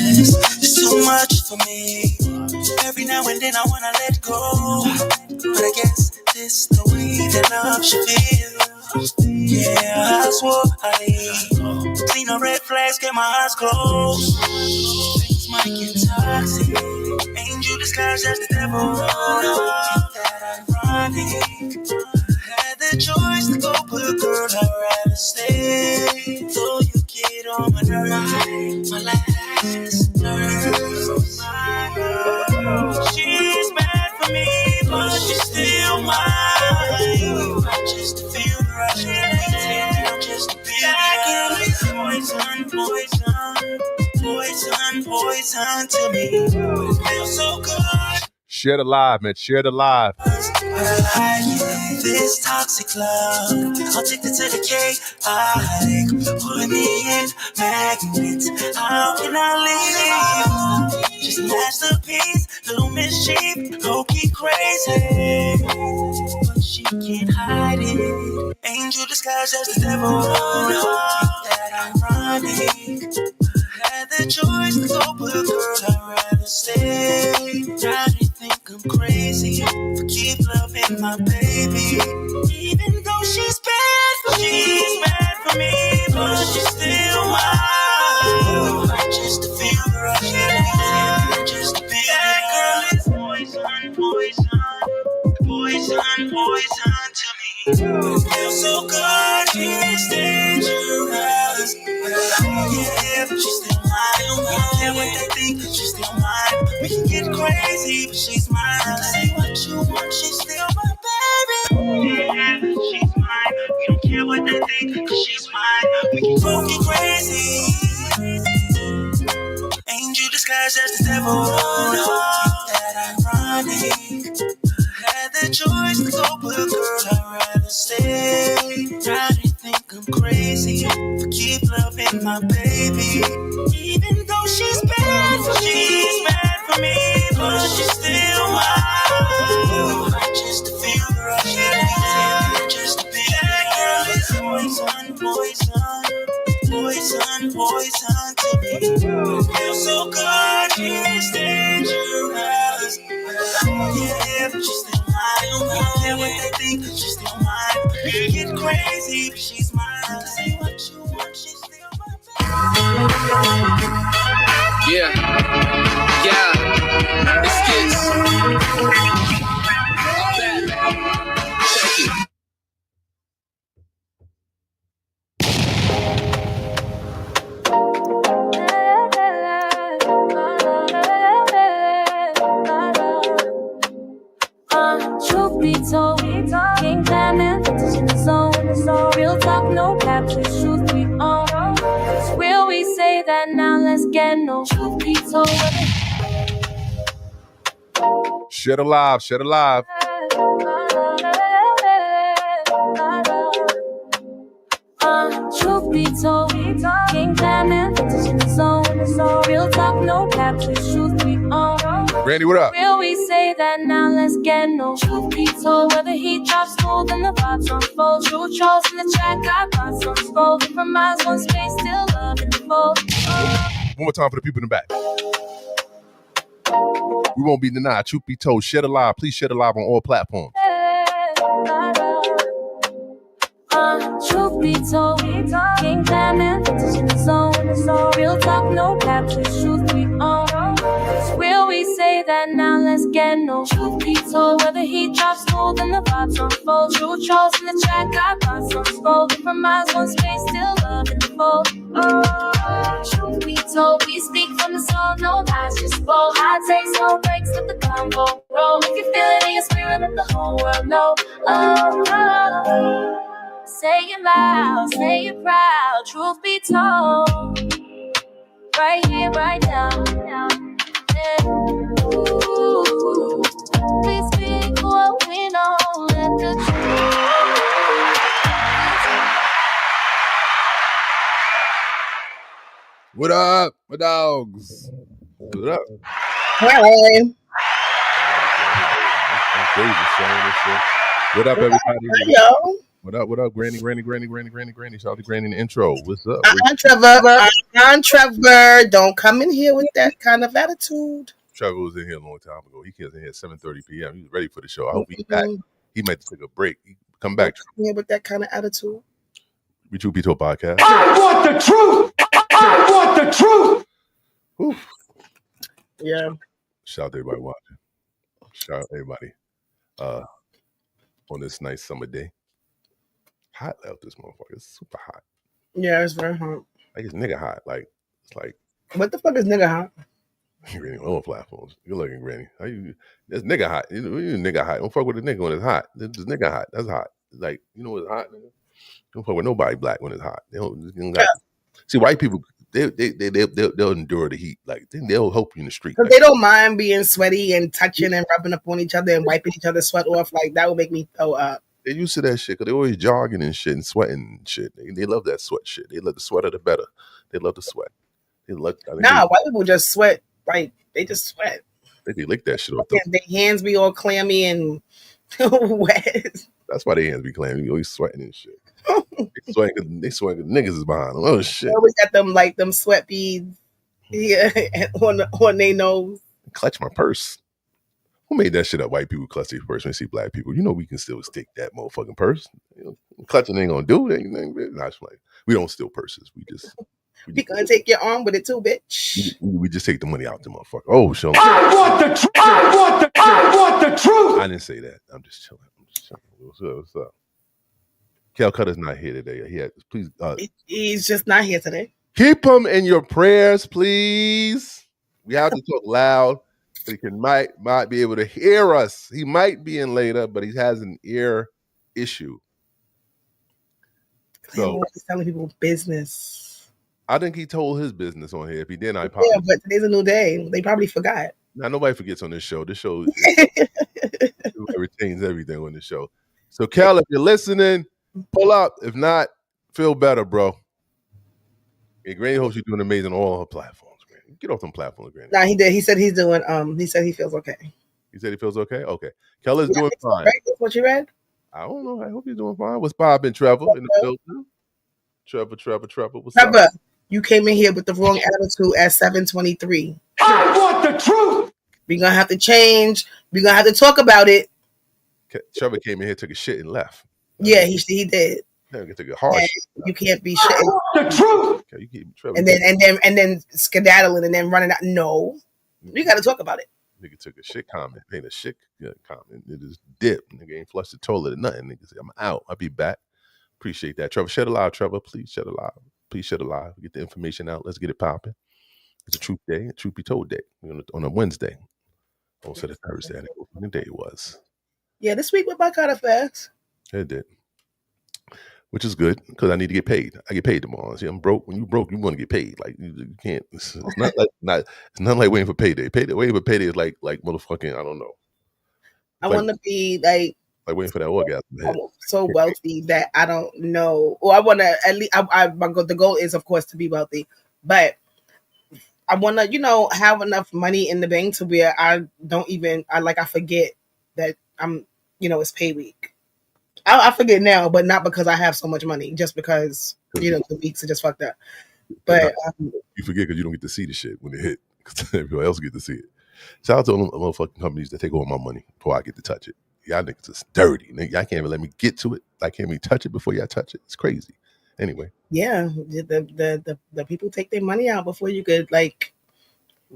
It's too much for me. Every now and then I wanna let go, but I guess this the way that love should feel. Yeah, I swore I'd leave. See no red flags, get my eyes closed. Things might get toxic. Angel disguised as the devil. Think that ironic. Had the choice to go, but girl, I'd rather stay. So you get on my nerves, my last nerve. My girl, she's bad for me, but she's still mine. Just to feel the rush, and just to feel that girl is poison, poison, poison, poison to me. It feels so good. Share the live, man. Share the live. This toxic love, I'll take it to the cake. Put me in magnet. How can I leave? Just a masterpiece, little mischief, low-key crazy, but she can't hide it. Angel disguised as the devil. Ain't that ironic? Had the choice to go, but girl, I'd rather stay. Now they think I'm crazy for keep loving my baby, even though she's bad for me, but she's still mine. Just to feel the rush, just to be that girl is poison, poison, poison, poison to me. It feels so good, she's dangerous. Yeah, but she's still mine. I don't care what they think, she's still mine. We can get crazy, but she's mine. Say what you want, she's still my baby. Yeah, she's mine. We don't care what they think, cause she's mine. We can both get crazy. Angel disguised as the devil. Ain't that ironic? Had the choice to go, but girl, I'd rather stay. Now they think I'm crazy for keep loving my baby, even though she's bad for me, but she's still mine. Just to feel the rush, just to be that girl is poison, poison, poison, poison to me. It feels so good, she's dangerous. Yeah, but she's still mine. I don't care what they think, she's still mine. We can get crazy, but she's mine. Say what you want, she's still my baby. Yeah, it's kids. Check it. Truth be told, King Diamond, vintage in the zone. Real talk, no cap, just truth be on. Cause will we say that now? Let's get no truth be told. Share the live, share the live. Truth be told, King Diamond, vintage in the zone. Real talk, no cap, just truth be on. Randy, what up? Will we say that now? Let's get no truth be told. Whether he drops smooth and the vibes unfold. True trolls in the chat, got got some spoke. From eyes, one space, still love in the fold. One more time for the people in the back. We won't be denied. Truth be told, share the live. Please share the live on all platforms. be told, King Diamond, vintage in the zone. Real talk, no cap, just truth we own. It's real, we say that now, let's get no truth be told. Whether he drops smooth and the vibes unfold. True trolls in the track, I got some spoken from eyes, one space, still love in the fold. Truth be told, we speak from the soul, no lies, just bold. High takes, no breaks, let the convo roll. If you feel it in your spirit, let the whole world know. Say it loud, say it proud, truth be told. Right here, right now. Yeah. Ooh, please speak what we know, let the truth. What up, my dogs? What up? Hi. I'm crazy showing this shit. What up, everybody? Yo. What up, Granny? Shout out to Granny in the intro. What's up? Trevor. Don't come in here with that kind of attitude. Trevor was in here a long time ago. He came in here at 7:30 p.m. He was ready for the show. I hope he's back. He might take a break. Come back. Here with that kind of attitude. We True Pito podcast. I want the truth. I want the truth. Whew. Yeah. Shout out to everybody watching. Shout out to everybody on this nice summer day. Hot out this motherfucker. It's super hot. Yeah, it's very hot. Like it's nigga hot. Like it's like What the fuck is nigga hot? Granny on all platforms. Good looking Granny. How you? That's nigga hot. You nigga hot. Don't fuck with a nigga when it's hot. This nigga hot. That's hot. Like you know what's hot, nigga? Don't fuck with nobody black when it's hot. They don't see white people. They'll endure the heat. Like they'll help you in the street. Because they don't mind being sweaty and touching and rubbing up on each other and wiping each other's sweat off. Like that would make me throw up. They're used to that shit because they always jogging and shit and sweating and shit. They love that sweat shit. They love the sweater the better. They love the sweat. They love. White people just sweat. Like they just sweat. They lick that shit off. Their hands be all clammy and wet. That's why their hands be clammy. They always sweating and shit. They sweating because niggas is behind them. Oh shit! They always got them sweat beads on their nose. Clutch my purse. Who made that shit up? White people clutch their purse when they see black people. You know we can still stick that motherfucking purse. You know, clutching ain't gonna do it. Not like we don't steal purses. We gonna take your arm with it too, bitch. We just take the money out the motherfucker. Oh, show me. I want the truth. I want the truth. I didn't say that. I'm just chilling. What's up? Calcutta's not here today. Please. He's just not here today. Keep him in your prayers, please. We have to talk loud. But he might be able to hear us. He might be in later, but he has an ear issue. So he's telling people business. I think he told his business on here. If he didn't, I apologize. Yeah, but today's a new day. They probably forgot. Now nobody forgets on this show. This show retains everything on this show. So Cal, if you're listening, pull up. If not, feel better, bro. Yeah, Granny hopes you're doing amazing on all her platforms. Get off them platforms, Granny. Nah, he did. He said he's doing. He said he feels okay. He said he feels okay. Okay, Kella's doing fine. Right? That's what you read. I don't know. I hope you're doing fine. What's poppin', Trevor? In the building. Trevor. What's Trevor, up? you came in here with the wrong attitude at 7:23. I want the truth. We're gonna have to change. We're gonna have to talk about it. Trevor came in here, took a shit, and left. Yeah, he did. Yeah, took a hard shit. You can't be shitting. The truth. Okay, you keep Trevor. And then skedaddling and then running out. No, we got to talk about it. Nigga took a shit comment, made a shit comment. It just dipped. Nigga ain't flushed the toilet or nothing. Nigga said, I'm out. I'll be back. Appreciate that. Trevor, shed alive, Trevor. Please shed alive. Please shed alive. Get the information out. Let's get it popping. It's a truth day, a truth be told day. On a Wednesday. Also the Thursday. I think what day it was. Yeah, this week went by kind of fast. It did. Which is good because I need to get paid. I get paid tomorrow. See, I'm broke. When you broke, you want to get paid. Like you can't. It's not like it's not like waiting for payday. Waiting for payday is like motherfucking. I don't know. I want to be like waiting for that orgasm. So wealthy that I don't know. Well, I want to at least. The goal is, of course, to be wealthy, but I want to, have enough money in the bank to where I forget that I'm, it's pay week. I forget now, but not because I have so much money, just because, the weeks are just fucked up. But you forget because you don't get to see the shit when it hit, because everybody else get to see it. Shout out to all them motherfucking companies that take all my money before I get to touch it. Y'all niggas is dirty. Y'all can't even let me get to it. I can't even touch it before y'all touch it. It's crazy. Anyway, Yeah, the people take their money out before you could like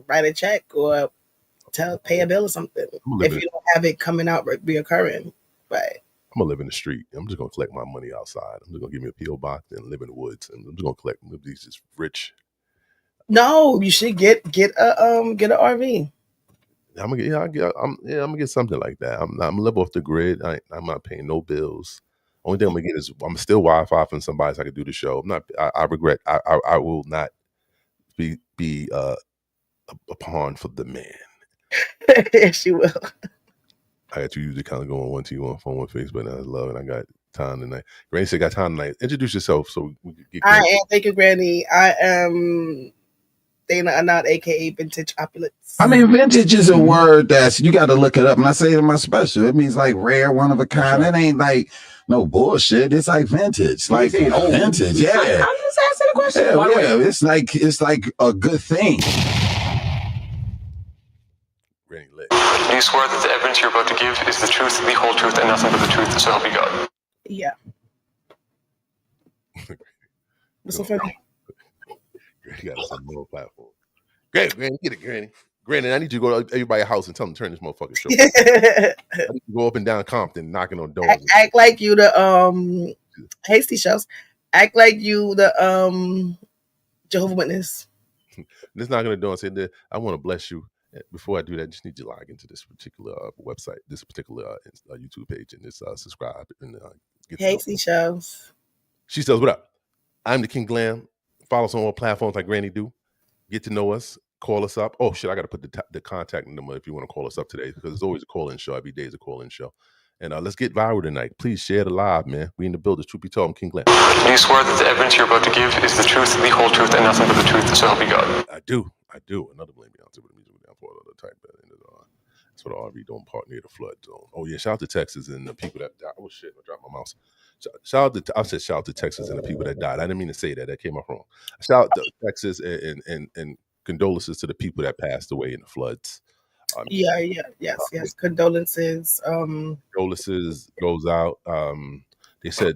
write a check or pay a bill or something if you don't have it coming out reoccurring. But I'm gonna live in the street. I'm just gonna collect my money outside. I'm just gonna give me a PO box and live in the woods. And I'm just gonna collect these just rich. no, you should get an RV. I'm gonna get something like that. I'm gonna live off the grid. I'm not paying no bills. Only thing I'm gonna get is I'm still Wi-Fi from somebody so I can do the show. I'm not. I regret. I will not be a pawn for the man. Yes, you will. I got you usually kind of going 1-2-1 phone with Facebook, and I love it. I got time tonight. Granny said, "Got time tonight." Introduce yourself so we can get. I am. Thank you, Granny. I am Dana Anand, aka Vintage Opulence. I mean, vintage is a word that's, you got to look it up. And I say it in my special, it means like rare, one of a kind. It ain't like no bullshit. It's like vintage, like vintage. Yeah. I'm just asking a question. Yeah. It's like a good thing. Granny lit. Do you swear that the evidence you're about to give is the truth, the whole truth, and nothing but the truth, so help you God? Yeah. What's so funny? Granny got us on more platform. Granny, get it, Granny. Granny, I need you to go to everybody's house and tell them to turn this motherfucker show. I need to go up and down Compton, knocking on doors. Act like you the Hasty Shells. Act like you the Jehovah's Witness. This not gonna do and say that I want to bless you. Before I do that, I just need you to log into this particular website, this particular YouTube page, and just subscribe and get Hasty Shells. She says, "What up? I'm the King Glam. Follow us on all platforms like Granny do. Get to know us. Call us up. Oh shit, I got to put the contact number if you want to call us up today because it's always a call-in show. Every day is a call-in show. And let's get viral tonight. Please share the live, man. We in the building. Truth be told, I'm King Glam. Do you swear that the evidence you're about to give is the truth, the whole truth, and nothing but the truth, so help you God? I do. Another blame Beyonce with the music down for another type. That's what RV don't part near the flood zone. Oh yeah, shout out to Texas and the people that died. Oh shit, I dropped my mouse. Shout out to Texas and the people that died. I didn't mean to say that. That came off wrong. Shout out to Texas and condolences to the people that passed away in the floods. Yes. Condolences. Condolences goes out. They said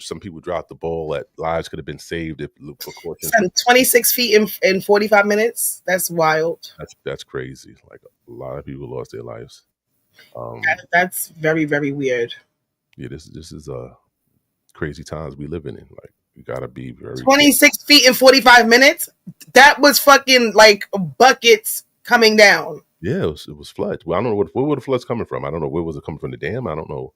some people dropped the ball that lives could have been saved if precautions. 26 feet in 45 minutes. That's wild. That's crazy. Like a lot of people lost their lives. That's very, very weird. Yeah, this is crazy times we living in. Like you gotta be very 26 feet in 45 minutes. That was fucking like buckets coming down. Yeah, it was floods. Well, I don't know where were the floods coming from. I don't know where was it coming from the dam. I don't know.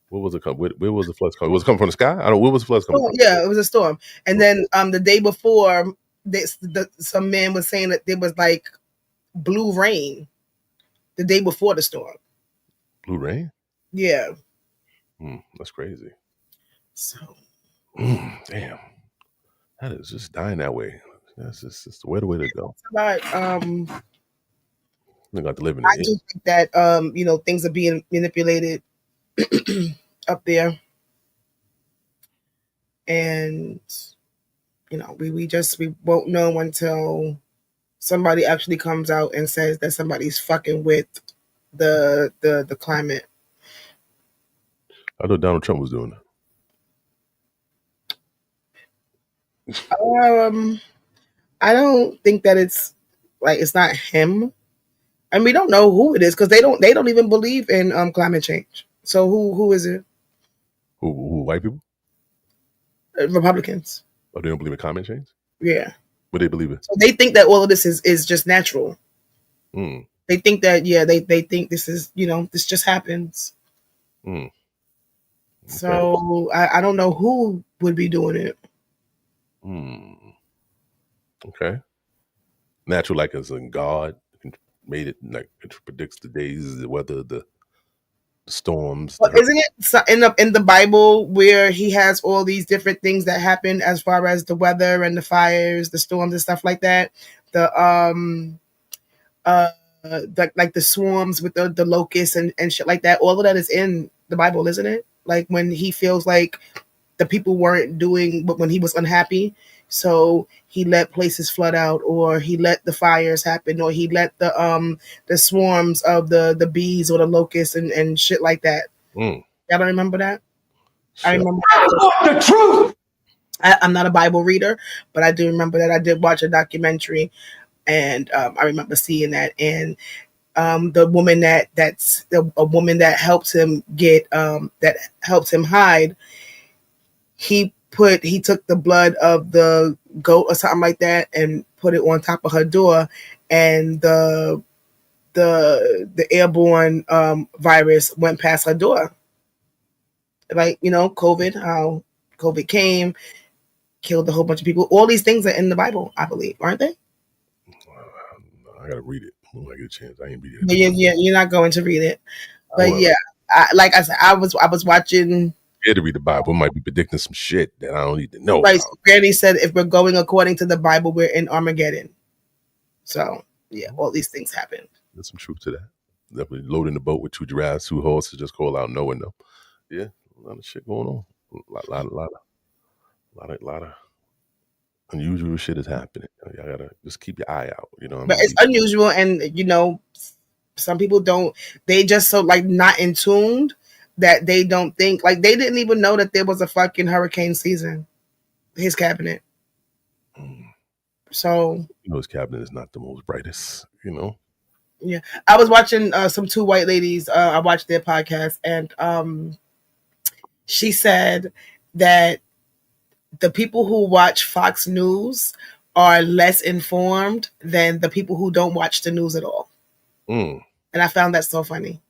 Where was the floods coming? Was it coming from the sky? I don't know. Where was the floods coming from? Yeah, it was a storm. And then the day before, some man was saying that there was like blue rain the day before the storm. Blue rain? Yeah. That's crazy. So. Damn. That is just dying that way. That's just the way to go. But They got to live in I do think that things are being manipulated up there, and we won't know until somebody actually comes out and says that somebody's fucking with the climate. I thought Donald Trump was doing that. I don't think that it's not him, and we don't know who it is because they don't even believe in climate change. So who is it? Who white people? Republicans. Oh, they don't believe in climate change? Yeah. What they believe in? So they think that all of this is just natural. They think that they think this is this just happens. Okay. So I don't know who would be doing it. Okay. Natural, like as in God made it, like it predicts the days, the weather, the storms. Well, isn't it in the Bible where he has all these different things that happen as far as the weather and the fires, the storms and stuff like that? Like the swarms with the locusts and shit like that. All of that is in the Bible, isn't it? Like when he feels like the people weren't doing, but when he was unhappy, so he let places flood out, or he let the fires happen, or he let the swarms of the bees or the locusts and shit like that. Y'all don't remember that? I remember the truth. I'm not a Bible reader, but I do remember that I did watch a documentary, and I remember seeing that. And the woman that's a woman that helps him get that helps him hide. He took the blood of the goat or something like that and put it on top of her door, and the airborne virus went past her door. Like, COVID, how COVID came, killed a whole bunch of people. All these things are in the Bible, I believe, aren't they? I gotta read it when I get a chance. I ain't be there. But you're not going to read it. But Well, yeah, like I said, I was watching. Yeah, to read the Bible, might be predicting some shit that I don't need to know Right, about. Granny said, if we're going according to the Bible, we're in Armageddon. So yeah, all these things happen. There's some truth to that. Definitely loading the boat with 2 giraffes, 2 horses, just call out knowing them. Yeah, a lot of shit going on. A lot of unusual shit is happening. Y'all gotta just keep your eye out. You know what I But mean? it's unusual, and some people don't. They just so like not in tuned that they don't think, like, they didn't even know that there was a fucking hurricane season. His cabinet. So his cabinet is not the most brightest. yeah, I was watching some 2 white ladies. I watched their podcast, and she said that the people who watch Fox News are less informed than the people who don't watch the news at all. Mm. And I found that so funny.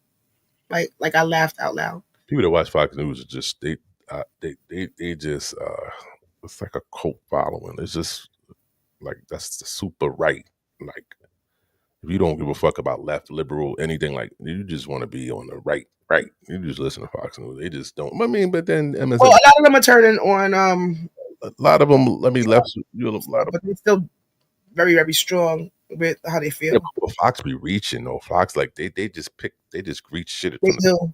Like I laughed out loud. People that watch Fox News are just they just it's like a cult following. It's just like that's the super right. Like if you don't give a fuck about left, liberal, anything, like you just want to be on the right. You just listen to Fox News. They just don't. I mean, but then MSNBC, Well, a lot of them are turning on a lot of them. Let me left. A lot of but they're still very, very strong with how they feel. yeah, but Fox be reaching though. Fox like they just reach shit They from do.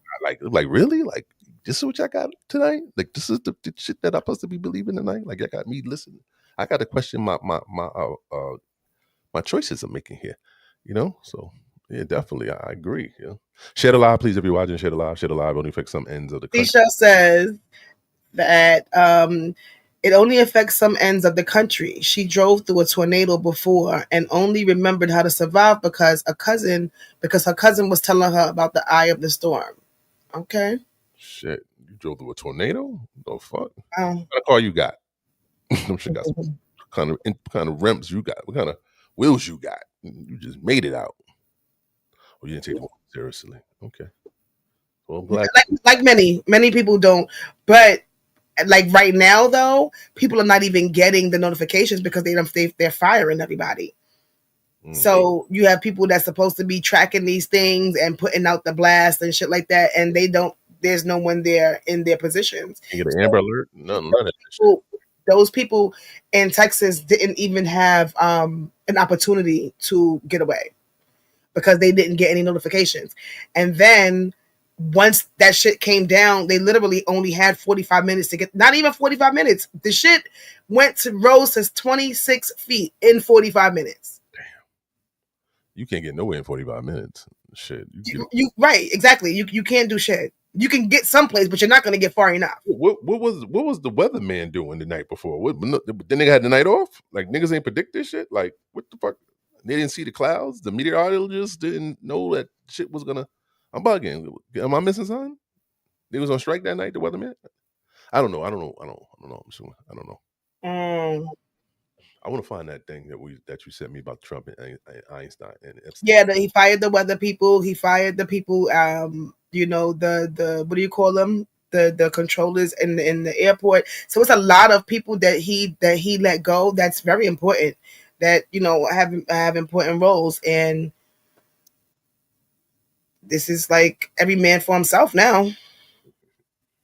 like really like this is what y'all got tonight. Like this is the shit that I'm supposed to be believing tonight. Like y'all got me listening. I got to question my choices I'm making here. So yeah, definitely I agree. Shed Alive, please, if you're watching, Shed Alive only affects some ends of the country. Tisha says that it only affects some ends of the country. She drove through a tornado before and only remembered how to survive because her cousin was telling her about the eye of the storm. Okay. Shit, you drove through a tornado? The fuck? What Um, kind of car you got? Them shit got some kind of rims you got. What kind of wheels you got? You just made it out. Oh, you didn't take the one seriously. Okay. Well, I'm glad. like many people don't, but like right now though, people are not even getting the notifications because they're firing everybody. So you have people that's supposed to be tracking these things and putting out the blast and shit like that, and they don't. There's no one there in their positions. You get an Amber Alert? None of that shit. Those people in Texas didn't even have an opportunity to get away because they didn't get any notifications. And then once that shit came down, they literally only had 45 minutes to get, not even 45 minutes. The shit rose to 26 feet in 45 minutes. Damn. You can't get nowhere in 45 minutes. Shit. You right, exactly. You can't do shit. You can get someplace, but you're not going to get far enough. What was the weatherman doing the night before? Then they had the night off? Like niggas ain't predict this shit? Like what the fuck? They didn't see the clouds? The meteorologists didn't know that shit was gonna. I'm bugging. Am I missing something? They was on strike that night, the weatherman? I don't know. I don't know. I'm assuming. I don't know. I want to find that thing that you sent me about Trump and Einstein and Epstein. Yeah, he fired the weather people. He fired the people. The what do you call them? The controllers in the airport. So it's a lot of people that he let go. That's very important. That have important roles, and this is like every man for himself now.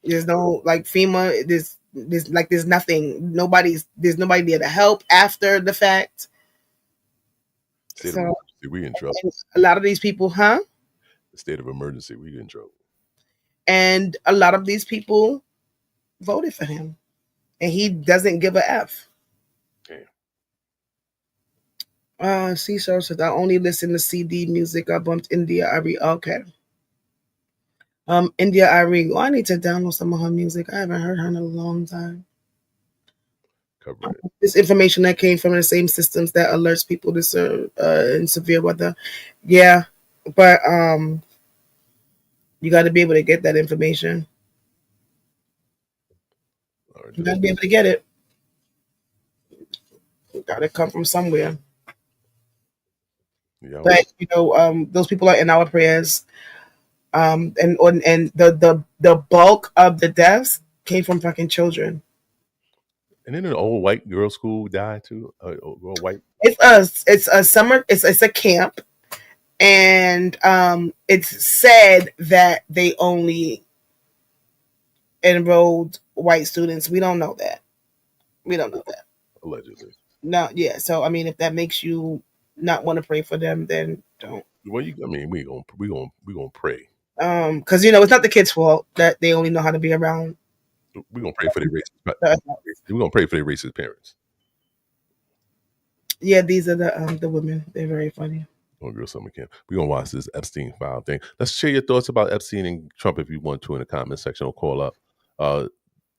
There's no like FEMA. There's nothing. There's nobody there to help after the fact. State of emergency, we in trouble. A lot of these people, The state of emergency, we in trouble. And a lot of these people voted for him, and he doesn't give a F. C-Show said, I only listen to CD music. I bumped India Ari. Okay. India Ari. I need to download some of her music. I haven't heard her in a long time. Cover it. This information that came from the same systems that alerts people to in severe weather. Yeah, but you got to be able to get that information. You got to be able to get it. Got to come from somewhere. Yeah, but those people are in our prayers. And the bulk of the deaths came from fucking children. and then an old white girl school died too. Old white. It's a summer. It's a camp, and it's said that they only enrolled white students. We don't know that. Allegedly. No, yeah. So I mean, if that makes you not want to pray for them, then don't. Well, I mean, we gonna pray. Because it's not the kids' fault that they only know how to be around. We're gonna pray for their racist. We're gonna pray for their racist parents. Yeah, these are the women. They're very funny. Oh, girl, summer camp. We're gonna watch this Epstein file thing. Let's share your thoughts about Epstein and Trump if you want to in the comment section or call up.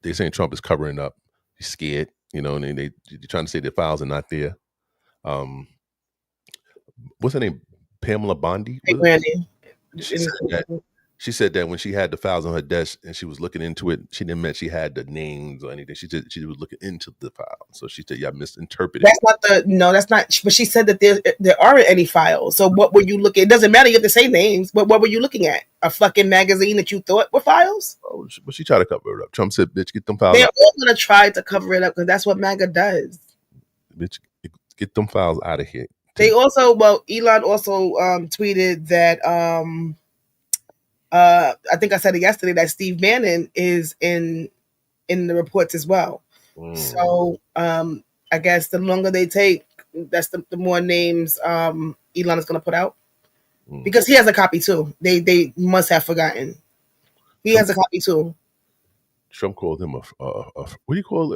They're saying Trump is covering up. He's scared, and they're trying to say the files are not there. What's her name? Pamela Bondi? Hey, Brandy. She said that when she had the files on her desk and she was looking into it, she didn't mean she had the names or anything. She was looking into the file. So she said, "Yeah, misinterpreted." That's not. But she said that there aren't any files. So what were you looking? It doesn't matter. You have to say names. But what were you looking at? A fucking magazine that you thought were files? Oh, but she tried to cover it up. Trump said, "Bitch, get them files." They're all gonna try to cover it up because that's what MAGA does. Bitch, get them files out of here. Elon also tweeted that I think I said it yesterday that Steve Bannon is in the reports as well. So I guess the longer they take, that's the more names Elon is going to put out because he has a copy too. They must have forgotten. He has a copy too. Trump called him a what do you call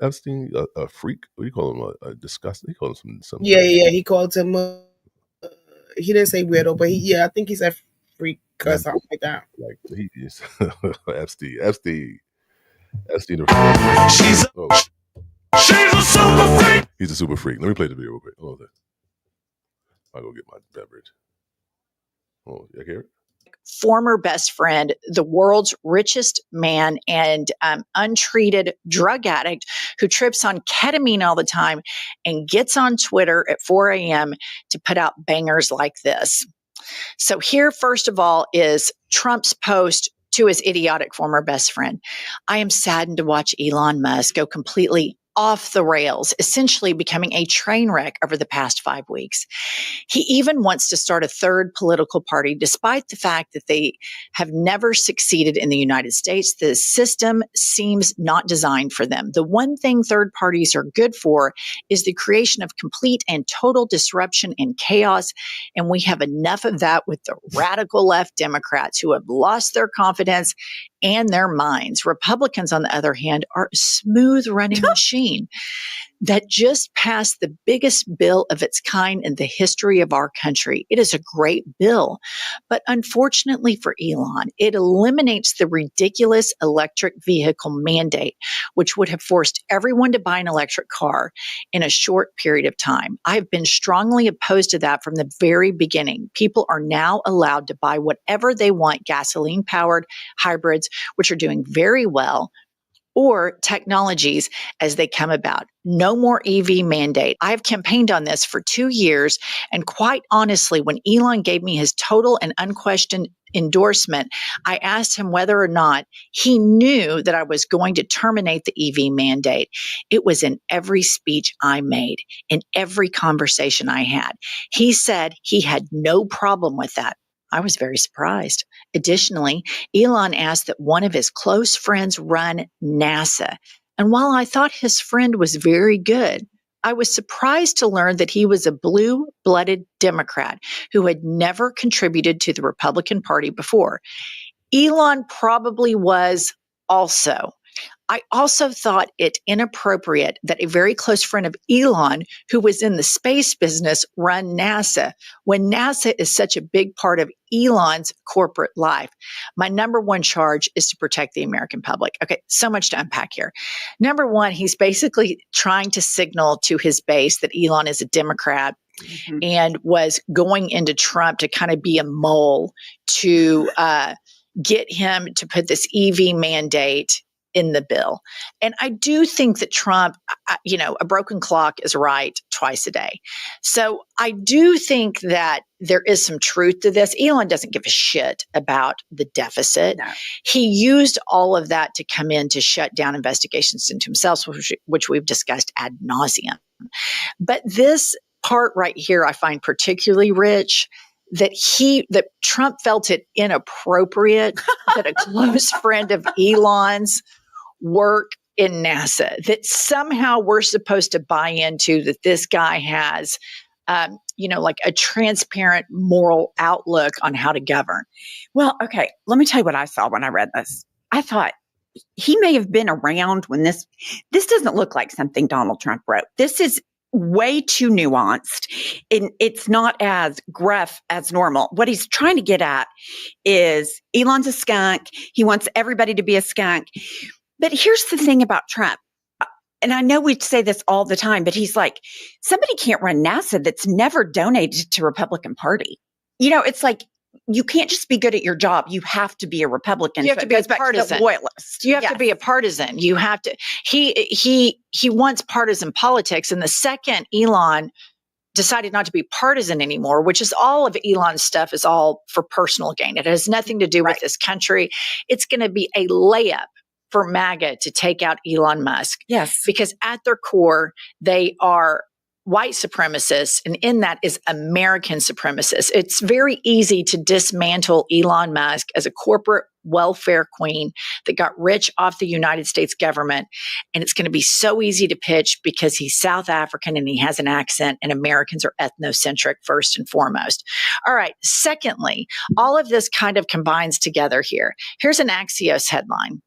Epstein a freak? What do you call him a disgusting? He called him something. Yeah. He called him. He didn't say weirdo, but I think he said freak or something like that. Like he is Epstein. She's a super freak. He's a super freak. Let me play the video real quick. Hold on. I'll go get my beverage. Oh, you hear it? Former best friend, the world's richest man, and untreated drug addict who trips on ketamine all the time and gets on Twitter at 4 a.m. to put out bangers like this. So here, first of all, is Trump's post to his idiotic former best friend. I am saddened to watch Elon Musk go completely off the rails, essentially becoming a train wreck over the past 5 weeks. He even wants to start a third political party, despite the fact that they have never succeeded in the United States. The system seems not designed for them. The one thing third parties are good for is the creation of complete and total disruption and chaos. And we have enough of that with the radical left Democrats who have lost their confidence and their minds. Republicans, on the other hand, are a smooth running machine that just passed the biggest bill of its kind in the history of our country. It is a great bill, but unfortunately for Elon, it eliminates the ridiculous electric vehicle mandate, which would have forced everyone to buy an electric car in a short period of time. I've been strongly opposed to that from the very beginning. People are now allowed to buy whatever they want, gasoline-powered hybrids, which are doing very well, or technologies as they come about. No more EV mandate. I've campaigned on this for 2 years. And quite honestly, when Elon gave me his total and unquestioned endorsement, I asked him whether or not he knew that I was going to terminate the EV mandate. It was in every speech I made, in every conversation I had. He said he had no problem with that. I was very surprised. Additionally, Elon asked that one of his close friends run NASA. And while I thought his friend was very good, I was surprised to learn that he was a blue-blooded Democrat who had never contributed to the Republican Party before. Elon probably was also. I also thought it inappropriate that a very close friend of Elon, who was in the space business, run NASA when NASA is such a big part of Elon's corporate life. My number one charge is to protect the American public. Okay, so much to unpack here. Number one, he's basically trying to signal to his base that Elon is a Democrat and was going into Trump to kind of be a mole to get him to put this EV mandate in the bill. And I do think that Trump, a broken clock is right twice a day. So I do think that there is some truth to this. Elon doesn't give a shit about the deficit. No. He used all of that to come in to shut down investigations into himself, which we've discussed ad nauseum. But this part right here, I find particularly rich, that Trump felt it inappropriate that a close friend of Elon's work in NASA, that somehow we're supposed to buy into that this guy has, like a transparent moral outlook on how to govern. Well, okay, let me tell you what I saw when I read this. I thought he may have been around when this doesn't look like something Donald Trump wrote. This is way too nuanced, and it's not as gruff as normal. What he's trying to get at is Elon's a skunk. He wants everybody to be a skunk. But here's the thing about Trump. And I know we say this all the time, but he's like, somebody can't run NASA that's never donated to Republican Party. It's like, you can't just be good at your job. You have to be a Republican. You have to be a partisan. Loyalist. You have to be a partisan. You have to. He wants partisan politics. And the second Elon decided not to be partisan anymore, which is all of Elon's stuff is all for personal gain. It has nothing to do with this country. It's going to be a layup for MAGA to take out Elon Musk. Yes. Because at their core, they are white supremacists, and in that is American supremacists. It's very easy to dismantle Elon Musk as a corporate welfare queen that got rich off the United States government. And it's going to be so easy to pitch because he's South African and he has an accent, and Americans are ethnocentric first and foremost. All right. Secondly, all of this kind of combines together here. Here's an Axios headline.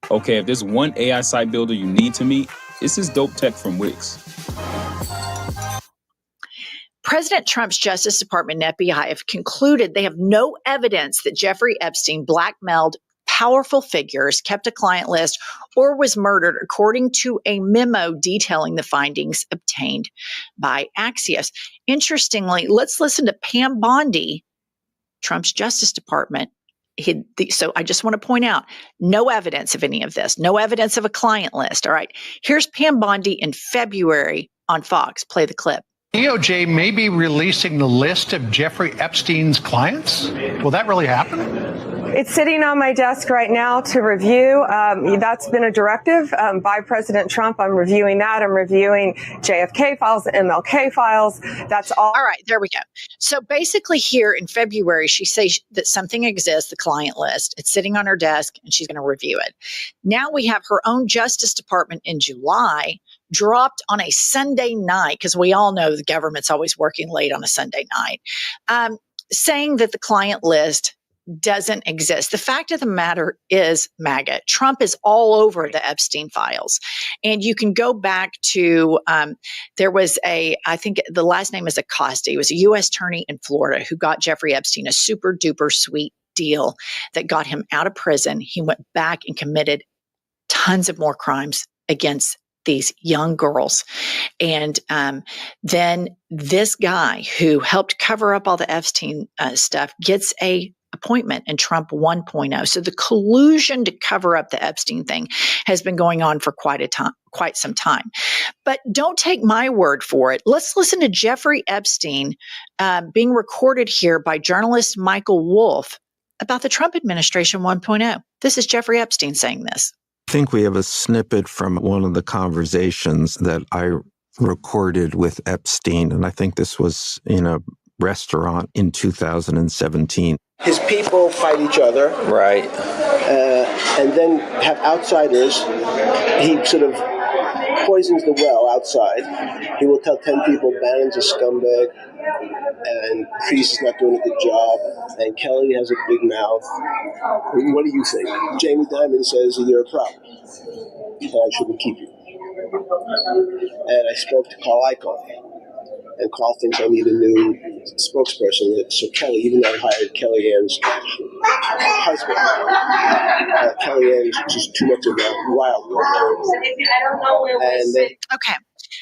Okay, if there's one AI site builder you need to meet, it's this dope tech from Wix. President Trump's Justice Department and FBI have concluded they have no evidence that Jeffrey Epstein blackmailed powerful figures, kept a client list, or was murdered, according to a memo detailing the findings obtained by Axios. Interestingly, let's listen to Pam Bondi, Trump's Justice Department. So I just want to point out, no evidence of any of this, no evidence of a client list. All right. Here's Pam Bondi in February on Fox. Play the clip. DOJ may be releasing the list of Jeffrey Epstein's clients. Will that really happen? It's sitting on my desk right now to review. That's been a directive by President Trump. I'm reviewing that. I'm reviewing JFK files, MLK files. That's all. All right, there we go. So basically here in February, she says that something exists, the client list. It's sitting on her desk and she's going to review it. Now we have her own Justice Department in July dropped on a Sunday night, because we all know the government's always working late on a Sunday night, saying that the client list doesn't exist. The fact of the matter is, MAGA, Trump is all over the Epstein files. And you can go back to, there was I think the last name is Acosta. He was a U.S. attorney in Florida who got Jeffrey Epstein a super duper sweet deal that got him out of prison. He went back and committed tons of more crimes against these young girls. And then this guy who helped cover up all the Epstein stuff gets a appointment in Trump 1.0. So the collusion to cover up the Epstein thing has been going on for quite some time. But don't take my word for it. Let's listen to Jeffrey Epstein being recorded here by journalist Michael Wolff about the Trump administration 1.0. This is Jeffrey Epstein saying this. I think we have a snippet from one of the conversations that I recorded with Epstein, and I think this was in a restaurant in 2017. His people fight each other. Right. And then have outsiders. He sort of poisons the well outside. He will tell 10 people Bannon's a scumbag. and Priest is not doing a good job, and Kelly has a big mouth. What do you think? Jamie Dimon says you're a problem, and I shouldn't keep you. And I spoke to Carl Icahn, and Carl thinks I need a new spokesperson. So Kelly, even though I hired Kellyanne's husband, Kellyanne's just too much of a wild card. And then, Okay.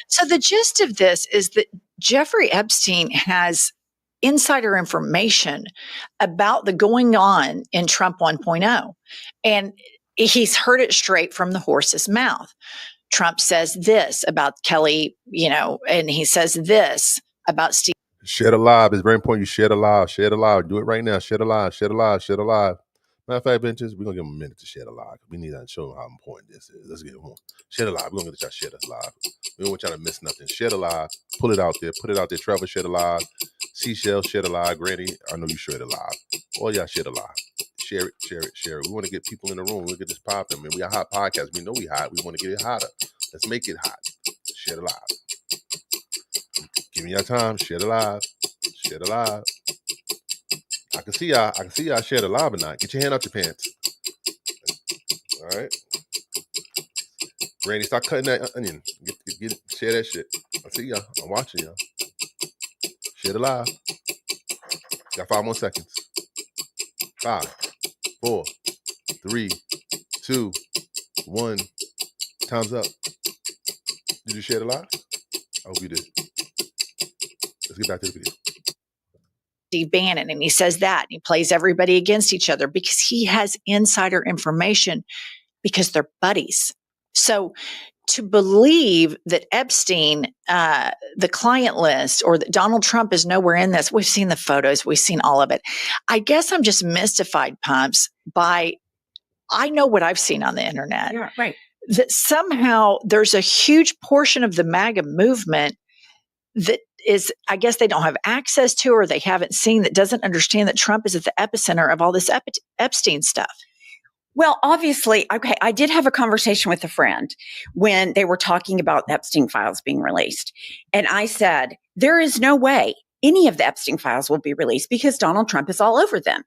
So the gist of this is that Jeffrey Epstein has insider information about the going on in Trump 1.0. And he's heard it straight from the horse's mouth. Trump says this about Kelly, and he says this about Steve. Share the live. It's very important you share the live. Share the live. Do it right now. Share the live. Share the live. Share the live. Matter of fact, benches, we're going to give them a minute to share the live. We need to show them how important this is. Let's get it on. Share the live. We're going to get y'all share this live. We don't want y'all to miss nothing. Share the live. Pull it out there. Put it out there. Trevor, share the live. Seashell, share the live. Granny, I know you share the live. All y'all share the live. Share it, share it, share it. We want to get people in the room. Look at this popping. Man, we got hot podcasts. We know we hot. We want to get it hotter. Let's make it hot. Share the live. Give me your time. Share the live. Share the live. I can see y'all share the live or not. Get your hand out your pants. All right. Randy, stop cutting that onion. Share that shit. I see y'all. I'm watching y'all. Share the live. Got 5 more seconds. 5, 4, 3, 2, 1. Time's up. Did you share the live? I hope you did. Let's get back to the video. Steve Bannon, and he says that, and he plays everybody against each other because he has insider information because they're buddies. So to believe that Epstein, the client list, or that Donald Trump is nowhere in this, we've seen the photos, we've seen all of it. I guess I'm just mystified, Pumps, by, I know what I've seen on the internet. Yeah, right. That somehow there's a huge portion of the MAGA movement that is, I guess they don't have access to, or they haven't seen, that doesn't understand that Trump is at the epicenter of all this Epstein stuff. Well, obviously, okay, I did have a conversation with a friend when they were talking about Epstein files being released. And I said, there is no way any of the Epstein files will be released because Donald Trump is all over them.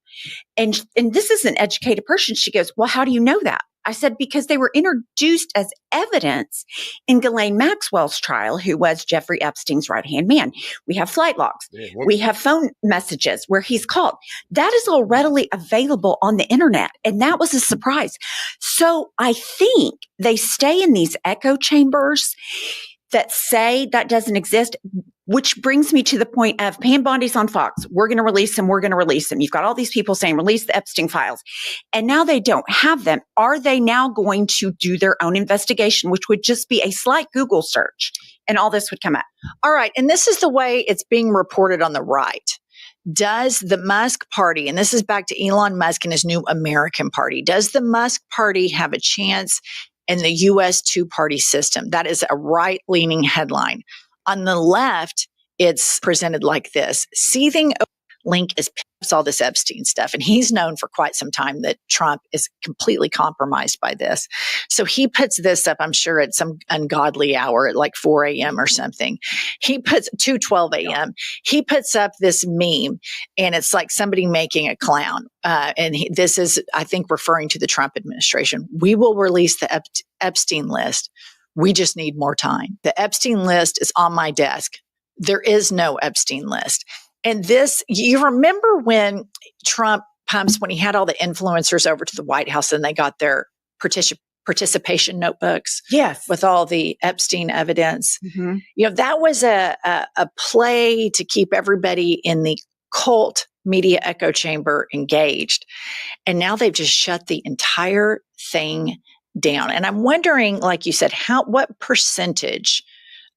And this is an educated person. She goes, well, how do you know that? I said, because they were introduced as evidence in Ghislaine Maxwell's trial, who was Jeffrey Epstein's right-hand man. We have flight logs. We have phone messages where he's called. That is all readily available on the internet. And that was a surprise. So I think they stay in these echo chambers that say that doesn't exist, which brings me to the point of Pam Bondi's on Fox. We're going to release them. We're going to release them. You've got all these people saying, release the Epstein files. And now they don't have them. Are they now going to do their own investigation, which would just be a slight Google search and all this would come up? All right. And this is the way it's being reported on the right. Does the Musk party, and this is back to Elon Musk and his new American party, does the Musk party have a chance in the U.S. two-party system? That is a right-leaning headline. On the left, it's presented like this. Seething link is all this Epstein stuff. And he's known for quite some time that Trump is completely compromised by this. So he puts this up, I'm sure at some ungodly hour at like 4 a.m. or something. He puts 2:12 a.m. He puts up this meme, and it's like somebody making a clown. This is, I think, referring to the Trump administration. We will release the Epstein list. We just need more time. The Epstein list is on my desk. There is no Epstein list. And this, you remember when Trump Pumps, when he had all the influencers over to the White House and they got their participation notebooks? Yes. With all the Epstein evidence. Mm-hmm. You know, that was a play to keep everybody in the cult media echo chamber engaged. And now they've just shut the entire thing down. And I'm wondering, like you said, what percentage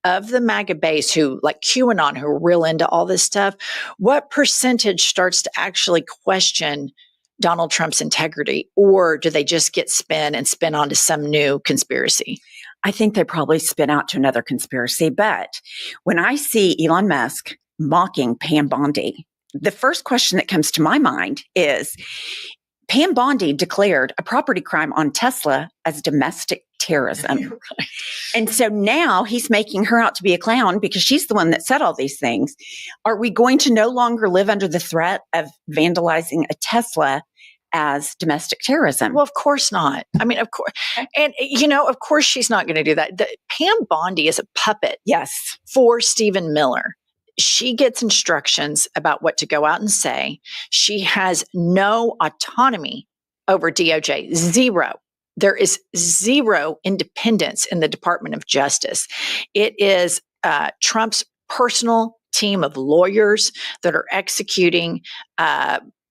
of the MAGA base who, like QAnon, who are real into all this stuff, what percentage starts to actually question Donald Trump's integrity? Or do they just get spin onto some new conspiracy? I think they probably spin out to another conspiracy. But when I see Elon Musk mocking Pam Bondi, the first question that comes to my mind is, Pam Bondi declared a property crime on Tesla as domestic terrorism. And so now he's making her out to be a clown because she's the one that said all these things. Are we going to no longer live under the threat of vandalizing a Tesla as domestic terrorism? Well, of course not. I mean, of course. And, of course she's not going to do that. Pam Bondi is a puppet. Yes. For Stephen Miller. She gets instructions about what to go out and say. She has no autonomy over DOJ. Zero. There is zero independence in the Department of Justice. It is Trump's personal team of lawyers that are executing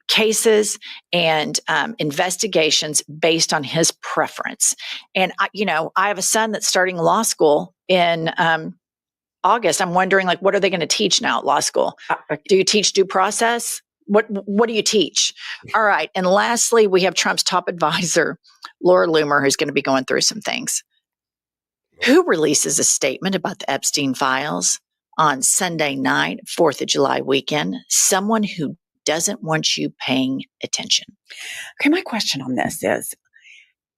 cases and investigations based on his preference. And, I have a son that's starting law school in August. I'm wondering, what are they going to teach now at law school? Do you teach due process? What do you teach? All right. And lastly, we have Trump's top advisor, Laura Loomer, who's going to be going through some things. Who releases a statement about the Epstein files on Sunday night, 4th of July weekend? Someone who doesn't want you paying attention. Okay, my question on this is,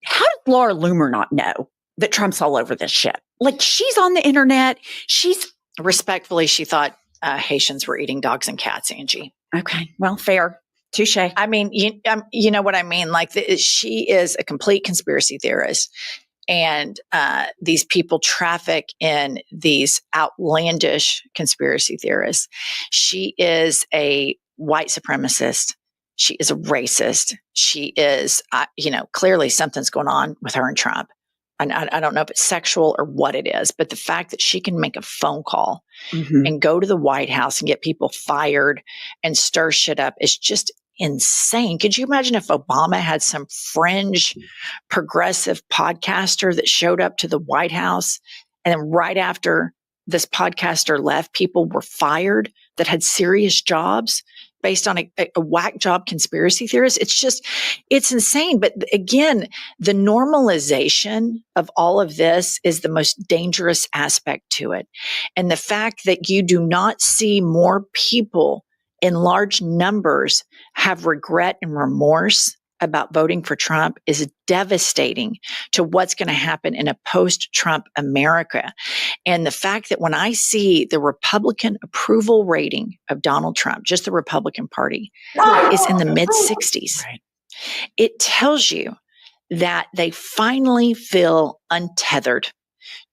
how did Laura Loomer not know that Trump's all over this shit? She's on the internet. Respectfully, she thought Haitians were eating dogs and cats, Angie. Okay, well, fair. Touche. I mean, you know what I mean? She is a complete conspiracy theorist. And these people traffic in these outlandish conspiracy theorists. She is a white supremacist. She is a racist. She is, clearly something's going on with her and Trump. And I don't know if it's sexual or what it is, but the fact that she can make a phone call and go to the White House and get people fired and stir shit up is just insane. Could you imagine if Obama had some fringe progressive podcaster that showed up to the White House and then right after this podcaster left, people were fired that had serious jobs based on a whack job conspiracy theorist? It's insane. But again, the normalization of all of this is the most dangerous aspect to it. And the fact that you do not see more people in large numbers have regret and remorse about voting for Trump is devastating to what's going to happen in a post-Trump America. And the fact that when I see the Republican approval rating of Donald Trump, just the Republican Party, is in the mid-60s, it tells you that they finally feel untethered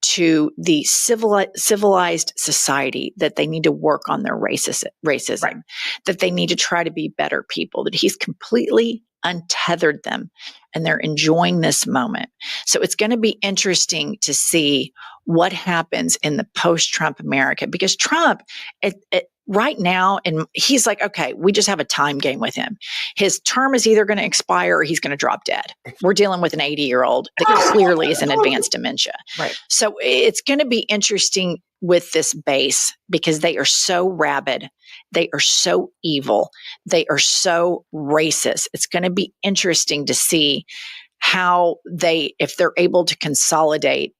to the civilized society, that they need to work on their racism, that they need to try to be better people, that he's completely untethered them and they're enjoying this moment. So it's going to be interesting to see what happens in the post-Trump America, because Trump right now, and he's like, okay, we just have a time game with him. His term is either going to expire or he's going to drop dead. We're dealing with an 80-year-old that clearly is in advanced dementia. Right. So it's going to be interesting with this base because they are so rabid. They are so evil. They are so racist. It's going to be interesting to see how if they're able to consolidate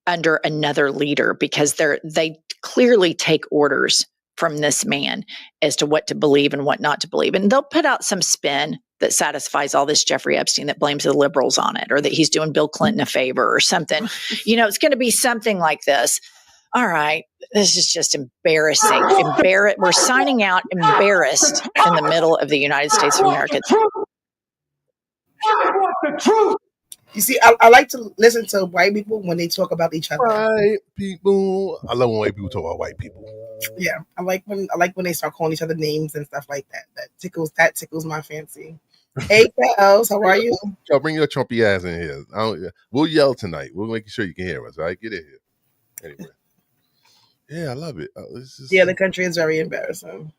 under another leader, because they clearly take orders from this man as to what to believe and what not to believe. And they'll put out some spin that satisfies all this Jeffrey Epstein that blames the liberals on it, or that he's doing Bill Clinton a favor or something. It's going to be something like this. All right, this is just embarrassing. We're signing out embarrassed in the middle of the United States of America. I want the truth. You see, I like to listen to white people when they talk about each other. White people. I love when white people talk about white people. Yeah, I like when they start calling each other names and stuff like that. That tickles my fancy. Hey, Kels, how are you? Yo, bring your Trumpy ass in here. We'll yell tonight. We'll make sure you can hear us. All right, get in here. Anyway, yeah, I love it. Yeah, the country is very embarrassing.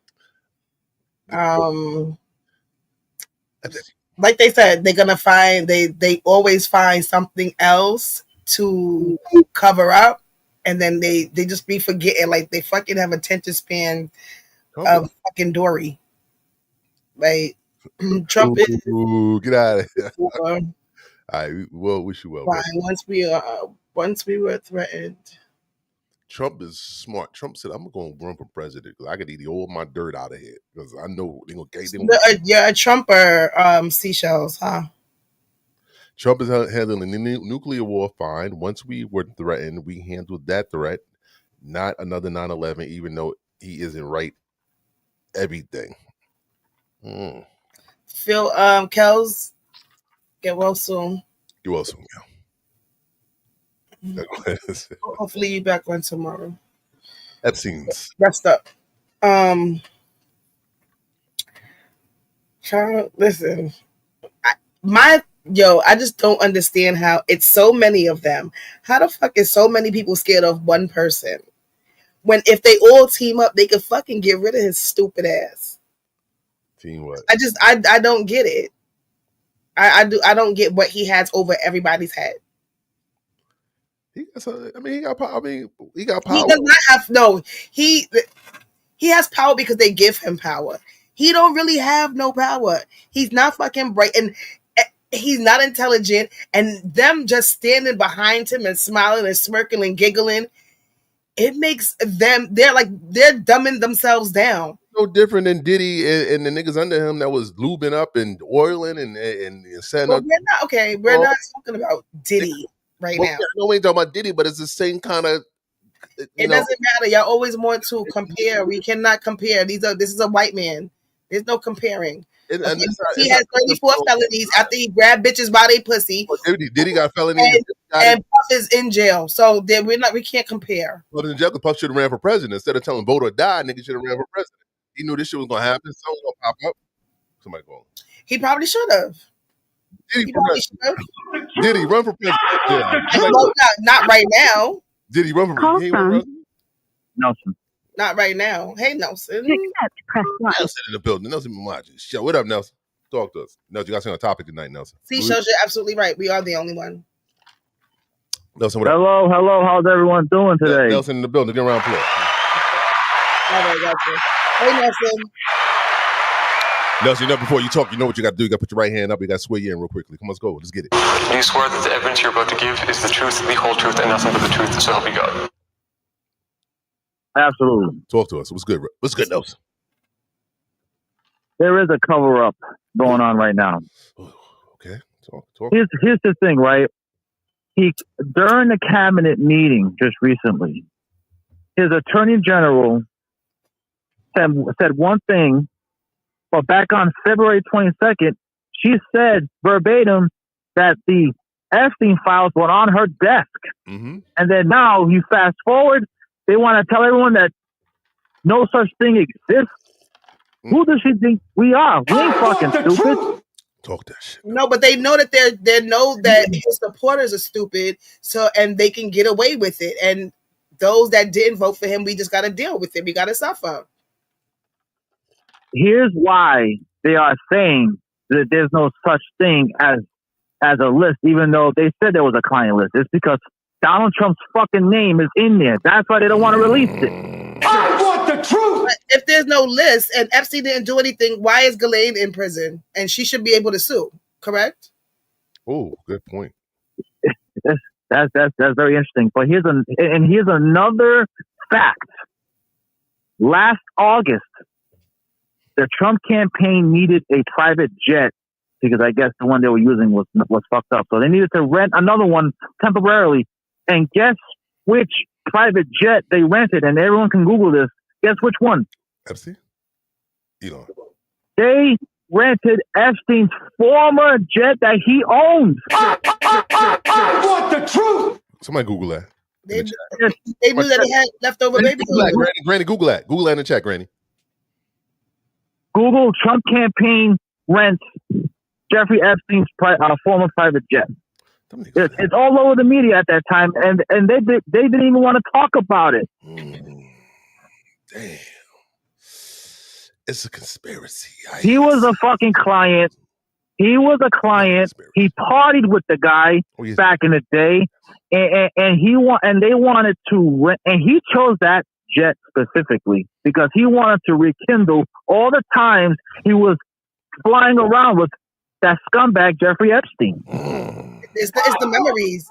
Like they said, they're gonna find they always find something else to cover up, and then they just be forgetting, like they fucking have attention span of fucking Dory. Like Trump is get out of here. All right, well, wish you well. Fine. Once we were threatened. Trump is smart. Trump said, "I'm going to run for president because I can eat all my dirt out of here because I know they're going to." You're a Trumper, seashells, huh? Trump is handling the nuclear war fine. Once we were threatened, we handled that threat. Not another 9/11, even though he isn't right everything. Phil, Kels, get well soon. Get well soon, Kel. Hopefully you back on tomorrow. Epstein's. Rest up. Child, listen. I just don't understand how it's so many of them. How the fuck is so many people scared of one person? When if they all team up, they could fucking get rid of his stupid ass. Team what? I don't get it. I don't get what he has over everybody's head. He got power. He got power. He does not have he has power because they give him power. He don't really have no power. He's not fucking bright and he's not intelligent. And them just standing behind him and smiling and smirking and giggling, it makes them they're dumbing themselves down. No different than Diddy and the niggas under him that was lubing up and oiling and setting up. We're not talking about Diddy right now. No, we ain't talking about Diddy, but it's the same kind of. It doesn't matter. Y'all always want to compare. We cannot compare. This is a white man. There's no comparing. He has 34 felonies after he grabbed bitches by their pussy. Diddy got felonies and Puff is in jail. So we can't compare. Well, then Puff should have ran for president instead of telling vote or die. Nigga should have ran for president. He knew this shit was gonna happen. Something was gonna pop up. Somebody call him. He probably should have. Did he run for president? Yeah. Not right now. Did he run for president? Nelson. Not right now. Hey, Nelson. Nelson in the building. Nelson Minaj. Show. What up, Nelson? Talk to us. Nelson, you got something on topic tonight, Nelson. See, shows you're absolutely right. We are the only one. Nelson, what up? Hello. How's everyone doing today? Nelson in the building. Get around play. All right, gotcha. Hey, Nelson. Nelson, before you talk, you know what you got to do. You got to put your right hand up. You got to swear you in real quickly. Come on, let's go. Let's get it. Do you swear that the evidence you're about to give is the truth, the whole truth, and nothing but the truth, so help you God? Absolutely. Talk to us. What's good? What's good, Nelson? There is a cover-up going on right now. Okay. Talk. Here's the thing, right? During the cabinet meeting just recently, his attorney general said one thing, but back on February 22nd, she said verbatim that the Epstein files were on her desk. Mm-hmm. And then now you fast forward, they want to tell everyone that no such thing exists. Who does she think we are? We ain't fucking stupid. Talk that shit. No, but they know that they know that his supporters are stupid, and they can get away with it. And those that didn't vote for him, we just got to deal with it. We got to suffer. Here's why they are saying that there's no such thing as a list, even though they said there was a client list. It's because Donald Trump's fucking name is in there. That's why they don't want to release it. I want the truth. But if there's no list and Epstein didn't do anything, why is Ghislaine in prison? And she should be able to sue, correct? Oh, good point. That's very interesting. But here's another fact. Last August, the Trump campaign needed a private jet because I guess the one they were using was fucked up. So they needed to rent another one temporarily. And guess which private jet they rented? And everyone can Google this. Guess which one? Epstein? Elon. They rented Epstein's former jet that he owns. I want the truth. Somebody Google that. They knew that he had leftover baby. Granny, Google that. Google that in the chat, Granny. Google Trump campaign rents Jeffrey Epstein's former private jet. It's all over the media at that time, and they didn't even want to talk about it. Damn, it's a conspiracy. He was a fucking client. He was a client. He partied with the guy back in the day, and they wanted to rent, and he chose that jet specifically because he wanted to rekindle all the times he was flying around with that scumbag Jeffrey Epstein. It's the memories.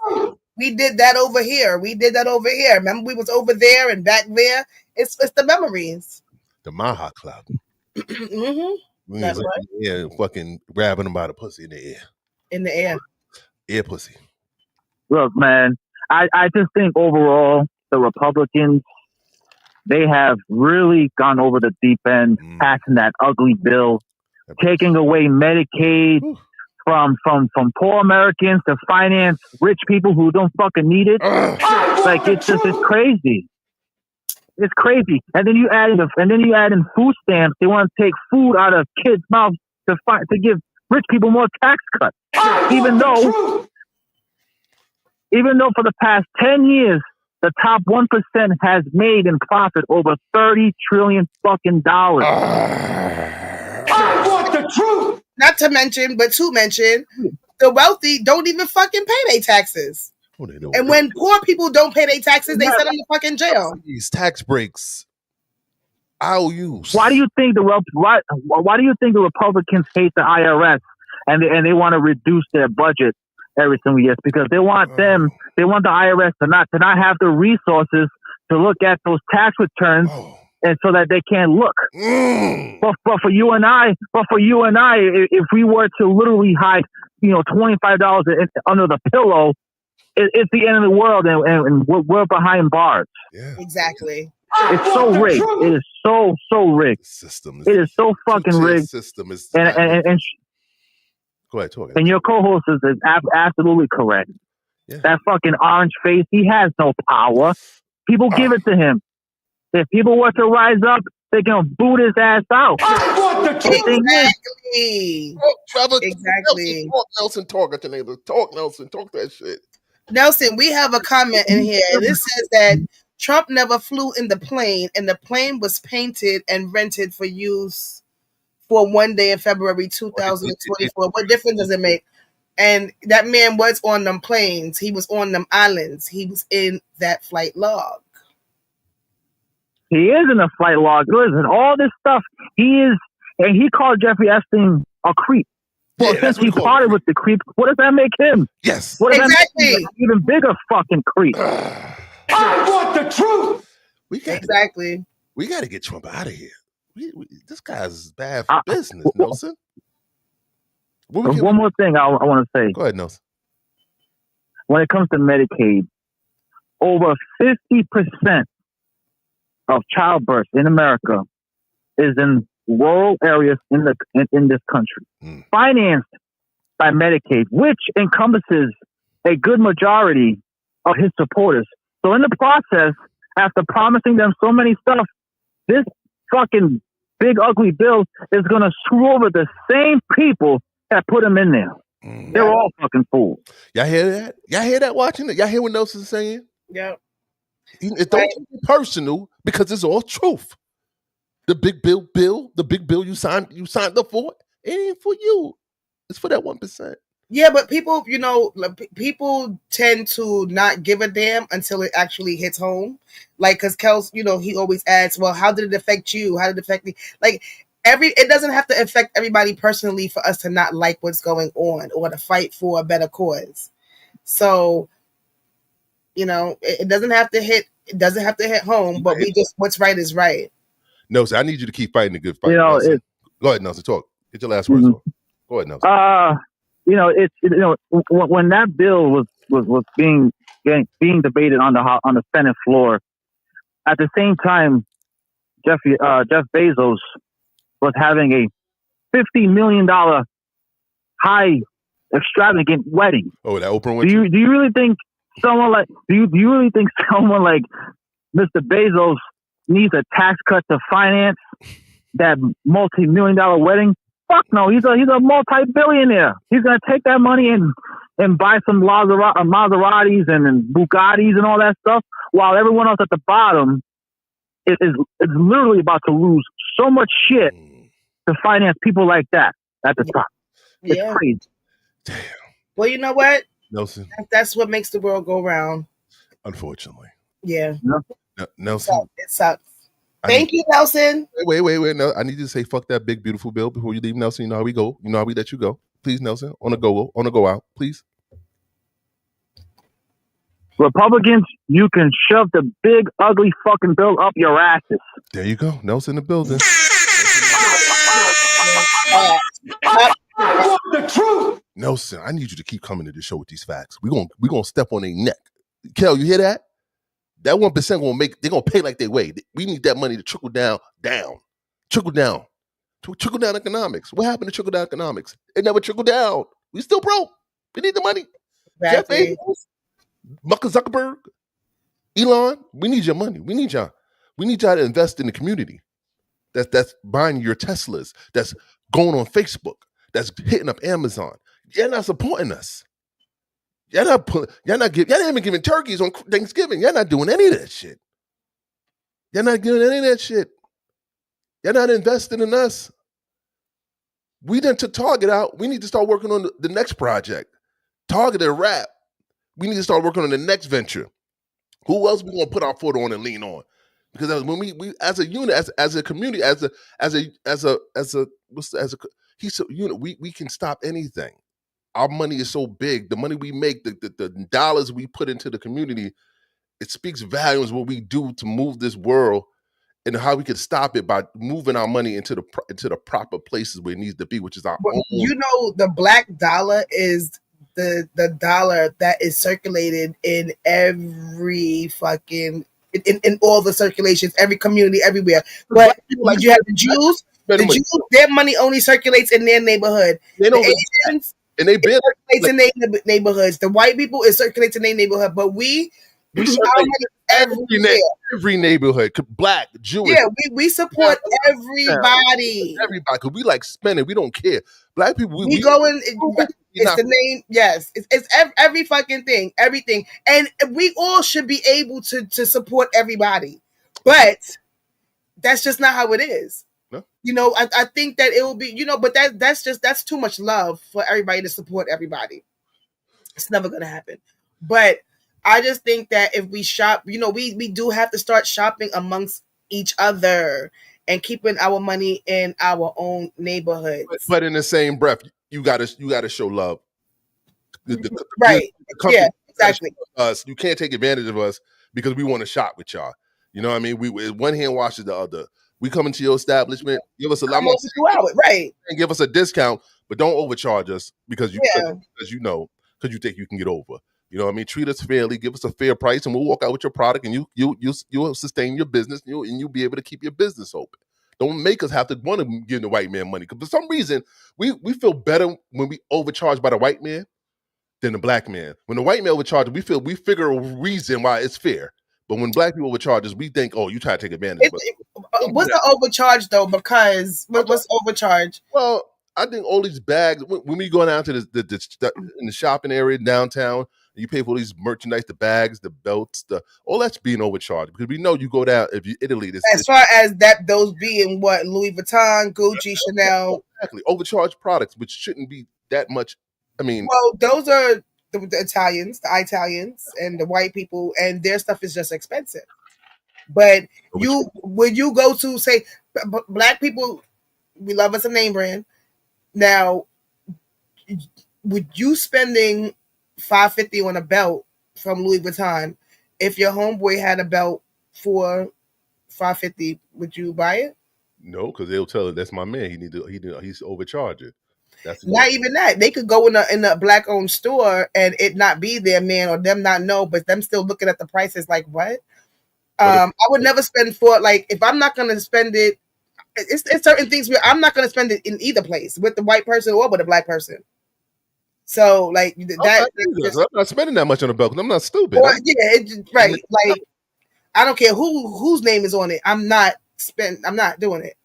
We did that over here. We did that over here. Remember, we was over there and back there. It's the memories. The Maha Club. Mm-hmm. We That's was right. in the air fucking grabbing them by the pussy in the air. In the air. Air pussy. Look, man, I just think overall the Republicans, they have really gone over the deep end, passing that ugly bill, taking away Medicaid from poor Americans to finance rich people who don't fucking need it. Like it's crazy. It's crazy. And then you add in food stamps. They want to take food out of kids' mouths to give rich people more tax cuts. Even though for the past 10 years, the top 1% has made in profit over $30 trillion fucking dollars. I want the truth. Not to mention, the wealthy don't even fucking pay their taxes. Oh, they don't. And when poor people don't pay their taxes, they send them to fucking jail. These tax breaks, IOUs. Why do you think the Republicans hate the IRS and they want to reduce their budget every single year? Because they want the IRS to not have the resources to look at those tax returns, and so that they can't look. But for you and I, if we were to literally hide, $25 under the pillow, it's the end of the world, and we're behind bars. Yeah. Exactly. It's so rigged. It is so rigged. It is so fucking rigged. System is and go ahead, talk. And your co-host is absolutely correct. Yeah. That fucking orange face, he has no power. People give it to him. If people were to rise up, they can boot his ass out. I want the truth. Exactly. Trevor, Exactly. Nelson, talk at your neighbor. Talk, Nelson. Talk that shit. Nelson, we have a comment in here. This says that Trump never flew in the plane, and the plane was painted and rented for use for one day in February 2024. What difference does it make? And that man was on them planes. He was on them islands. He was in that flight log. He is in a flight log. Listen, all this stuff, he called Jeffrey Epstein a creep. Well, since he parted with the creep, what does that make him? Yes. What does that make him? An even bigger fucking creep. I want the truth. We got to get Trump out of here. This guy's bad for business, Nelson. One more thing I want to say. Go ahead, Nelson. When it comes to Medicaid, over 50% of childbirth in America is in rural areas in this country, financed by Medicaid, which encompasses a good majority of his supporters. So in the process, after promising them so many stuff, this fucking big ugly bill is going to screw over the same people that put him in there. They're all fucking fools. Y'all hear that? Y'all hear that watching it? Y'all hear what Nelson's saying? Yeah. It don't be personal because it's all truth. The big bill, you signed up for, it ain't for you. It's for that 1%. Yeah, but people, people tend to not give a damn until it actually hits home. Like, because Kels, he always asks, well, how did it affect you? How did it affect me? Like, it doesn't have to affect everybody personally for us to not like what's going on or to fight for a better cause. So, it doesn't have to hit. It doesn't have to hit home, but what's right is right. Nelson, I need you to keep fighting the good fight. Nelson. Go ahead, Nelson. Talk. Get your last words. Go ahead, Nelson. When that bill was being debated on the Senate floor, at the same time, Jeff Bezos was having a $50 million high extravagant wedding. Oh, that Oprah Winfrey. Do you really think someone like Mr. Bezos needs a tax cut to finance that multi-million-dollar wedding? Fuck no, he's a multi-billionaire. He's gonna take that money and buy some Maseratis and Bugattis and all that stuff, while everyone else at the bottom is literally about to lose so much shit to finance people like that at the top. It's crazy. Damn. Well, you know what, Nelson? That's what makes the world go round. Unfortunately. Yeah. Nelson. It sucks. Thank you, Nelson. Wait. No, I need you to say fuck that big beautiful bill before you leave, Nelson. You know how we go. You know how we let you go. Please, Nelson. On a go out, please. Republicans, you can shove the big, ugly fucking bill up your asses. There you go. Nelson in the building. The truth. Nelson, I need you to keep coming to the show with these facts. We're gonna step on their neck. Kel, you hear that? That 1% they're gonna pay like they weigh. We need that money to trickle down. Trickle down economics. What happened to trickle down economics? It never trickled down. We still broke. We need the money. Exactly. Jeff Bezos, Mark Zuckerberg, Elon, we need your money. We need y'all. We need y'all to invest in the community. That's buying your Teslas. That's going on Facebook. That's hitting up Amazon. You're not supporting us. Y'all not even giving turkeys on Thanksgiving. Y'all not doing any of that shit. Y'all not doing any of that shit. Y'all not investing in us. We done took Target out. We need to start working on the next project. Target a wrap. We need to start working on the next venture. Who else we gonna put our foot on and lean on? Because when we as a unit, as a community, we can stop anything. Our money is so big. The money we make, the dollars we put into the community, it speaks volumes what we do to move this world and how we could stop it by moving our money into the proper places where it needs to be, which is our own. You know, the black dollar is the dollar that is circulated in every fucking in all the circulations, every community, everywhere. But you have the Jews. The Jews, their money only circulates in their neighborhood. The Asians, and they circulates in their neighborhoods. The white people, it circulates in their neighborhood. But we every neighborhood, black, Jewish. Yeah, we support everybody. Everybody, because we like spending. We don't care. Black people, we go in. It's the name. Yes, it's every fucking thing, everything, and we all should be able to support everybody. But that's just not how it is. No. You know, I think that it will be. You know, but that's too much love for everybody to support everybody. It's never gonna happen. But I just think that if we shop, you know, we do have to start shopping amongst each other and keeping our money in our own neighborhoods. But in the same breath, you gotta show love. Right. Yeah, exactly. Us, you can't take advantage of us because we want to shop with y'all. You know what I mean? We one hand washes the other. We come into your establishment, give us a lot more, right? And give us a discount, but don't overcharge us because you think you can get over. You know what I mean? Treat us fairly, give us a fair price, and we'll walk out with your product, and you'll sustain your business, and you'll be able to keep your business open. Don't make us have to want to give the white man money, because for some reason we feel better when we overcharge by the white man than the black man. When the white man overcharges, we figure a reason why it's fair. But when black people overcharge us, we think, oh, you try to take advantage of us. What's the overcharge though? Because what's overcharge? Well, I think all these bags, when we go down to in the shopping area downtown, you pay for all these merchandise, the bags, the belts, all that's being overcharged, because we know you go down, if you Italy, as far as that, those being what, Louis Vuitton, Gucci, Chanel, exactly, overcharged products, which shouldn't be that much. I mean, well, those are the Italians, and the white people, and their stuff is just expensive. But when you go to, say, black people, we love us a name brand. Now, would you spending $550 on a belt from Louis Vuitton, if your homeboy had a belt for $550, would you buy it? No, because they'll tell it that's my man. He's overcharging. That's not even that. They could go in a black owned store and it not be their man, or them not know, but them still looking at the prices like, what? I would never spend for, like, if I'm not gonna spend it, it's certain things where I'm not gonna spend it in either place, with the white person or with a black person. So, like, I'm not spending that much on a belt. I'm not stupid. Right. Like, I don't care whose name is on it. I'm not doing it.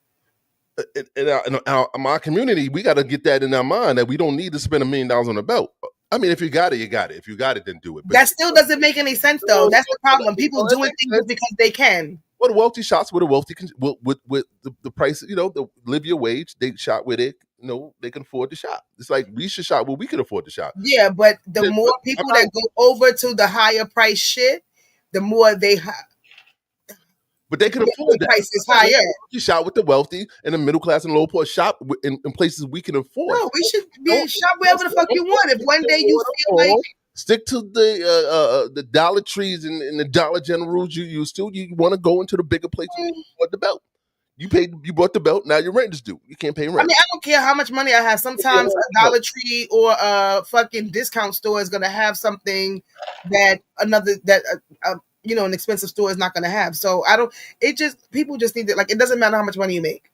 In my community, we got to get that in our mind that we don't need to spend $1 million on a belt. I mean, if you got it, you got it. If you got it, then do it. But that still doesn't make any sense, though. That's the problem. People doing things because they can. Well, the wealthy shops with the wealthy with the price, you know, the live your wage. They shop where they, you know, they can afford to shop. It's like we should shop where we can afford to shop. Yeah, but the more people that go over to the higher price shit, the more they but they can afford the price is higher. You shop with the wealthy and the middle class and low poor. Shop in places we can afford. No, we should shop wherever the fuck you want. If one day you feel like Stick to the Dollar Trees and the Dollar Generals you used to. You want to go into the bigger places. You bought the belt. You bought the belt. Now your rent is due. You can't pay rent. I mean, I don't care how much money I have. Sometimes a Dollar Tree or a fucking discount store is gonna have something that an expensive store is not gonna have. So I don't. People just need to, like. It doesn't matter how much money you make.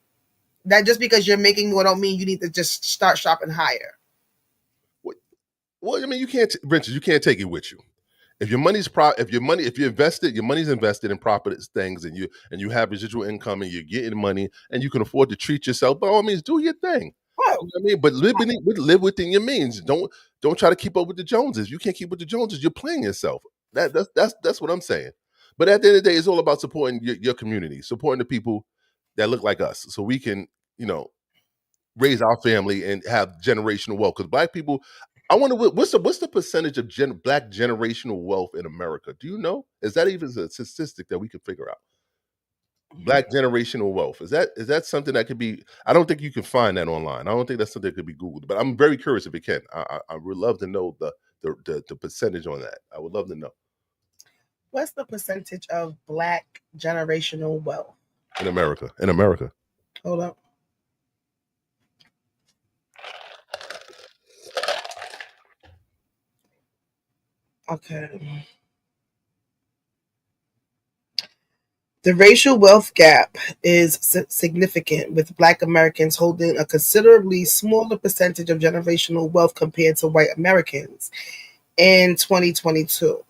That just because you're making more don't mean you need to just start shopping higher. Well, I mean, you can't, Richard. You can't take it with you. If your money's if you invested, your money's invested in proper things, and you have residual income, and you're getting money, and you can afford to treat yourself, by all means, do your thing. You know what I mean? But live within your means. Don't try to keep up with the Joneses. You can't keep with the Joneses. You're playing yourself. That's what I'm saying. But at the end of the day, it's all about supporting your community, supporting the people that look like us, so we can, raise our family and have generational wealth. Because Black people, I wonder what's the percentage of Black generational wealth in America? Do you know? Is that even a statistic that we can figure out? Black generational wealth, is that something that could be? I don't think you can find that online. I don't think that's something that could be Googled. But I'm very curious if it can. I would love to know the percentage on that. I would love to know. What's the percentage of Black generational wealth in America? In America. Hold up. Okay. The racial wealth gap is significant, with Black Americans holding a considerably smaller percentage of generational wealth compared to white Americans in 2022.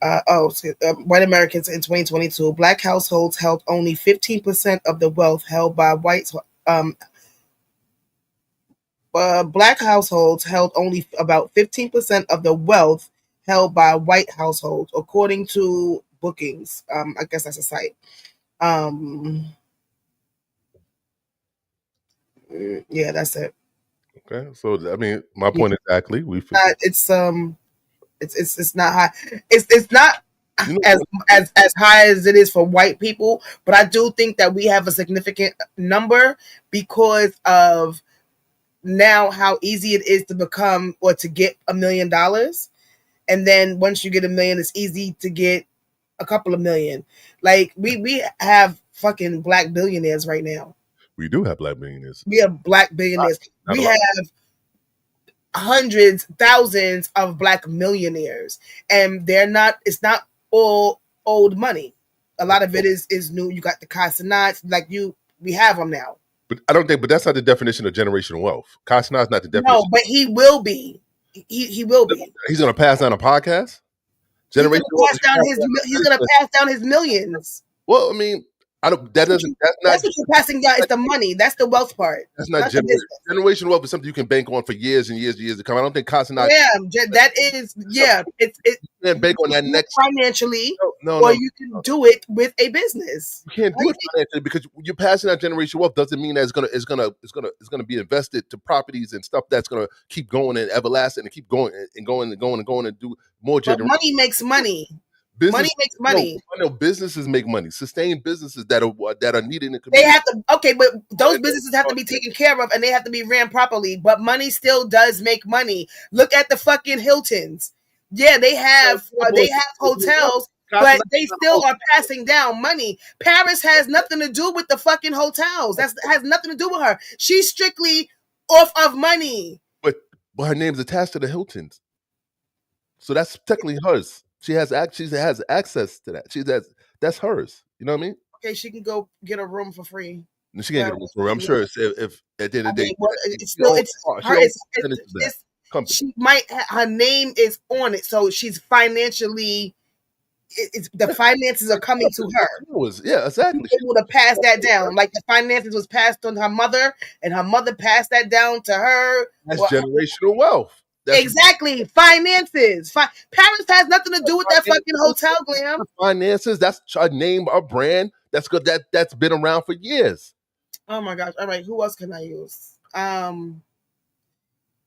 White Americans in 2022, Black households held only 15% of the wealth held by whites. Black households held only about 15% of the wealth held by white households, according to Bookings. I guess that's a site. Yeah, that's it. Okay, so I mean, my point exactly. It's not high. It's not as high as it is for white people, but I do think that we have a significant number because of now how easy it is to become or to get $1 million, and then once you get $1 million, it's easy to get a couple of million. Like we have fucking Black billionaires right now. We do have Black billionaires. We have Black billionaires. We have hundreds, thousands of Black millionaires, and it's not all old money. A lot of it is new. You got the Casanats, we have them now. But I don't think, but that's not the definition of generational wealth. Casanat's not the definition. No, but he will be. He will be. He's going to pass down a podcast? He's going to pass down his millions. Well, I mean, that's what you're passing down. It's the money. That's the wealth part. That's not generational wealth. Is something you can bank on for years and years and years to come. I don't think Casanat. Yeah, that is. Yeah, you can bank on that next financially, or you can do it with a business. You can't do it financially because you're passing out generational wealth. Doesn't mean that it's gonna be invested to properties and stuff that's gonna keep going and everlasting and keep going and going and going and going and do more. But money makes money. Money makes money. No, businesses make money. Sustained businesses that are needed in the community. They have to but those businesses have to be taken care of and they have to be ran properly. But money still does make money. Look at the fucking Hiltons. Yeah, they have hotels, but they still are passing down money. Paris has nothing to do with the fucking hotels. That has nothing to do with her. She's strictly off of money. But her name's attached to the Hiltons, so that's technically hers. She has access to that. That's hers. You know what I mean? Okay, she can go get a room for free. She can't get a room for free. I'm sure if at the end of the day, she might. Her name is on it, so she's financially. The finances are coming to her. Yeah, exactly. She's able to pass that down, like the finances was passed on her mother, and her mother passed that down to her. That's generational wealth. Exactly. Finances. Paris has nothing to do with that fucking hotel, Glam. Finances. That's a name, a brand. That's good. That's been around for years. Oh my gosh. All right. Who else can I use?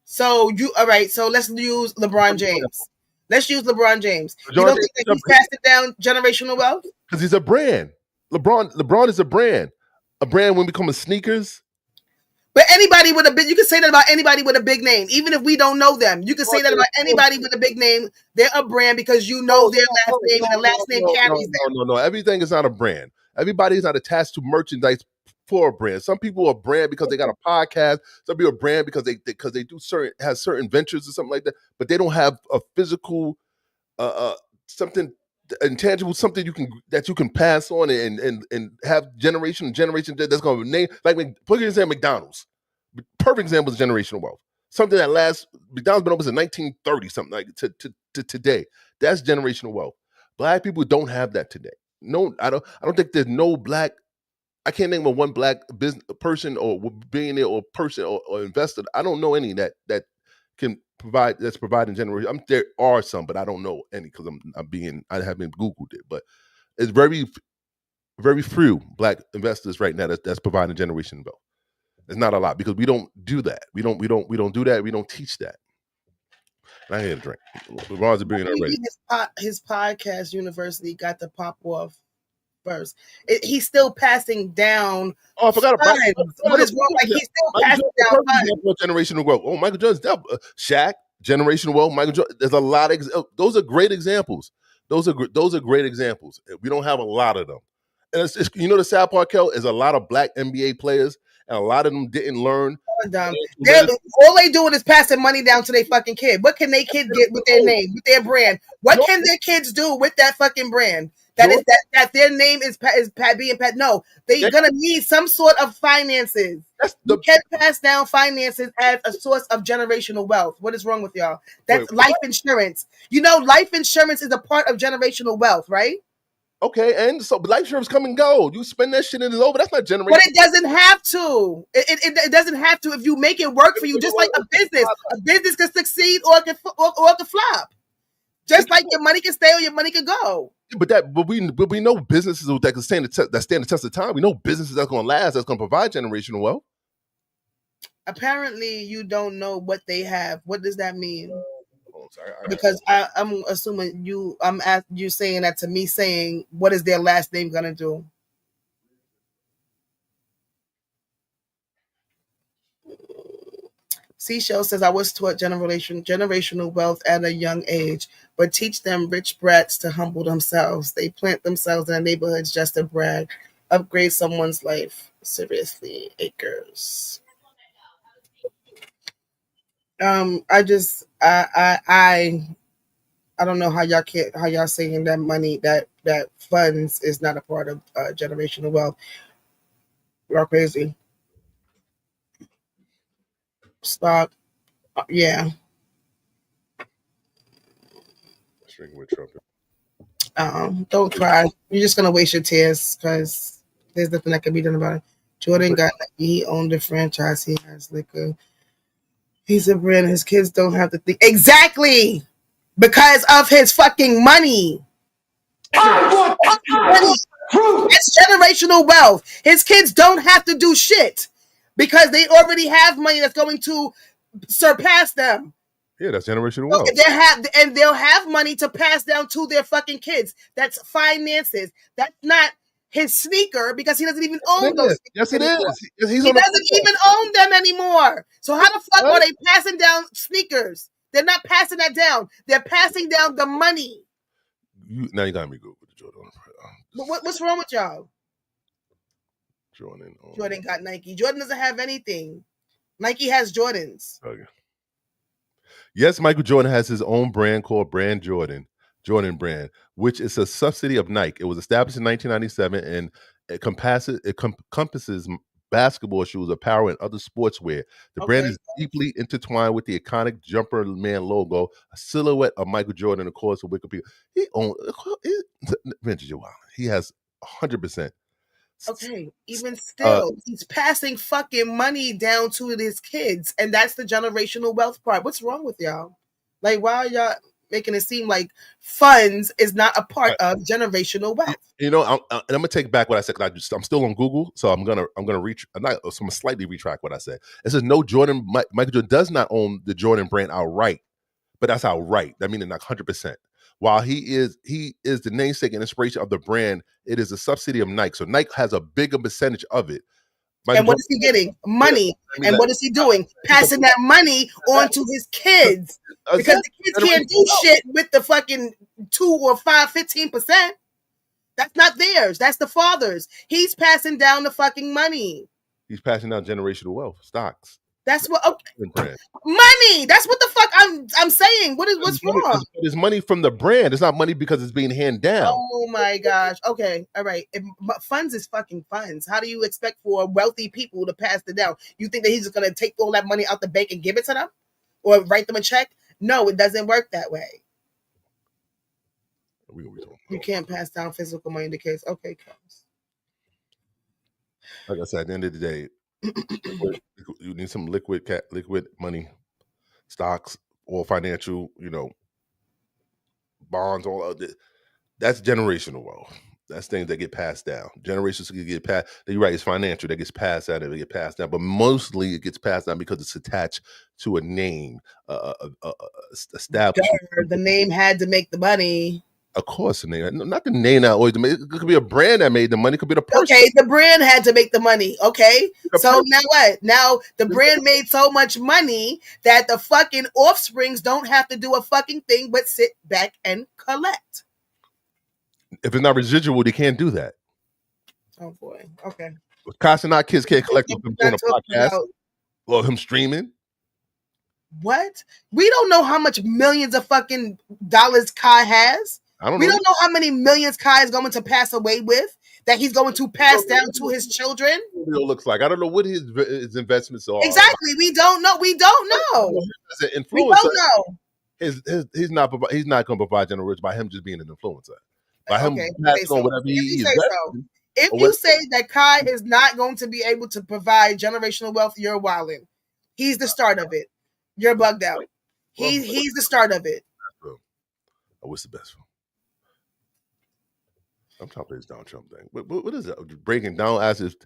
So let's use LeBron James. Let's use LeBron James. You don't think that he's passed it down generational wealth? Because he's a brand. LeBron is a brand. A brand when we become sneakers. But anybody with a big, you can say that about anybody with a big name, even if we don't know them. You can say that about anybody with a big name. They're a brand because you know their last name and the last name carries them. No. Everything is not a brand. Everybody is not attached to merchandise for a brand. Some people are brand because they got a podcast. Some people are brand because they do certain ventures or something like that. But they don't have a physical something intangible, something that you can pass on and have generation that's going to name, like for example, McDonald's. Perfect example is generational wealth. Something that lasts. McDonald's been open since 1930, something like to today. That's generational wealth. Black people don't have that today. No, I don't think there's no black. I can't name one black business person or billionaire or person or investor. I don't know any that can provide, that's providing generation. There are some, but I don't know any because I haven't Googled it. But it's very, very few black investors right now that's providing generation wealth. It's not a lot because we don't do that. We don't do that. We don't teach that. And I had a drink. LeBron's a billionaire already. His podcast university got to pop off first. He's still passing down. Oh, I forgot about what is wrong? Like he's still passing down funds. Generational wealth. Oh, Michael Jordan's Shaq, generational wealth. Michael Jordan. There's a lot of those are great examples. Those are great examples. We don't have a lot of them. And the sad part, Kel, is a lot of black NBA players, and a lot of them didn't learn. All they doing is passing money down to their fucking kid. What can their kid get with their name, with their brand? What can their kids do with that fucking brand? That their name is being Pat. No, they're gonna need some sort of finances. You can't pass down finances as a source of generational wealth. What is wrong with y'all? That's life insurance. Life insurance is a part of generational wealth, right? Okay, and so life insurance come and go. You spend that shit and it's over. That's not generational. But it doesn't have to. It doesn't have to if you make it work for you. Just like a business. A business can succeed or it can flop. Just like your money can stay or your money can go. But we know businesses that can stand the test of time. We know businesses that's going to last, that's going to provide generational wealth. Apparently, you don't know what they have. What does that mean? Oh, sorry. Because I'm assuming I'm you saying that to me, saying what is their last name gonna do? Seashell says I was taught generational wealth at a young age, but teach them rich brats to humble themselves. They plant themselves in the neighborhoods just to brag, upgrade someone's life. Seriously, acres. I don't know how y'all saying that money that funds is not a part of generational wealth. Y'all crazy. Stock, yeah. Drinking with Trump. Don't cry. You're just gonna waste your tears because there's nothing that can be done about it. Jordan he owned the franchise. He has liquor. He's a brand. His kids don't have to think exactly because of his fucking money. It's generational wealth. His kids don't have to do shit because they already have money that's going to surpass them. Yeah, that's generational wealth. They'll have money to pass down to their fucking kids. That's finances. That's not his sneaker because he doesn't even own those sneakers. Yes, it anymore. is. He doesn't even own them anymore. So how the fuck are they passing down sneakers? They're not passing that down. They're passing down the money. Now you got me good with the Jordan. What's wrong with y'all? Jordan got Nike. Jordan doesn't have anything. Nike has Jordans. Okay. Yes, Michael Jordan has his own brand called Brand Jordan brand, which is a subsidy of Nike. It was established in 1997 and it encompasses basketball shoes, apparel, and other sportswear. The brand is deeply intertwined with the iconic Jumper Man logo, a silhouette of Michael Jordan, of course, of Wikipedia. Vintage, he has 100%. Okay, even still, he's passing fucking money down to his kids, and that's the generational wealth part. What's wrong with y'all? Like, why are y'all making it seem like funds is not a part of generational wealth? I'm gonna take back what I said because I'm still on Google, so I'm gonna slightly retract what I said. It says no, Michael Jordan does not own the Jordan brand outright, but that's outright. That means like 100%. While he is the namesake and inspiration of the brand, it is a subsidy of Nike. So Nike has a bigger percentage of it. And what is he getting? Money. And what is he doing? Passing that money on to his kids. Because the kids can't do shit with the fucking 2 or 5, 15%. That's not theirs. That's the father's. He's passing down the fucking money. He's passing down generational wealth, stocks. That's what money. That's what the fuck I'm saying. What's wrong? It's money from the brand. It's not money because it's being handed down. Oh my gosh. Okay. All right. Funds is fucking funds. How do you expect for wealthy people to pass it down? You think that he's just gonna take all that money out the bank and give it to them? Or write them a check? No, it doesn't work that way. You can't pass down physical money in the case. Okay, comes. Like I said, at the end of the day, you need some liquid money, stocks, or financial, bonds, all of it. That's generational wealth. That's things that get passed down. Generations can get passed. You're right, it's financial that gets passed down and it gets passed down. But mostly it gets passed down because it's attached to a name, established. The name had to make the money. Of course, the name. Not the name that always made. It could be a brand that made the money. It could be the person. Okay, the brand had to make the money. Okay, so now what? Now the brand made so much money that the fucking offsprings don't have to do a fucking thing but sit back and collect. If it's not residual, they can't do that. Oh boy. Okay. Cost not kids can't collect him doing a podcast or him streaming. What? We don't know how much millions of fucking dollars Kai has. We don't know how many millions Kai is going to pass away with, that he's going to pass down to his children. It looks like. I don't know what his investments are. Exactly. We don't know. We don't know. As an influencer, we don't know. He's not going to provide generations by him just being an influencer. By him passing on whatever he If you say that Kai is not going to be able to provide generational wealth, you're wilding. He's the start of it. You're bugged out. He's the start of it. I wish the best for him. I'm trying to play this Donald Trump thing. What is it? Breaking down as if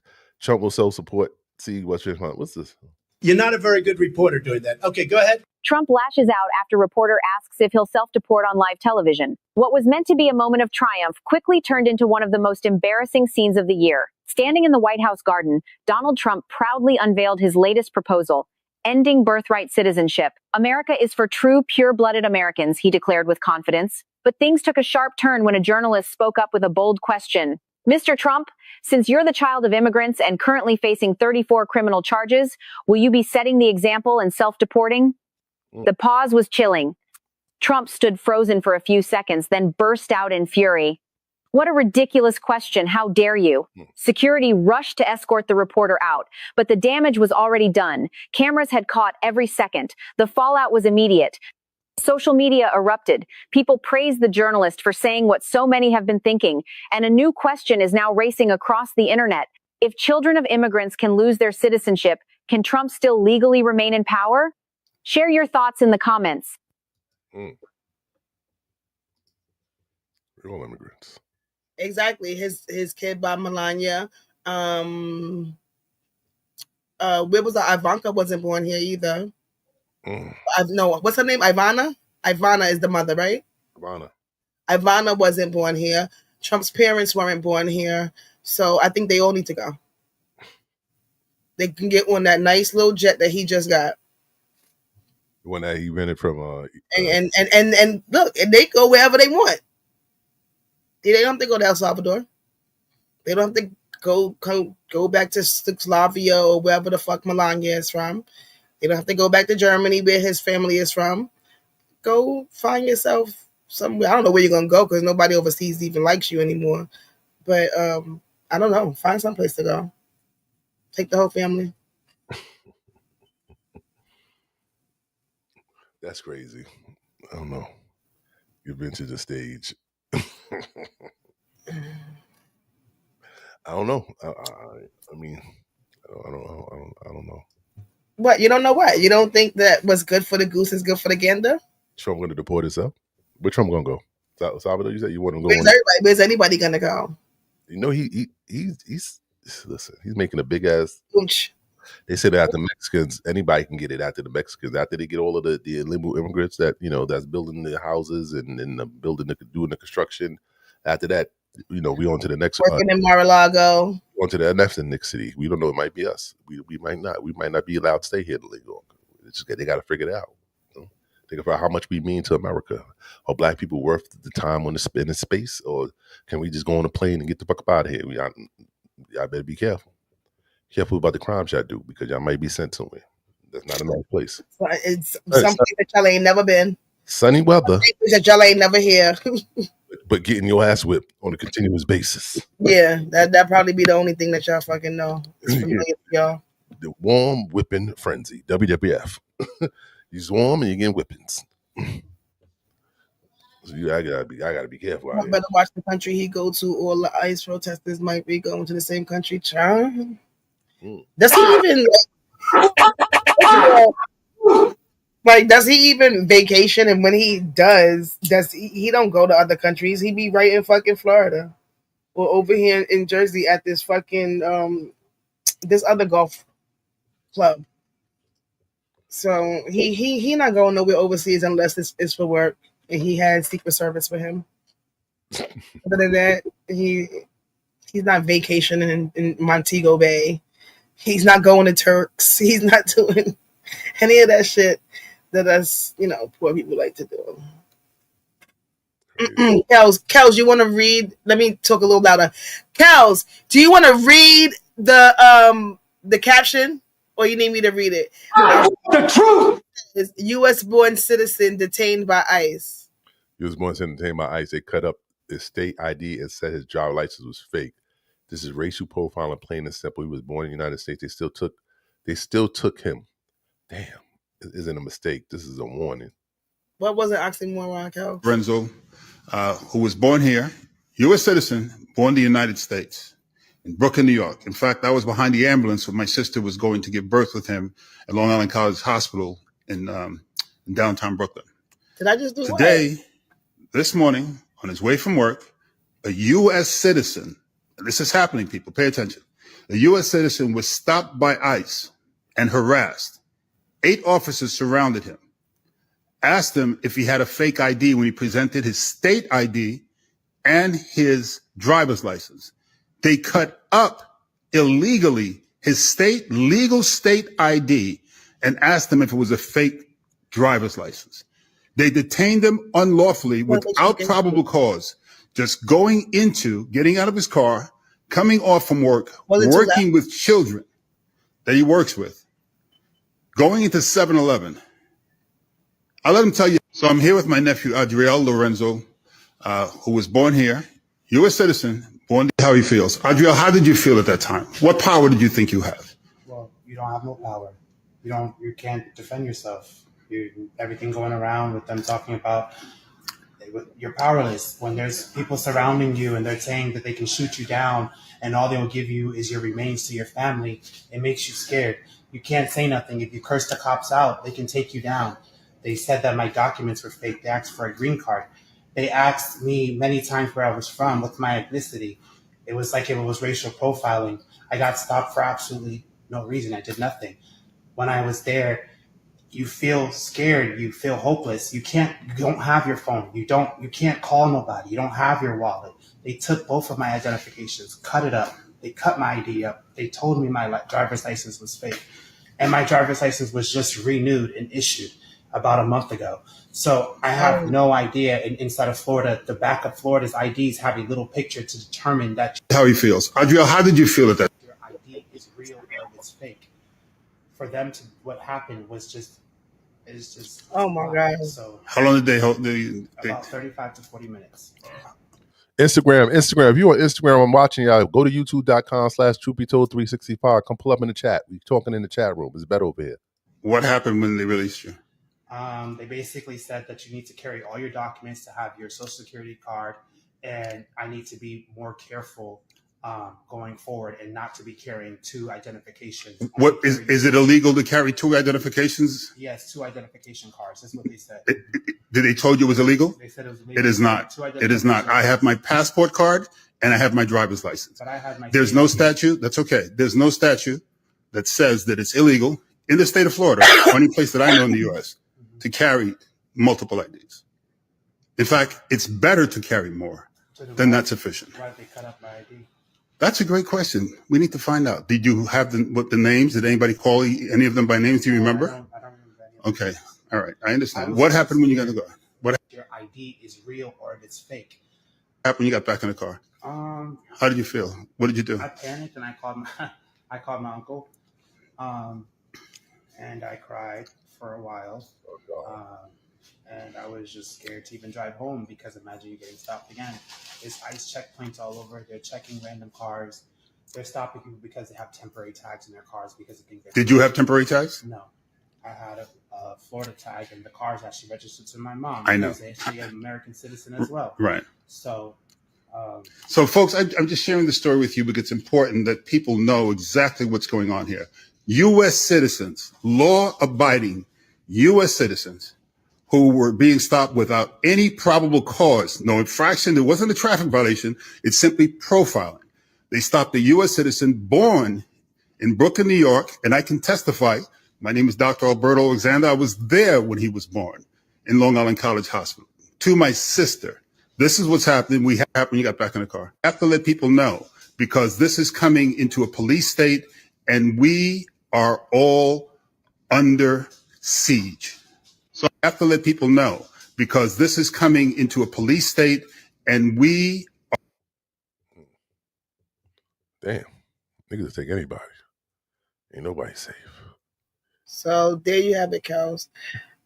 Trump will sell support. See what's this? You're not a very good reporter doing that. Okay, go ahead. Trump lashes out after reporter asks if he'll self-deport on live television. What was meant to be a moment of triumph quickly turned into one of the most embarrassing scenes of the year. Standing in the White House garden, Donald Trump proudly unveiled his latest proposal, ending birthright citizenship. America is for true, pure-blooded Americans, he declared with confidence. But things took a sharp turn when a journalist spoke up with a bold question. Mr. Trump, since you're the child of immigrants and currently facing 34 criminal charges, will you be setting the example and self-deporting? The pause was chilling. Trump stood frozen for a few seconds, then burst out in fury. What a ridiculous question. How dare you? Security rushed to escort the reporter out, but the damage was already done. Cameras had caught every second. The fallout was immediate. Social media erupted. People praised the journalist for saying what so many have been thinking, and a new question is now racing across the internet. If children of immigrants can lose their citizenship, can Trump still legally remain in power? Share your thoughts in the comments. We're all immigrants. Exactly. His kid by Melania. Where was that? Ivanka wasn't born here either. No, what's her name? Ivana? Ivana is the mother, right? Ivana wasn't born here. Trump's parents weren't born here. So I think they all need to go. They can get on that nice little jet that he just got. The one that he rented from and look, and they go wherever they want. They don't have to go to El Salvador. They don't have to go back to Yugoslavia or wherever the fuck Melania is from. They don't have to go back to Germany where his family is from. Go find yourself somewhere. I don't know where you're going to go because nobody overseas even likes you anymore. But I don't know. Find someplace to go. Take the whole family. That's crazy. I don't know. You've been to the stage. I don't know. I mean, I don't know. What? You don't know what? You don't think that what's good for the goose is good for the gander? Trump going to deport himself? Where Trump going to go? Salvador? You said you want to go? Where's anybody going to go? You know, he's listen. He's making a big ass. Ooch. They said that after Mexicans, anybody can get it after the Mexicans. After they get all of the illegal immigrants that that's building the houses and doing the construction. After that, we on to the next working in Mar-a-Lago. Going to the next next city. We don't know. It might be us. We might not. We might not be allowed to stay here illegal. It's just, they got to figure it out. You know? Think about how much we mean to America. Are black people worth the time on the in the space, or can we just go on a plane and get the fuck up out of here? Y'all better be careful. Careful about the crimes y'all do, because y'all might be sent somewhere. That's not a nice place. It's something that y'all ain't never been. Sunny weather. That y'all ain't never here. But getting your ass whipped on a continuous basis. Yeah, that probably be the only thing that y'all fucking know. It's familiar to y'all. The warm whipping frenzy, WWF. You swarm and you get whippings. So I gotta be careful. I better watch the country he go to. All the ICE protesters might be going to the same country. Child. Does he even does he even vacation? And when he does he don't go to other countries? He be right in fucking Florida or over here in Jersey at this fucking this other golf club. So he not going nowhere overseas unless it's for work, and he has Secret Service for him. Other than that, he's not vacationing in Montego Bay. He's not going to Turks. He's not doing any of that shit that us, poor people like to do. Kels, you want to read? Let me talk a little louder. Kels, do you want to read the caption, or you need me to read it? The truth is U.S.-born citizen detained by ICE. He was born and detained by ICE. They cut up his state ID and said his driver license was fake. This is racial profiling, plain and simple. He was born in the United States. They still took him. Damn, it isn't a mistake. This is a warning. What was it, oxymoron, Kel? Renzo, who was born here, U.S. citizen, born in the United States, in Brooklyn, New York. In fact, I was behind the ambulance when my sister was going to give birth with him at Long Island College Hospital in downtown Brooklyn. Did I just do Today, this morning, on his way from work, a U.S. citizen, and this is happening, people, pay attention. A U.S. citizen was stopped by ICE and harassed. 8 officers surrounded him, asked him if he had a fake ID when he presented his state ID and his driver's license. They cut up illegally his legal state ID and asked him if it was a fake driver's license. They detained him unlawfully without probable cause, just getting out of his car, coming off from work, working with children that he works with, going into 7-Eleven. I'll let him tell you. So I'm here with my nephew, Adriel Lorenzo, who was born here, U.S. citizen, born how he feels. Adriel, how did you feel at that time? What power did you think you have? Well, you don't have no power. You can't defend yourself. Everything going around with them talking about you're powerless when there's people surrounding you and they're saying that they can shoot you down and all they will give you is your remains to your family. It makes you scared. You can't say nothing. If you curse the cops out, they can take you down. They said that my documents were fake. They asked for a green card. They asked me many times where I was from, what's my ethnicity. It was like it was racial profiling. I got stopped for absolutely no reason. I did nothing. When I was there, you feel scared. You feel hopeless. You don't have your phone. You can't call nobody. You don't have your wallet. They took both of my identifications, cut it up. They cut my ID up. They told me my driver's license was fake. And my driver's license was just renewed and issued about a month ago. So I have no idea. Inside of Florida, the back of Florida's IDs have a little picture to determine that. How he feels. Adriel, how did you feel at that? Your ID is real or it's fake. For them to, what happened was just, oh my God. So how long did they hold? About 35 to 40 minutes. Instagram. If you on Instagram, I'm watching y'all. Go to youtube.com/TruthBeTold365. Come pull up in the chat. We talking in the chat room. It's better over here. What happened when they released you? They basically said that you need to carry all your documents to have your social security card, and I need to be more careful going forward and not to be carrying 2 identifications. What is it illegal to carry 2 identifications? Yes, 2 identification cards. That's what they said. Did they told you it was illegal? They said it was illegal. It is not. It is not. I have my passport card and I have my driver's license. But I had my There's no statute. That's okay. There's no statute that says that it's illegal in the state of Florida, only place that I know in the U.S., to carry multiple IDs. In fact, it's better to carry more than that's sufficient. Why did they cut up my ID? That's a great question. We need to find out. Did you have the names? Did anybody call any of them by names? Do you remember? I don't remember any of them. Okay. All right. I understand. What happened when you got in the car? What Your ID is real or if it's fake. happened when you got back in the car? How did you feel? What did you do? I panicked and I called my uncle, and I cried for a while. And I was just scared to even drive home because imagine you getting stopped again. There's ICE checkpoints all over. They're checking random cars. They're stopping people because they have temporary tags in their cars because they think they're. Did you have temporary tags? No. I had a Florida tag, and the car is actually registered to my mom. I know. She's actually an American citizen as well. Right. So, folks, I'm just sharing the story with you because it's important that people know exactly what's going on here. U.S. citizens, law-abiding U.S. citizens who were being stopped without any probable cause, no infraction. It wasn't a traffic violation. It's simply profiling. They stopped a U.S. citizen born in Brooklyn, New York, and I can testify. My name is Dr. Alberto Alexander. I was there when he was born in Long Island College Hospital. To my sister, this is what's happening. We happened when you got back in the car. I have to let people know because this is coming into a police state, and we are all under siege. So I have to let people know because this is coming into a police state, and we are. Damn. Niggas take anybody. Ain't nobody safe. So there you have it, Kels.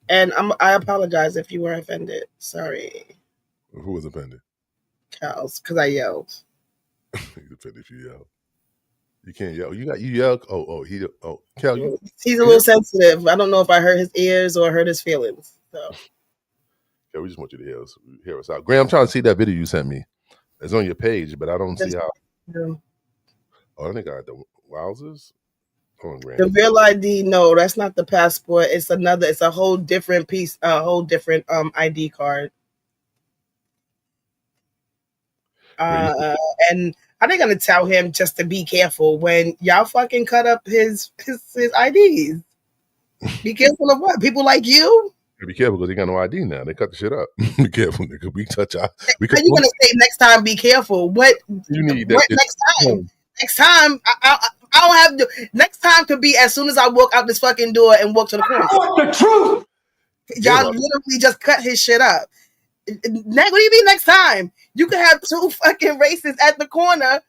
And I apologize if you were offended. Sorry. Who was offended? Kels, because I yelled. He's offended if you yell. You can't yell. You yell. Kel, he's a little sensitive. I don't know if I hurt his ears or hurt his feelings. So. Yeah, we just want you to hear us out. Graham, I'm trying to see that video you sent me. It's on your page, but I don't see how. Yeah. Oh, I think I got the Wowzers. The real ID, no, that's not the passport. It's a whole different piece, a whole different ID card. And are they gonna tell him just to be careful when y'all fucking cut up his IDs? Be careful of what? People like you? Be careful because they got no ID now. They cut the shit up. Be careful, nigga. We touch our. Are you gonna say next time? Be careful. What? You need what that next time? Next time, I don't have to. Next time could be as soon as I walk out this fucking door and walk to the corner. I want the truth. Y'all literally just cut his shit up. What do you mean next time? You could have two fucking racists at the corner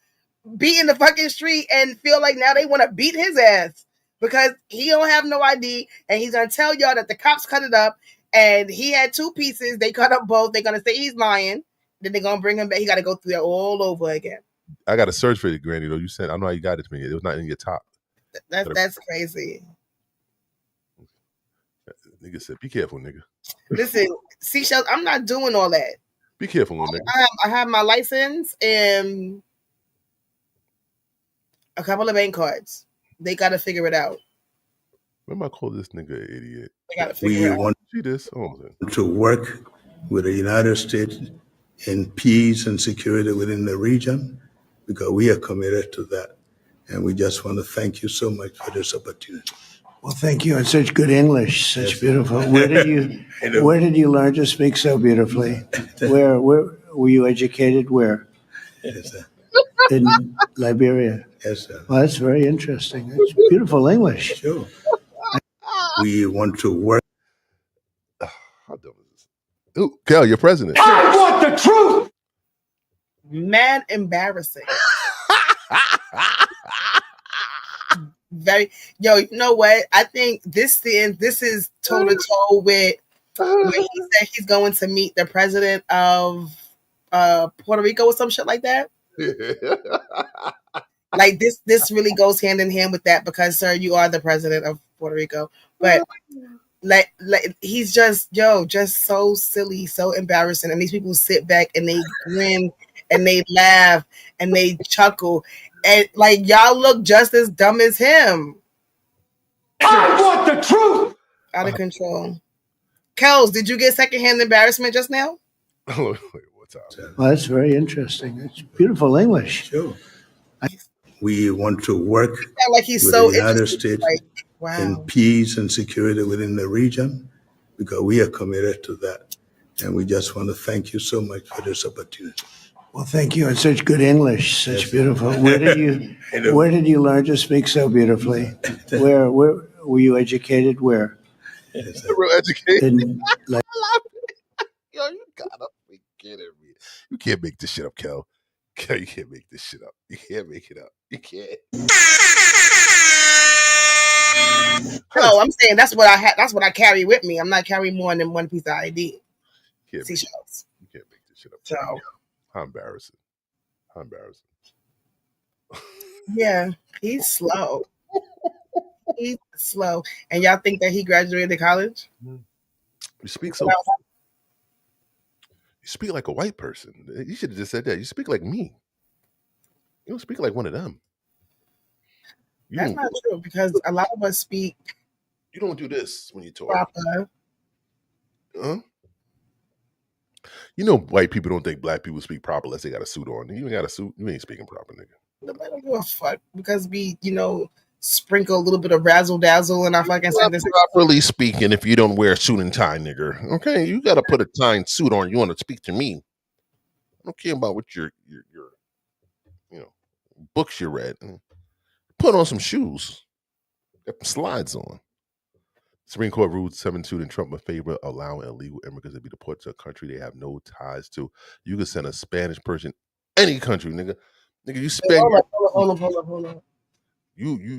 beating the fucking street and feel like now they want to beat his ass because he don't have no ID and he's gonna tell y'all that the cops cut it up and he had two pieces. They cut up both. They're gonna say he's lying. Then they're gonna bring him back. He got to go through that all over again. I got to search for it, Granny. Though you said I know how you got it to me. It was not in your top. That's crazy. Nigga said, "Be careful, nigga." Listen, Seashells, I'm not doing all that. Be careful, nigga. I have my license and a couple of bank cards. They got to figure it out. Remember, I called this nigga an idiot. They got to figure it out. Want see this? To work with the United States in peace and security within the region, because we are committed to that. And we just want to thank you so much for this opportunity. Well, thank you. And such good English, such beautiful. Where did you learn to speak so beautifully? Where were you educated? Where? Yes, sir. In Liberia. Yes, sir. Well, that's very interesting. That's beautiful English. Sure. We want to work. How dumb is this? Ooh, Kel, you're president. I want the truth. Mad embarrassing. You know what? I think this is toe to toe with when he said he's going to meet the president of Puerto Rico or some shit like that. Like this really goes hand in hand with that because, sir, you are the president of Puerto Rico. But like he's just so silly, so embarrassing, and these people sit back and they grin and they laugh and they chuckle. And like y'all look just as dumb as him. I want the truth. Out of control. Kels, did you get secondhand embarrassment just now? Wait, what's up? Well, that's very interesting. It's beautiful English. Sure. We want to work like he's with so the United States in peace and security within the region, because we are committed to that. And we just want to thank you so much for this opportunity. Well, thank you. And such good English, such beautiful. Where did you learn to speak so beautifully? Where were you educated? Where? Real educated. In, like, Yo, you gotta be kidding me. You can't make this shit up, Kel. Kel, you can't make this shit up. You can't make it up. You can't. No, I'm saying that's what I had. That's what I carry with me. I'm not carrying more than one piece of ID. You Seashells. can't make this shit up. So How embarrassing. How embarrassing. yeah, he's slow. He's slow. And y'all think that he graduated college? You speak you speak like a white person. You should have just said that. You speak like me. You don't speak like one of them. That's not true because a lot of us speak. You don't do this when you talk. Proper. Huh? You know, white people don't think black people speak proper unless they got a suit on. You ain't got a suit, you ain't speaking proper, nigga. I don't give a fuck because we, sprinkle a little bit of razzle dazzle in our fucking sentence. Properly speaking, if you don't wear a suit and tie, nigga, okay, you got to put a tie and suit on. You want to speak to me? I don't care about what your books you read. Put on some shoes. Get some slides on. Supreme Court ruled 7-2 in Trump in favor of allowing illegal immigrants to be deported to a country they have no ties to. You can send a Spanish person any country, nigga. Nigga, you spend. Hold on. You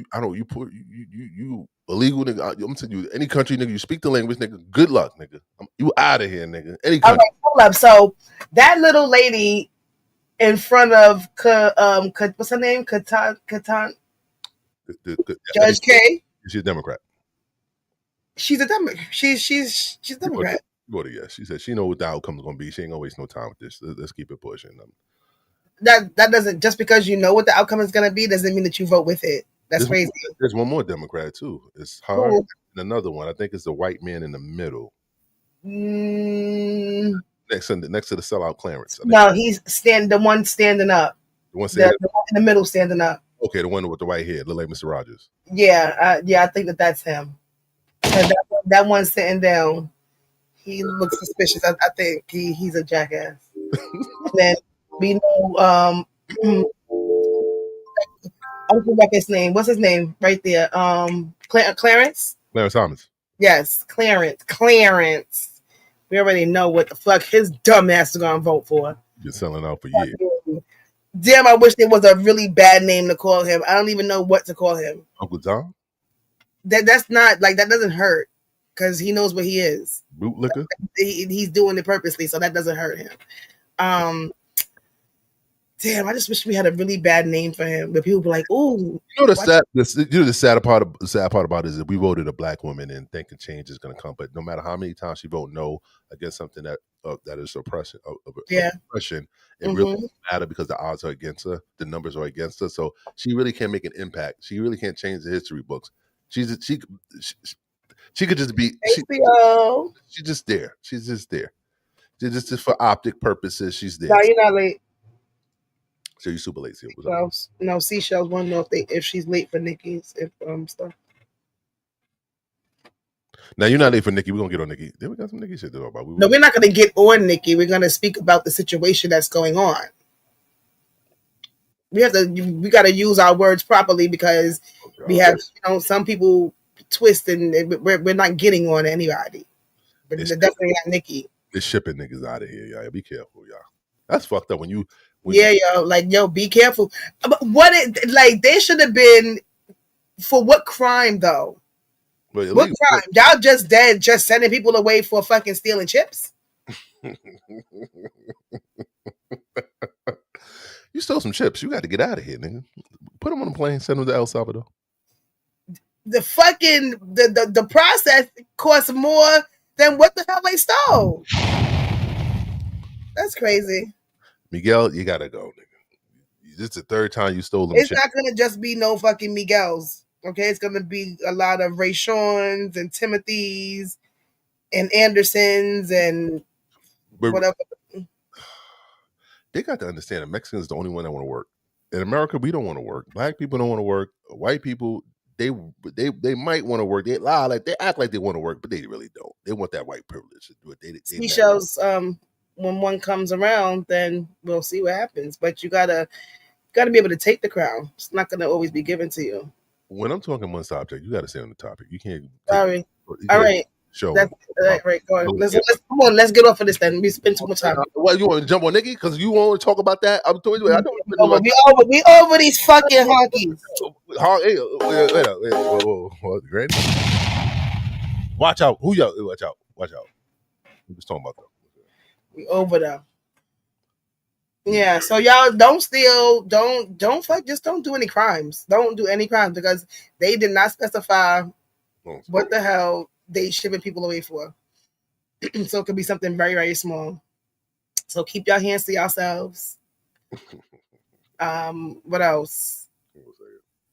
illegal, nigga. I'm telling you, any country, nigga, you speak the language, nigga. Good luck, nigga. You out of here, nigga. Any country. Okay, hold up. So that little lady in front of what's her name? Katan. Judge K. She's a Democrat. She's a Democrat. She's a Democrat. Yes. She said she know what the outcome's gonna be. She ain't gonna waste no time with this. Let's keep it pushing. That doesn't, just because you know what the outcome is gonna be doesn't mean that you vote with it. That's crazy. There's one more Democrat too. It's her and another one. I think it's the white man in the middle. Next to the sellout Clarence. No, he's the one standing up. The one in the middle standing up. Okay, the one with the white hair, look like Mr. Rogers. Yeah, I think that's him. And that one sitting down, he looks suspicious. I think he's a jackass. And then we know I don't remember his name. What's his name right there? Clarence? Clarence Thomas. Yes, Clarence. We already know what the fuck his dumb ass is gonna vote for. Been selling out for years. Damn, I wish there was a really bad name to call him. I don't even know what to call him. Uncle Tom? That's not like, that doesn't hurt because he knows what he is. Bootlicker? He's doing it purposely, so that doesn't hurt him. Damn, I just wish we had a really bad name for him. But people be like, "Ooh." The sad part about it is that we voted a black woman and thinking change is going to come. But no matter how many times she vote no against something that is oppression, oppression, it really doesn't matter because the odds are against her, the numbers are against her. So she really can't make an impact. She really can't change the history books. She could just be. She's just there. She's just there. She's just for optic purposes. She's there. No, you're not late. So you're super late. No, Seashells want to know if she's late for Nicki's stuff. Now you're not late for Nicki. We're gonna get on Nicki. Then we got some Nicki shit to talk about. No, we're not gonna get on Nicki. We're gonna speak about the situation that's going on. We got to use our words properly because we have some people twist and we're not getting on anybody. But it's definitely not Nicki. They're shipping niggas out of here, y'all. Be careful, y'all. That's fucked up be careful. But they should have been for what crime though? What crime? Y'all just dead, just sending people away for fucking stealing chips? You stole some chips. You got to get out of here, nigga. Put them on a plane, send them to El Salvador. The fucking the process costs more than what the hell they stole. That's crazy. Miguel, you gotta go, nigga. This is the third time you stole them. It's not gonna just be no fucking Miguels, okay? It's gonna be a lot of Ray Shawns and Timothys and Andersons and whatever. They got to understand that Mexicans are the only one that want to work. In America, we don't want to work. Black people don't want to work. White people, they might want to work. They act like they want to work, but they really don't. They want that white privilege to do it. Seashells, when one comes around, then we'll see what happens. But you gotta be able to take the crown. It's not gonna always be given to you. When I'm talking one subject, you got to stay on the topic. You can't. Sorry. You All can't right. show. That's right. Go on. No, Let's yeah. come on. Let's get off of this then. We spend too much time. What you want to jump on Nicki? Because you want to talk about that? I'm telling you, I don't. We over these fucking honkies. Wait, whoa, Granny. Watch out! Who y'all? Watch out! We just talking about them. We over them. Yeah, so y'all don't steal, don't fuck, just don't do any crimes. Don't do any crimes because they did not specify what the hell they shipping people away for. So it could be something very, very small. So keep your hands to yourselves. What else?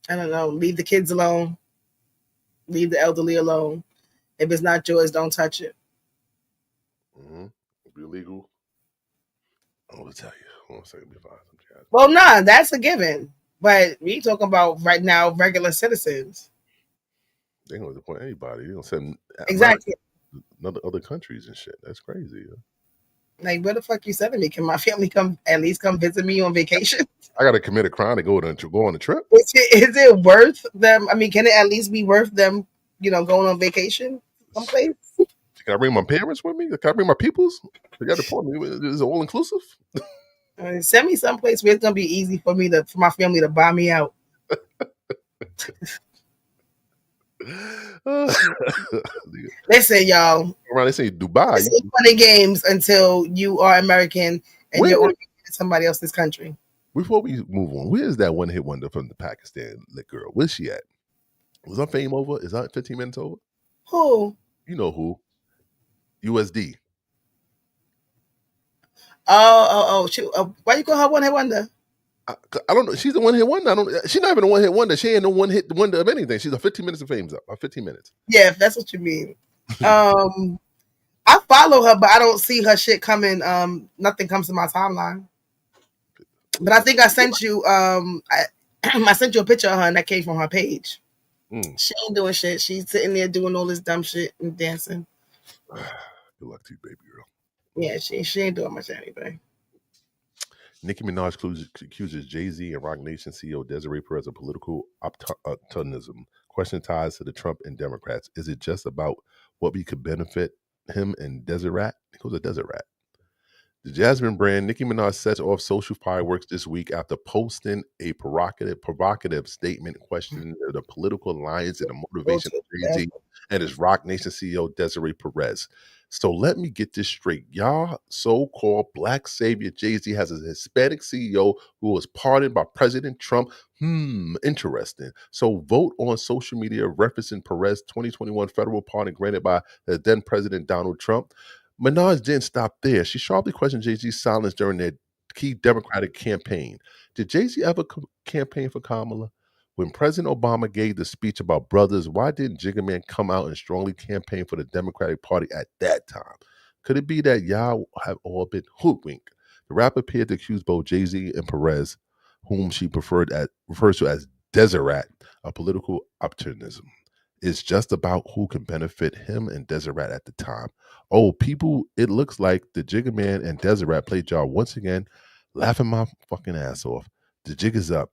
I don't know. Leave the kids alone. Leave the elderly alone. If it's not yours, don't touch it. It'll be illegal. I'm gonna tell you. Well, nah, that's a given. But we talking about right now regular citizens. They ain't gonna deport anybody. They gonna send exactly other countries and shit. That's crazy. Like, where the fuck you sending me? Can my family at least come visit me on vacation? I gotta commit a crime to go on a trip. Is it worth them? I mean, can it at least be worth them? Going on vacation someplace. Can I bring my parents with me? Can I bring my peoples? They got to deport me. Is it all inclusive? Send me someplace where it's gonna be easy for my family to buy me out. Listen, y'all. Around they say Dubai. It's funny games until you are American and you're in somebody else's country. Before we move on, where is that one hit wonder from the Pakistan girl? Where's she at? Was her fame over? Is that 15 minutes over? Who? You know who? USD. Why you call her one hit wonder? I don't know. She's a one hit wonder. She's not even a one hit wonder. She ain't no one hit wonder of anything. She's a 15 minutes of fame up. 15 minutes. Yeah, if that's what you mean. I follow her, but I don't see her shit coming. Nothing comes to my timeline. But I think I sent you. I sent you a picture of her, and that came from her page. She ain't doing shit. She's sitting there doing all this dumb shit and dancing. Good luck to you, baby girl. Yeah, she ain't doing much of anything. Nicki Minaj accuses Jay-Z and Roc Nation CEO Desiree Perez of political opportunism. Question ties to the Trump and Democrats. Is it just about what we could benefit him and Deseret? It goes to Deseret. The Jasmine brand, Nicki Minaj sets off social fireworks this week after posting a provocative statement questioning the political alliance and the motivation of Jay-Z and his Roc Nation CEO Desiree Perez. So let me get this straight. Y'all so-called black savior Jay-Z has a Hispanic CEO who was pardoned by President Trump. Interesting. So vote on social media referencing Perez 2021 federal pardon granted by the then President Donald Trump. Minaj didn't stop there. She sharply questioned Jay-Z's silence during their key Democratic campaign. Did Jay-Z ever campaign for Kamala? When President Obama gave the speech about brothers, why didn't Jigga Man come out and strongly campaign for the Democratic Party at that time? Could it be that y'all have all been hoodwinked? The rapper appeared to accuse both Jay-Z and Perez, whom she refers to as Deseret, of political opportunism. It's just about who can benefit him and Deseret at the time. Oh, people, it looks like the Jigga Man and Deseret played y'all once again, laughing my fucking ass off. The jig is up.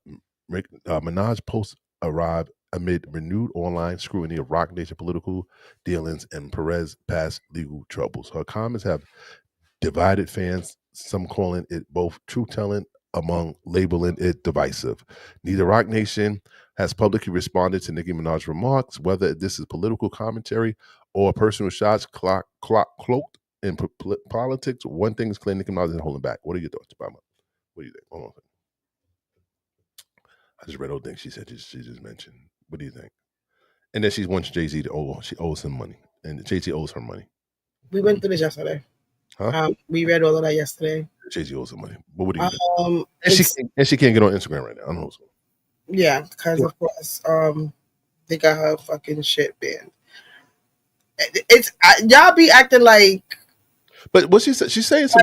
Minaj posts arrive amid renewed online scrutiny of Roc Nation political dealings and Perez past legal troubles. Her comments have divided fans, some calling it both truth-telling, among labeling it divisive. Neither Roc Nation has publicly responded to Nicki Minaj's remarks, whether this is political commentary or personal shots cloaked in politics. One thing is clear: Nicki Minaj isn't holding back. What are your thoughts, Obama? What do you think? Hold on. I just read all things she said. She just mentioned. What do you think? And then she wants Jay-Z to she owes him money, and Jay-Z owes her money. We went through this yesterday. Huh? We read all of that yesterday. Jay-Z owes her money. But what do you think? And she can't get on Instagram right now. I don't know. Yeah, because of course, they got her fucking shit banned. Y'all be acting like. But what she said, she's saying some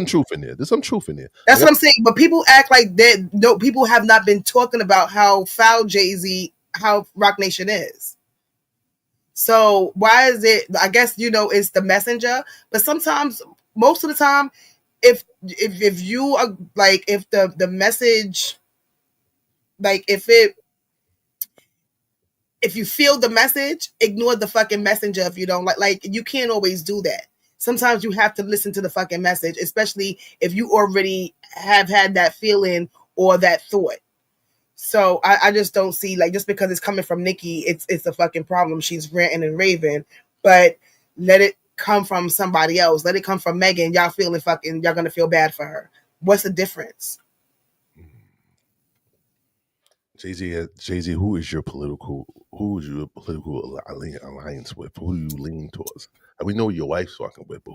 truth in there. There's some truth in there. That's what I'm saying. But people act like that. No, people have not been talking about how foul Jay-Z, how Roc Nation is. So why is it? I guess it's the messenger. But sometimes most of the time, if you are like, if the message, like if you feel the message, ignore the fucking messenger if you don't like you can't always do that. Sometimes you have to listen to the fucking message, especially if you already have had that feeling or that thought. So I just don't see, like, just because it's coming from Nicki, it's a fucking problem. She's ranting and raving, but let it come from somebody else. Let it come from Megan. Y'all gonna feel bad for her. What's the difference? Jay-Z, who is your political alliance with? Who you lean towards? And we know your wife's fucking with, but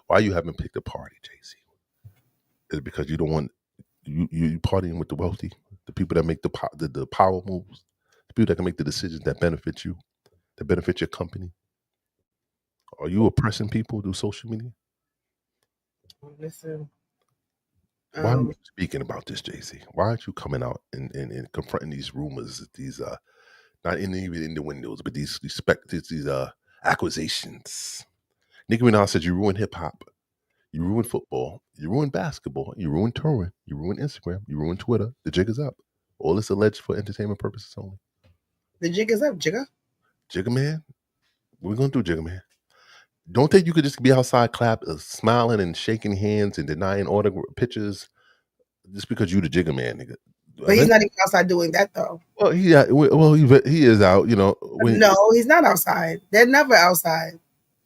why you haven't picked a party, Jay-Z? Is it because you don't want you partying with the wealthy, the people that make the power moves, the people that can make the decisions that benefit you, that benefit your company? Are you oppressing people through social media? Listen, Why are you speaking about this, JC? Why aren't you coming out and confronting these rumors, these not even in the windows, but these accusations? Nicki Minaj said you ruined hip hop, you ruined football, you ruined basketball, you ruined touring, you ruined Instagram, you ruined Twitter. The jig is up. All this alleged for entertainment purposes only. The jig is up, Jigga. Jigga Man, what we gonna do, Jigga Man? Don't think you could just be outside smiling and shaking hands and denying autograph pictures just because you the Jigga Man, nigga. But he's not even outside doing that though. Well, he is out. You know, No, he's not outside. They're never outside.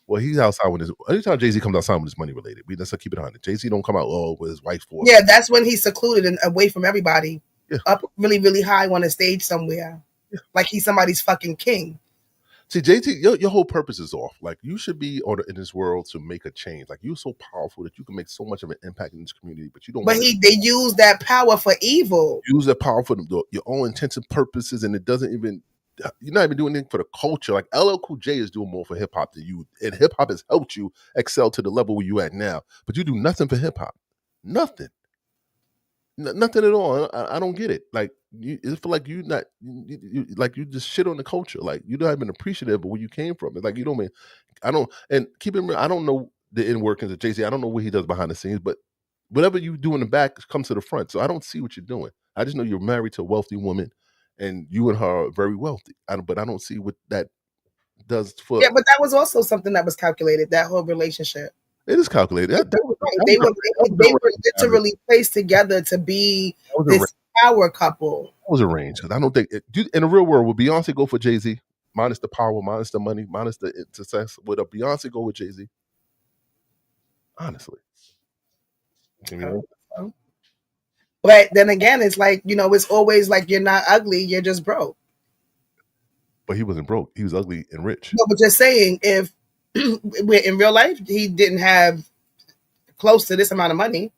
Well, he's outside when anytime Jay-Z comes outside when it's money related. Let's keep it 100. Jay-Z don't come out with his wife for. Yeah, that's when he's secluded and away from everybody. Yeah. Up really, really high on a stage somewhere. Yeah. Like he's somebody's fucking king. See, JT, your whole purpose is off. Like, you should be in this world to make a change. Like, you're so powerful that you can make so much of an impact in this community, but you don't. But they use that power for evil. Use that power for your own intents and purposes, and it doesn't even. You're not even doing anything for the culture. Like, LL Cool J is doing more for hip hop than you, and hip hop has helped you excel to the level where you at now. But you do nothing for hip hop, nothing, nothing at all. I don't get it. Like, it's feel like you not, like you just shit on the culture. Like, you're not even appreciative of where you came from. It's like you don't mean. I don't, and keep it real. I don't know the inner workings of Jay-Z. I don't know what he does behind the scenes, but whatever you do in the back comes to the front. So I don't see what you're doing. I just know you're married to a wealthy woman, and you and her are very wealthy. But I don't see what that does for. Yeah, but that was also something that was calculated. That whole relationship. It is calculated. They were literally placed together to be this power couple. That was arranged, because I don't think in the real world would Beyonce go for Jay-Z minus the power, minus the money, minus the success. Would a Beyonce go with Jay-Z? Honestly. But then again, it's like, it's always like, you're not ugly, you're just broke. But he wasn't broke. He was ugly and rich. No, but just saying, if in real life he didn't have close to this amount of money,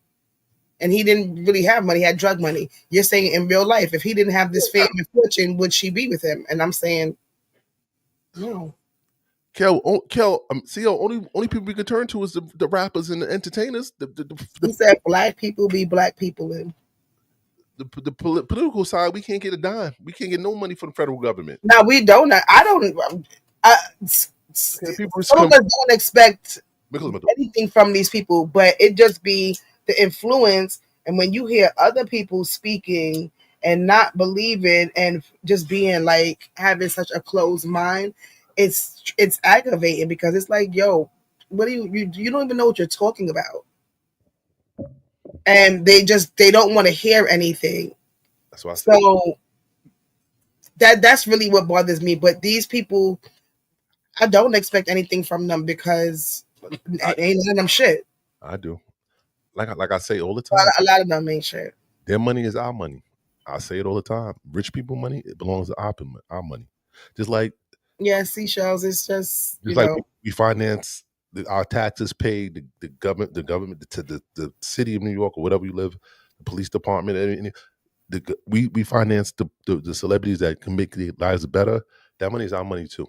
and he didn't really have money, he had drug money. You're saying in real life, if he didn't have this fame and fortune, would she be with him? And I'm saying, no. Kel, only people we can turn to is the rappers and the entertainers. He said black people be black people in. The political side, we can't get a dime. We can't get no money from the federal government. No, we don't. I don't. Some of us don't expect anything from these people, but it just be the influence. And when you hear other people speaking and not believing and just being like having such a closed mind, it's aggravating, because it's like, yo, what do you don't even know what you're talking about. And they don't want to hear anything. That's why. So that's really what bothers me. But these people, I don't expect anything from them, because ain't none of them shit. I do. Like I say all the time. A lot of them ain't shit. Their money is our money. I say it all the time. Rich people money, it belongs to our money. Just like seashells. It's just like we finance our taxes paid, the government to the city of New York or whatever you live, the police department. We finance the celebrities that can make their lives better. That money is our money too.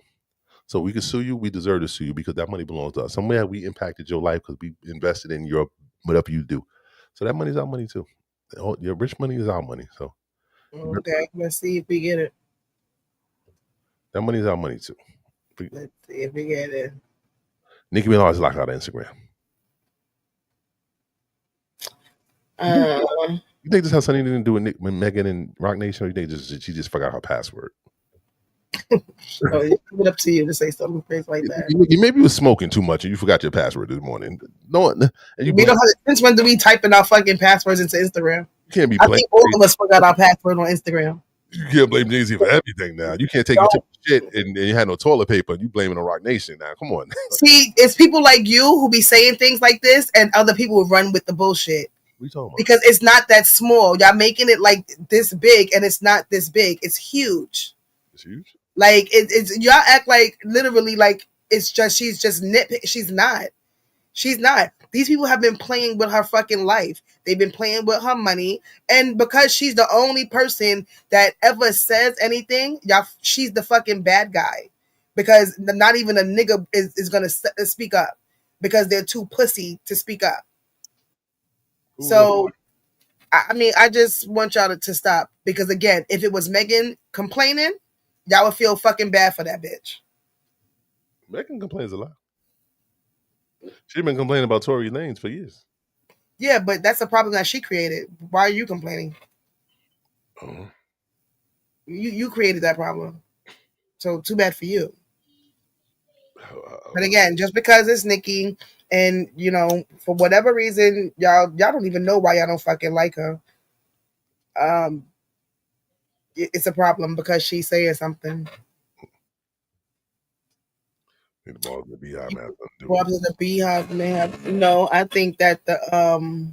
So we can sue you. We deserve to sue you, because that money belongs to us. Somewhere we impacted your life because we invested in your whatever you do. So that money is our money too. Your rich money is our money. So okay, let's see if we get it. That money is our money too. Let's see if we get it. Nicki Minaj is locked out of Instagram. You think this has something to do with Megan and Rock Nation, or you think she just forgot her password? Leave it up to you to say something crazy like that. You maybe was smoking too much and you forgot your password this morning. No, and We don't have. Since when do we type in our fucking passwords into Instagram? You can't be. I think all of us forgot our password on Instagram. You can't blame Jay-Z for everything now. You can't take your shit and you had no toilet paper and you blaming the Rock Nation now. Come on. See, it's people like you who be saying things like this, and other people run with the bullshit. What you talking about? Because it's not that small. Y'all making it like this big, and it's not this big. It's huge. It's huge. Like it's y'all act like literally like it's just she's just nitpick. She's not. She's not. These people have been playing with her fucking life. They've been playing with her money, and because she's the only person that ever says anything, y'all, she's the fucking bad guy. Because not even a nigga is gonna speak up because they're too pussy to speak up. So, I mean, I just want y'all to stop because again, if it was Megan complaining, y'all would feel fucking bad for that bitch. Megan complains a lot. She's been complaining about Tory Lanez for years. Yeah, but that's a problem that she created. Why are you complaining? You created that problem. So too bad for you. But again, just because it's Nicki and you know, for whatever reason, y'all don't even know why y'all don't fucking like her. It's a problem because she's saying something. The balls in the beehive, man. Balls in the beehive, man. No, I think that the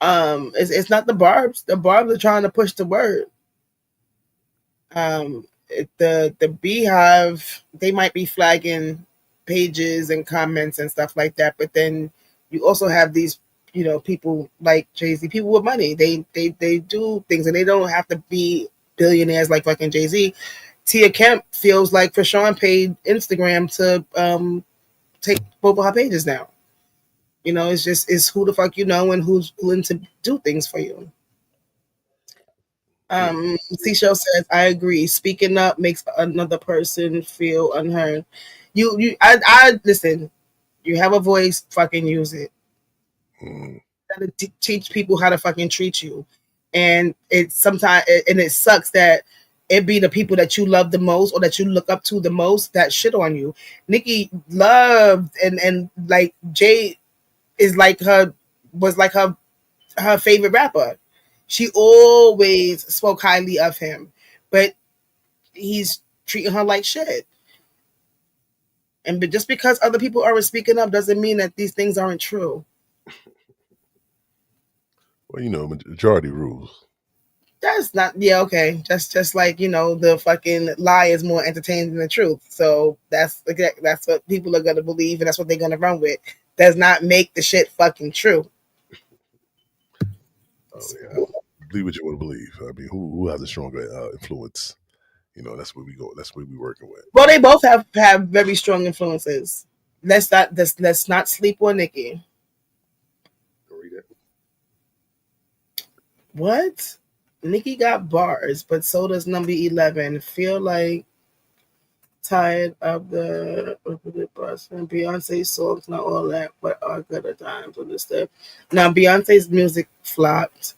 it's not the barbs. The barbs are trying to push the word. The beehive, they might be flagging pages and comments and stuff like that, but then you also have these, you know, people like Jay-Z, people with money. They do things and they don't have to be billionaires like fucking Jay-Z. Tia Kemp feels like Fashawn paid Instagram to take both of her pages down. You know, it's who the fuck you know and who's willing to do things for you. Seashell says, I agree. Speaking up makes another person feel unheard. I listen, you have a voice, fucking use it. You gotta teach people how to fucking treat you. And it sucks that it be the people that you love the most or that you look up to the most that shit on you. Nicki loved and like Jay is like her favorite rapper. She always spoke highly of him, but he's treating her like shit. But just because other people aren't speaking up doesn't mean that these things aren't true. Well, you know, majority rules. That's not, yeah, okay. Just like, you know, the fucking lie is more entertaining than the truth. So that's what people are gonna believe, and that's what they're gonna run with. Does not make the shit fucking true. Oh yeah, believe what you want to believe. I mean, who has a stronger influence? You know, that's where we go. That's where we're working with. Well, they both have very strong influences. Let's not sleep on Nicki. What? Nicki got bars, but so does number 11. Feel like tired of the bus and Beyonce's songs, not all that, but are good at times. Understood. Now Beyonce's music flopped.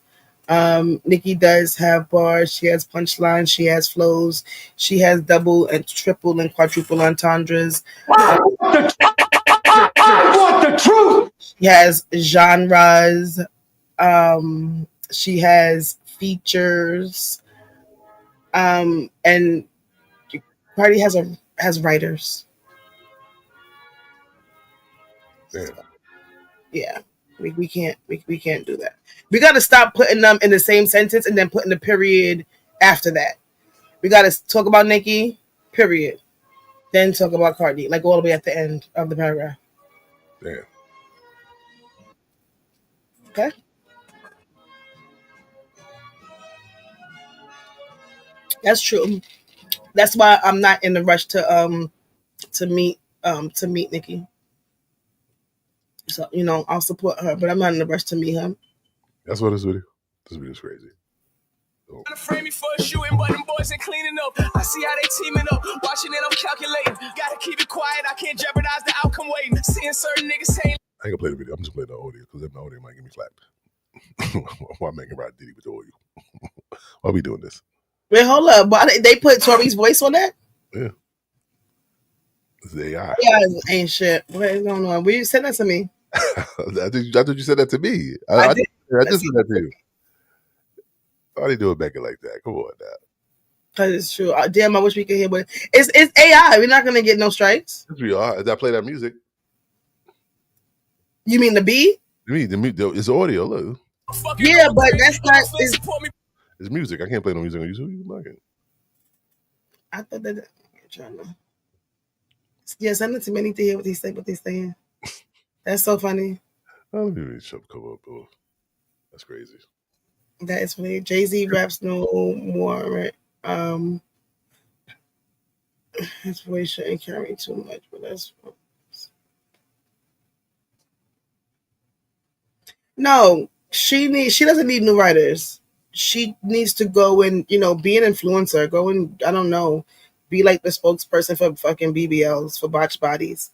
Nicki does have bars. She has punchlines. She has flows. She has double and triple and quadruple entendres. I want the truth. She has genres. She has features. And Cardi has writers. Yeah. We can't do that. We got to stop putting them in the same sentence and then putting the period after that. We got to talk about Nicki, period. Then talk about Cardi, like all the way at the end of the paragraph. Damn. Okay. That's true. That's why I'm not in the rush to meet Nicki. So, you know, I'll support her, but I'm not in the rush to meet her. That's what this video. This video's crazy. Trying to frame me for a shooting, but them boys ain't cleaning up. I see how they teaming up, watching it, I'm calculating. Gotta keep it quiet, I can't jeopardize the outcome waiting. Seeing certain niggas saying I ain't gonna play the video. I'm just playing the audio because the audio might get me flagged. Why am I making Rod Diddy with the audio? Why are we doing this? Wait, hold up. Why they put Tori's voice on that? Yeah. It's AI. Yeah, ain't shit. What is going on? Will you send that to me? I thought you said that to me. I did. I just said that to you. Why they do it back like that? Come on now. Because it's true. Damn, I wish we could hear what it's AI. We're not gonna get no strikes. Yes, we are. As I play that music. You mean the beat? It's audio, look. Yeah, but that's not It's music. I can't play no music on YouTube. You like it. I thought that I'm trying to. Yeah, send it to me. I need to hear what they're saying. That's so funny. Oh, let me read the come up. Oh, that's crazy. That is funny. Jay-Z raps no more. His voice shouldn't carry too much, but that's no. She doesn't need new writers. She needs to go and be an influencer. Go and I don't know, be like the spokesperson for fucking BBLs for botched bodies.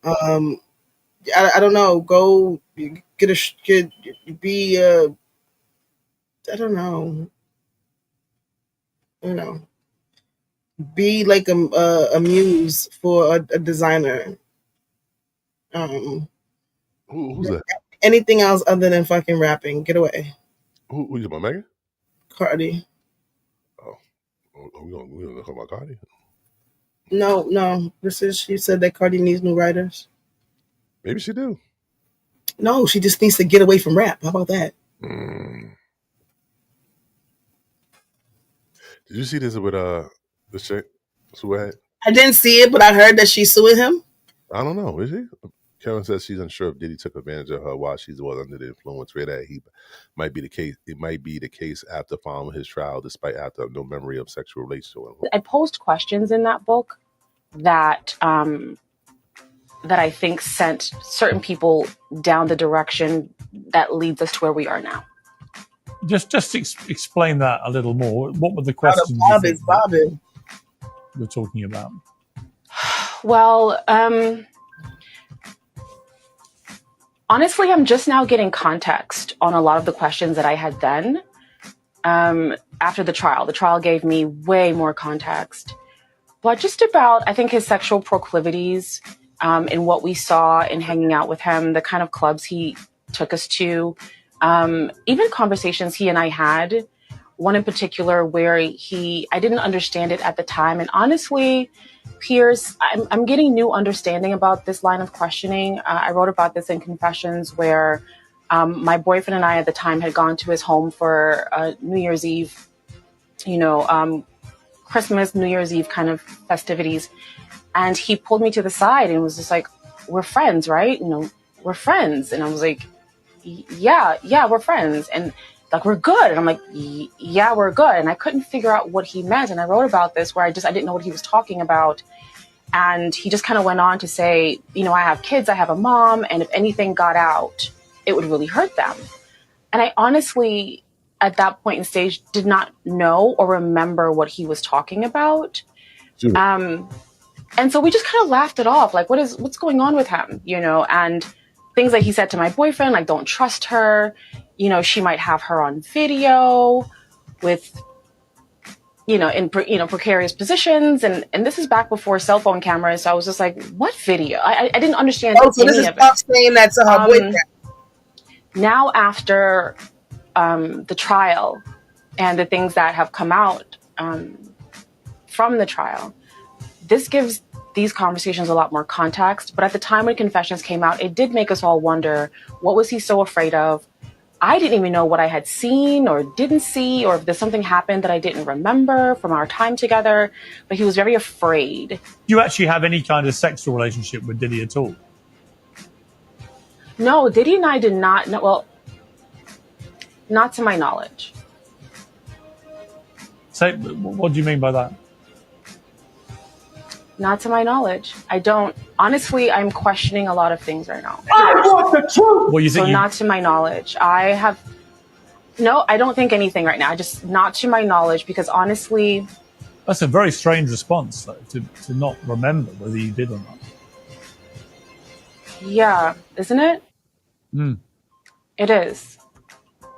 I don't know. Go be I don't know. Be like a muse for a designer. Who's that? Anything else other than fucking rapping? Get away. Who you about, Megan? Cardi. Oh, we gonna talk about Cardi? No. She said that Cardi needs new writers. Maybe she do. No, she just needs to get away from rap. How about that? Did you see this with the chick? Sweat? I didn't see it, but I heard that she's suing him. I don't know. Is she? Karen says she's unsure if Diddy took advantage of her while she was under the influence. Where that he might be the case. It might be the case after following his trial, despite after no memory of sexual relations. I posed questions in that book that that I think sent certain people down the direction that leads us to where we are now. Just explain that a little more. What were the questions we're talking about? Well, honestly, I'm just now getting context on a lot of the questions that I had then. After the trial gave me way more context. But just about, I think, his sexual proclivities and what we saw in hanging out with him, the kind of clubs he took us to, even conversations he and I had, one in particular where I didn't understand it at the time. And honestly, Piers, I'm getting new understanding about this line of questioning. I wrote about this in Confessions where my boyfriend and I at the time had gone to his home for New Year's Eve, Christmas, New Year's Eve kind of festivities. And he pulled me to the side and was just like, we're friends, right? We're friends. And I was like, yeah, we're friends. And like, we're good. And I'm like, yeah, we're good. And I couldn't figure out what he meant. And I wrote about this where I didn't know what he was talking about. And he just kind of went on to say, I have kids, I have a mom. And if anything got out, it would really hurt them. And I honestly, at that point in stage, did not know or remember what he was talking about. Sure. And so we just kind of laughed it off. Like, what's going on with him? And things that he said to my boyfriend, like, don't trust her. She might have her on video with, in precarious positions. And this is back before cell phone cameras. So I was just like, what video? I didn't understand so any this is of it. Saying that to her boyfriend. Now after the trial and the things that have come out from the trial, this gives these conversations a lot more context. But at the time when Confessions came out, it did make us all wonder, what was he so afraid of? I didn't even know what I had seen or didn't see, or if there's something happened that I didn't remember from our time together. But he was very afraid. Do you actually have any kind of sexual relationship with Diddy at all? No, Diddy and I did not know. Well, not to my knowledge. So what do you mean by that? Not to my knowledge. I don't. Honestly, I'm questioning a lot of things right now. I want the truth. Well, you think not to my knowledge. I don't think anything right now. Just not to my knowledge, because honestly, that's a very strange response, though, to not remember whether you did or not. Yeah, isn't it? It is.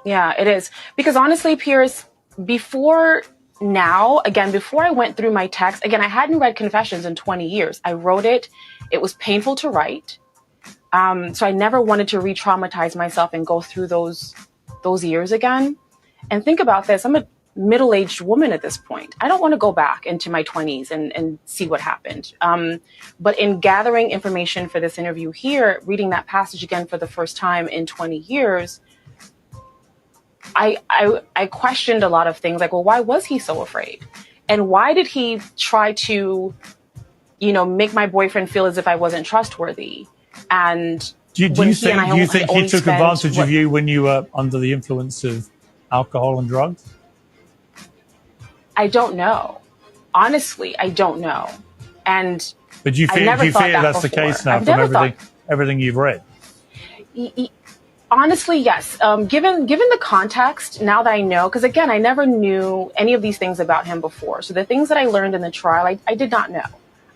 Yeah, it is. Because honestly, Pierce, before I went through my text, again, I hadn't read Confessions in 20 years. I wrote it. It was painful to write. So I never wanted to re-traumatize myself and go through those years again. And think about this. I'm a middle-aged woman at this point. I don't want to go back into my 20s and see what happened. But in gathering information for this interview here, reading that passage again for the first time in 20 years, I questioned a lot of things like, well, why was he so afraid? And why did he try to, make my boyfriend feel as if I wasn't trustworthy? And do you think he took advantage of you when you were under the influence of alcohol and drugs? I don't know. Honestly, I don't know. And but do you fear that's the case now from everything you've read? Honestly, yes. Given the context, now that I know, because again, I never knew any of these things about him before. So the things that I learned in the trial, I did not know.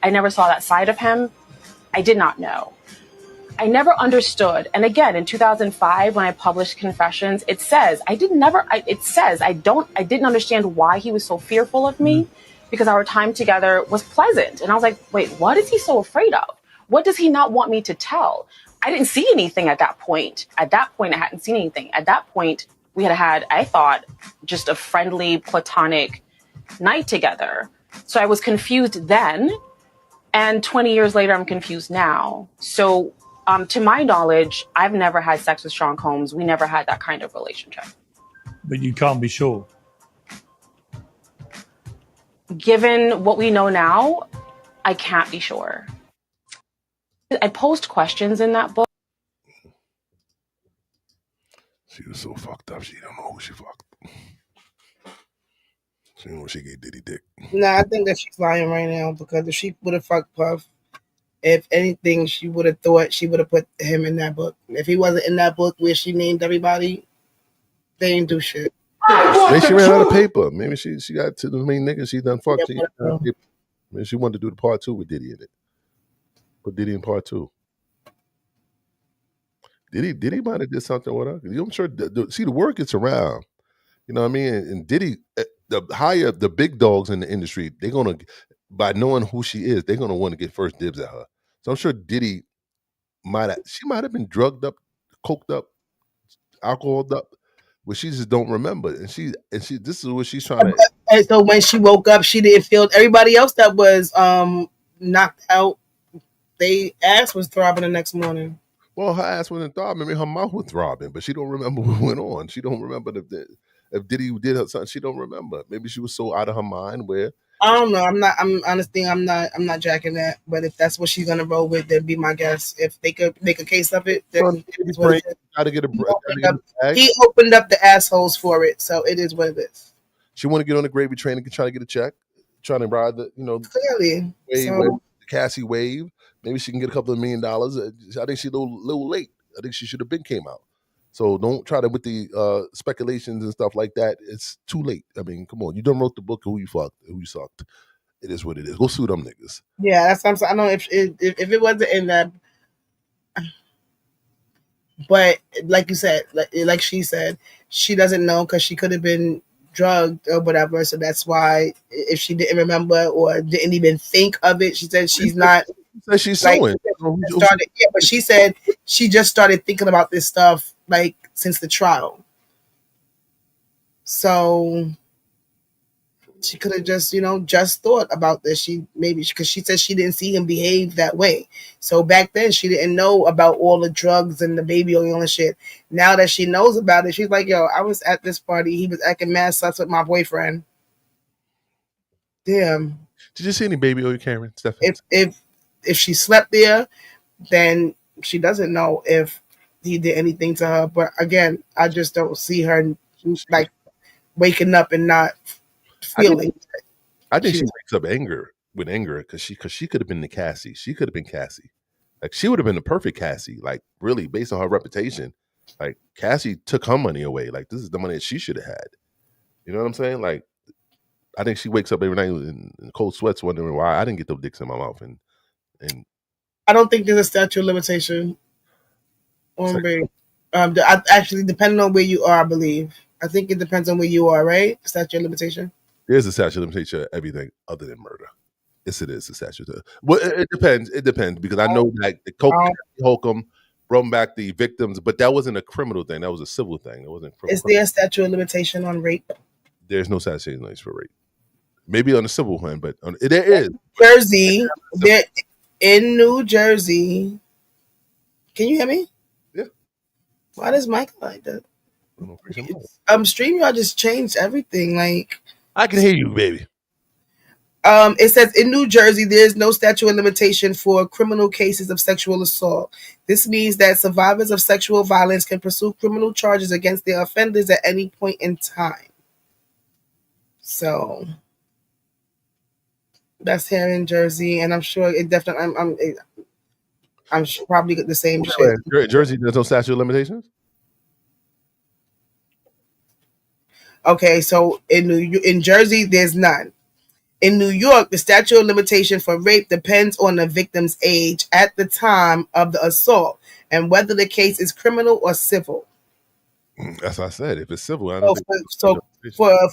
I never saw that side of him. I did not know. I never understood. And again, in 2005, when I published Confessions, it says I didn't understand why he was so fearful of me, because our time together was pleasant. And I was like, wait, what is he so afraid of? What does he not want me to tell? I didn't see anything at that point. At that point, I hadn't seen anything. At that point, we had, I thought, just a friendly, platonic night together. So I was confused then. And 20 years later, I'm confused now. So to my knowledge, I've never had sex with Sean Combs. We never had that kind of relationship. But you can't be sure. Given what we know now, I can't be sure. I posed questions in that book. She was so fucked up, she don't know who she fucked. She didn't know she gave Diddy dick. Nah, I think that she's lying right now, because if she would have fucked Puff, if anything, she would have thought she would have put him in that book. If he wasn't in that book where she named everybody, they ain't do shit. Maybe she ran out of paper. Maybe she got to the main nigga she done fucked. Maybe she wanted to do the part 2 with Diddy in it. Put Diddy in part 2. Diddy might have did something with her. I'm sure. See, the word gets around. You know what I mean? And Diddy, the big dogs in the industry, they're gonna, by knowing who she is, they're gonna want to get first dibs at her. So I'm sure Diddy might have been drugged up, coked up, alcoholed up, but she just don't remember. And she this is what she's trying to. And so when she woke up, she didn't feel everybody else that was knocked out. They ass was throbbing the next morning. Well, her ass wasn't throbbing. I mean, her mouth was throbbing, but she don't remember what went on. She don't remember if Diddy did her something. She don't remember. Maybe she was so out of her mind where. I don't know. I'm not jacking that. But if that's what she's gonna roll with, then be my guess. If they could make a case of it, then it's what it is. He opened up the assholes for it, so it is what it is. She want to get on the gravy train and try to get a check, trying to ride the clearly the Cassie wave. Maybe she can get a couple of $1 million. I think she's a little late. I think she should have been came out. So don't try to with the speculations and stuff like that. It's too late. I mean, come on. You done wrote the book of who you fucked, who you sucked. It is what it is. Go sue them niggas. Yeah, that's what I'm saying. I know if it wasn't in that, but like you said, like she said, she doesn't know because she could have been drugged or whatever. So that's why if she didn't remember or didn't even think of it, she said she's not. She said she's suing. But she said she just started thinking about this stuff like since the trial. So she could have just thought about this. Because she said she didn't see him behave that way. So back then she didn't know about all the drugs and the baby oil and shit. Now that she knows about it, she's like, yo, I was at this party. He was acting mad sus with my boyfriend. Damn. Did you see any baby oil, Karen? Stephanie? If she slept there, then she doesn't know if he did anything to her. But again, I just don't see her like waking up and not feeling. I think she wakes up with anger because she could have been the Cassie. She could have been Cassie. Like she would have been the perfect Cassie. Like really, based on her reputation, like Cassie took her money away. Like this is the money that she should have had. You know what I'm saying? Like I think she wakes up every night in cold sweats, wondering why I didn't get those dicks in my mouth. And I don't think there's a statute of limitation on baby. Actually, depending on where you are, I believe. I think it depends on where you are, right? Statute of limitation. There's a statute of limitation of everything other than murder. Yes, it is a statute. Well, it depends. It depends because I know that the Holcomb brought back the victims, but that wasn't a criminal thing. That was a civil thing. That wasn't criminal. Is there a statute of limitation on rape? There's no statute of limitation for rape. Maybe on the civil one, but there is. Jersey, in New Jersey. Can you hear me? Yeah. Why does Mike like that? StreamYard just changed everything. Like, I can hear you, baby. It says in New Jersey, there is no statute of limitation for criminal cases of sexual assault. This means that survivors of sexual violence can pursue criminal charges against their offenders at any point in time. So that's here in Jersey, and I'm sure it definitely. I'm probably the same shit. Jersey, there's no statute of limitations. Okay, so in Jersey, there's none. In New York, the statute of limitation for rape depends on the victim's age at the time of the assault and whether the case is criminal or civil. That's what I said. If it's civil, I don't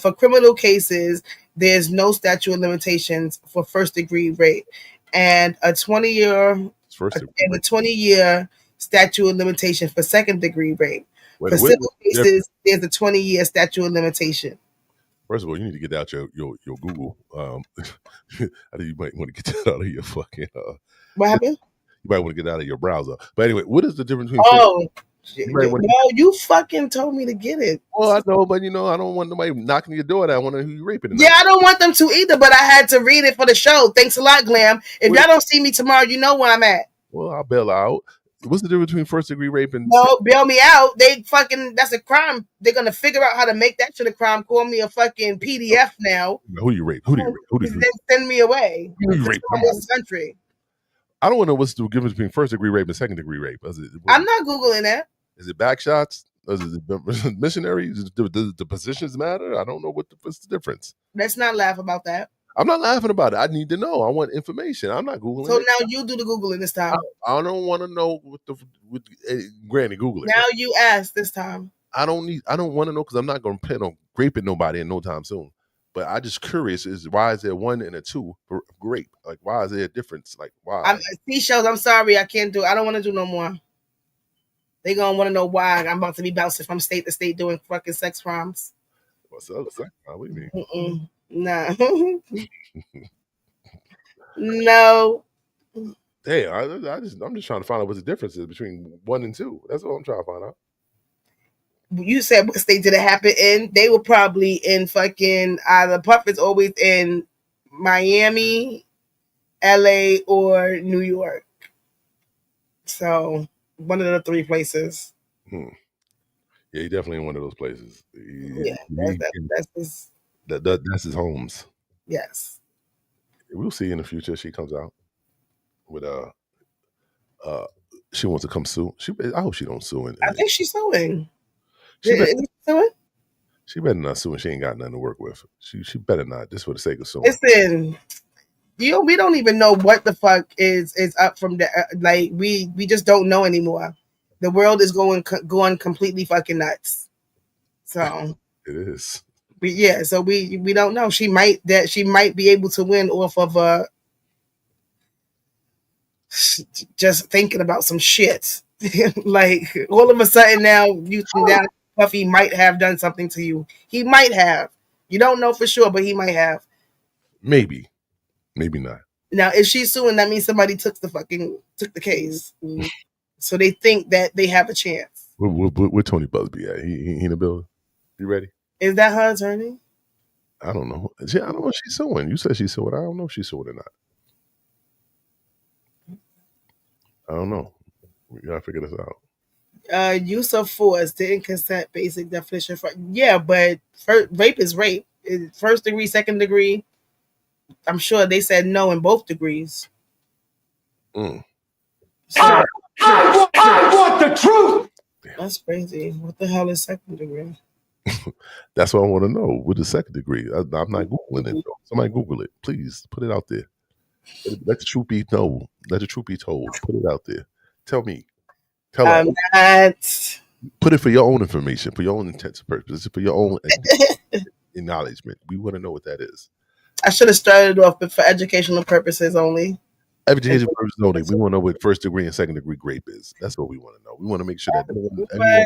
for criminal cases, there's no statute of limitations for first-degree rape, and a 20-year statute of limitation for second-degree rape. For civil cases, there's a 20-year statute of limitation. First of all, you need to get out your Google. I think you might want to get that out of your fucking. What happened? You might want to get out of your browser. But anyway, what is the difference between? You fucking told me to get it. Well, I know, but I don't want nobody knocking your door. I want to know who you raping. Yeah, I don't want them to either. But I had to read it for the show. Thanks a lot, Glam. If y'all don't see me tomorrow, you know where I'm at. Well, I'll bail out. What's the difference between first-degree rape and? No, bail me out. That's a crime. They're gonna figure out how to make that shit a crime. Call me a fucking PDF now. Who do you rape? Who do you rape? Then send me away. Who do you rape? This country. I don't want to know what's the difference between first-degree rape and second-degree rape. I'm not Googling that. Is it back shots? Is it missionaries? Does the positions matter? I don't know what's the difference. Let's not laugh about that. I'm not laughing about it. I need to know. I want information. I'm not Googling. So now you do the Googling this time. I don't want to know with Granny Googling. Now you ask this time. I don't want to know because I'm not going to plan on raping nobody in no time soon. But I just curious why is there 1 and a 2 for rape? Like why is there a difference? Like why? Seashells, I'm sorry, I can't do. I don't want to do no more. They gonna want to know why I'm about to be bouncing from state to state doing fucking sex crimes. What's up? What do you mean? Nah. No. Hey, I'm just trying to find out what the difference is between 1 and 2. That's all I'm trying to find out. You said what state did it happen in? They were probably in fucking either Puff is always in Miami, LA, or New York. So one of the 3 places. Yeah, he definitely in one of those places. That's his homes. Yes. We'll see in the future. She comes out with she wants to come sue. I hope she don't sue. I think she's suing. She better not sue. She ain't got nothing to work with. She better not. Just for the sake of suing. Listen, we don't even know what the fuck is up from the like. We just don't know anymore. The world is going completely fucking nuts. So it is. So we don't know. She might be able to win off of just thinking about some shit. Like all of a sudden now Puffy might have done something to you. He might have. You don't know for sure, but he might have. Maybe not. Now, if she's suing, that means somebody took the case. So they think that they have a chance. Where Tony Busby at? He in the building. You ready? Is that her attorney? I don't know. I don't know if she's suing. You said she's suing. I don't know if she's suing or not. I don't know. We gotta figure this out. Use of force, didn't consent, basic definition for but rape is rape. First degree, second degree. I'm sure they said no in both degrees. I want the truth. That's crazy. What the hell is second degree? That's what I want to know. What is second degree? I'm not Googling it though. Somebody Google it. Please put it out there. Let the truth be known. Let the truth be told. Put it out there. Tell me. I'm not Put it for your own information, for your own intents and purposes, for your own acknowledgement. We want to know what that is. I should have started off for educational purposes only. Education purposes only. We want to know what first degree and second degree rape is. That's what we want to know. We want to make sure that everyone.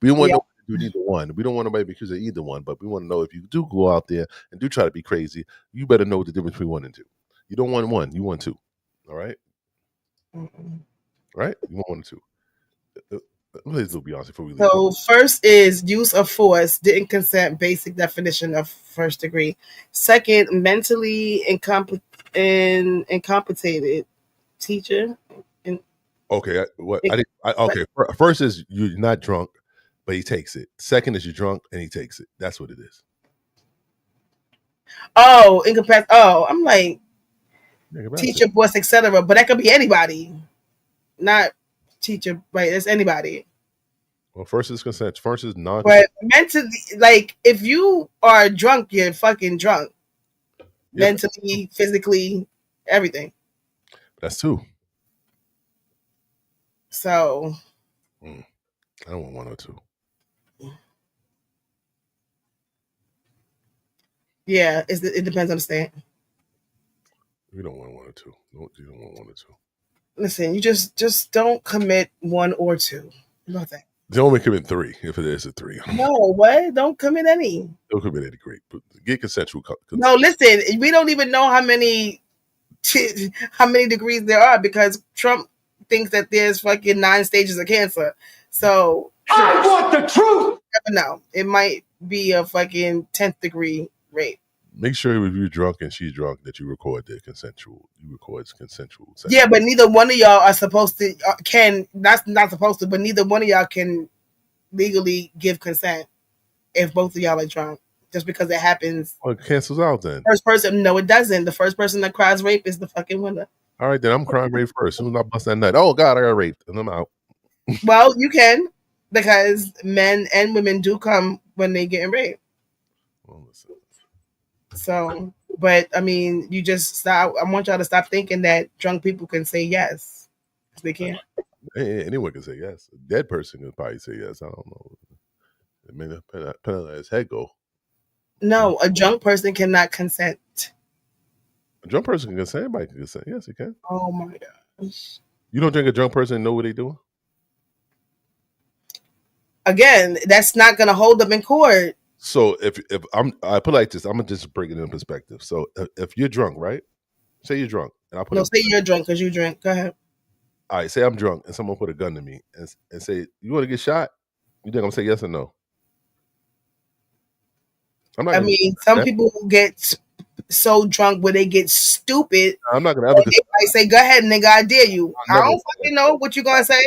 We don't want to do neither one. We don't want nobody because of either one. But we want to know if you do go out there and do try to be crazy, you better know the difference between 1 and 2. You don't want 1, you want 2. All right. Right? You want 1 and 2. Let's do Beyonce before we leave. So first is use of force, didn't consent, basic definition of first degree. Second, mentally incompetent teacher. Okay, first is you're not drunk, but he takes it. Second is you're drunk and he takes it. That's what it is. Oh, incompetent. Oh, I'm like teacher, boss, etc. But that could be anybody, not teacher. Right? It's anybody. Well, first is consent. First is non. But mentally, like if you are drunk, you're fucking drunk. Yeah. Mentally, physically, everything. That's 2. So, I don't want 1 or 2. Yeah, it depends on the state. We don't want 1 or 2. No, you don't want 1 or 2. Listen, you just don't commit 1 or 2. How about that? They only commit 3 if it is a 3. No, what? Don't commit any. Don't commit any. Great. Get consensual. No, listen. We don't even know how many degrees there are because Trump thinks that there's fucking 9 stages of cancer. So I want the truth. Never know. It might be a fucking 10th degree rape. Make sure if you're drunk and she's drunk that you record the consensual. You record consensual sex. Yeah, but neither one of y'all are supposed to that's not supposed to, but neither one of y'all can legally give consent if both of y'all are drunk. Just because it happens. Well, it cancels out then. First person, no, it doesn't. The first person that cries rape is the fucking winner. All right, then I'm crying rape first. As soon as I bust that nut, oh God, I got raped, and I'm out. Well, you can because men and women do come when they getting raped. Well, listen. So, but I mean, you just stop. I want y'all to stop thinking that drunk people can say yes. They can't. Anyone can say yes. A dead person can probably say yes. I don't know. It may depend on his head go. No, a drunk person cannot consent. A drunk person can consent. Anybody can consent. Yes, he can. Oh my gosh. You don't think a drunk person know what they doing? Again, that's not going to hold them in court. So if I put it like this, I'm gonna just break it in perspective. So if you're drunk, right? Say you're drunk, and I put say you're drunk because you drink. Go ahead. All right, say I'm drunk, and someone put a gun to me and say, "You want to get shot?" You think I'm gonna say yes or no? I mean, some people get so drunk where they get stupid. I'm not gonna ever. They might say, "Go ahead, nigga, I dare you." I don't fucking know what you're gonna say.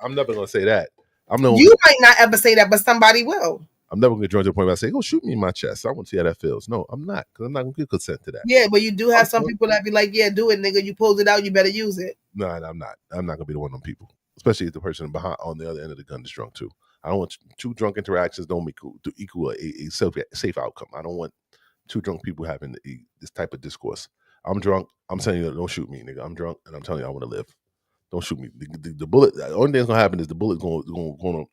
I'm never gonna say that. You might not ever say that, but somebody will. I'm never going to get drunk to the point where I say, "Go shoot me in my chest." I want to see how that feels. No, I'm not, because I'm not going to give consent to that. Yeah, but you do have some people that be like, "Yeah, do it, nigga. You pulled it out. You better use it." No, I'm not. I'm not going to be the one of them people, especially if the person behind on the other end of the gun is drunk too. I don't want 2 drunk interactions don't equal a safe outcome. I don't want 2 drunk people having this type of discourse. I'm drunk. I'm telling you, don't shoot me, nigga. I'm drunk, and I'm telling you, I want to live. Don't shoot me. The bullet. The only thing that's going to happen is the bullet's going to.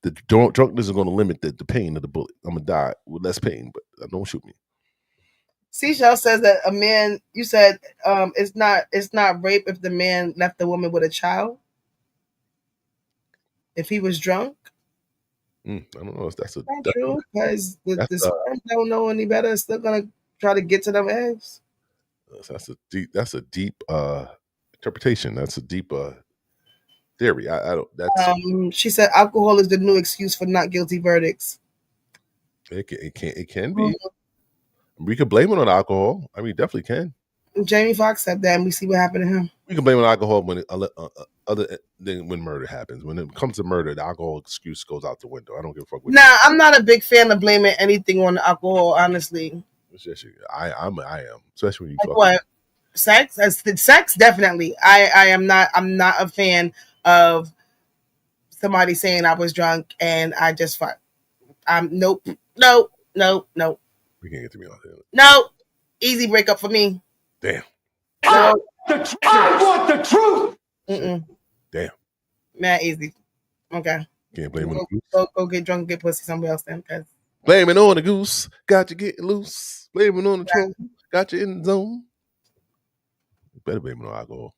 The drunkenness is going to limit the pain of the bullet. I'm going to die with less pain, but don't shoot me. Seashell says that a man, you said it's not rape if the man left the woman with a child. If he was drunk. I don't know if that's true, because the sperm don't know any better. It's still going to try to get to them eggs. That's a deep interpretation. That's a deep theory. I don't. She said alcohol is the new excuse for not guilty verdicts. It can be. We could blame it on alcohol. I mean, definitely can. Jamie Foxx said that, and we see what happened to him. We can blame it on alcohol when other than when murder happens. When it comes to murder, the alcohol excuse goes out the window. I don't give a fuck. I'm not a big fan of blaming anything on alcohol. Honestly, I am, especially when you talk what sex. Sex, definitely. I am not. I'm not a fan of somebody saying I was drunk and I just fucked. Nope. No. We can't get to me on that. No, easy breakup for me. Damn. No. I want the truth. Mm-mm. Damn. Mad easy. Okay. Can't blame it on the goose. Go get drunk, get pussy somewhere else then. Cause Blame it on the goose. Got you getting loose. Blame it on the troll. Got you in the zone. Better blame it on alcohol.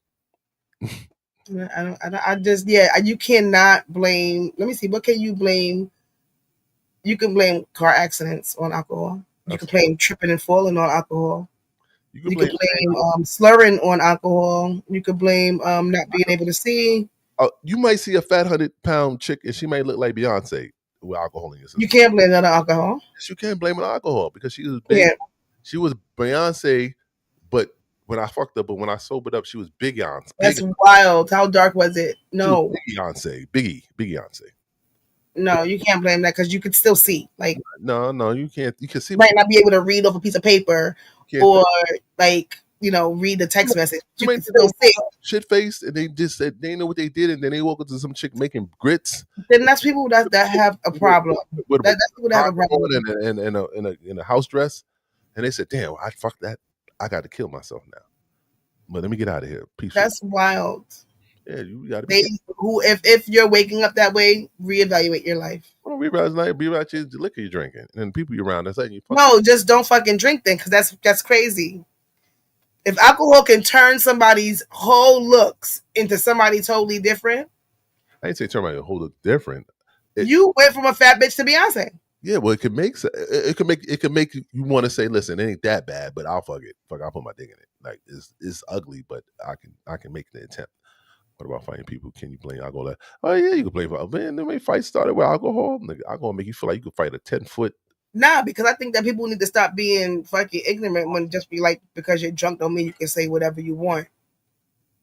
You cannot blame. Let me see. What can you blame? You can blame car accidents on alcohol. You can blame tripping and falling on alcohol. You can blame slurring on alcohol. You could blame not being able to see. You might see a fat 100-pound chick and she might look like Beyonce with alcohol in your system. You can't blame that on alcohol. Yes, you can't blame it on alcohol because she was big. Yeah. She was Beyonce, but when I fucked up, but when I sobered up, she was Big Beyonce. That's wild. How dark was it? No. Big Beyonce. Big Beyonce. No, you can't blame that because you could still see. Like no, you can't. You can see. You might not be able to read off a piece of paper or read the text message. You can still see. Shit faced, and they just said they know what they did, and then they walk into some chick making grits. Then that's people that have a problem. That's people that have a problem. In a house dress, and they said, "Damn, I fucked that. I got to kill myself now." But let me get out of here. Peace. That's wild. Yeah, you got to. If you're waking up that way, reevaluate your life. Well, reevaluate your liquor you're drinking, and people you're around. That's like you. No, just don't fucking drink then, because that's crazy. If alcohol can turn somebody's whole looks into somebody totally different, I didn't say turn my whole look different. You went from a fat bitch to Beyonce. Yeah, well, it can make you want to say, listen, it ain't that bad, but I'll fuck it. Fuck, I'll put my dick in it. Like it's ugly, but I can make the attempt. What about fighting people? Can you blame alcohol? Oh yeah, you can blame alcohol. Man, the way fights started with alcohol. Alcohol make you feel like you could fight a 10-foot. Nah, because I think that people need to stop being fucking ignorant when just be like, because you're drunk don't mean you can say whatever you want.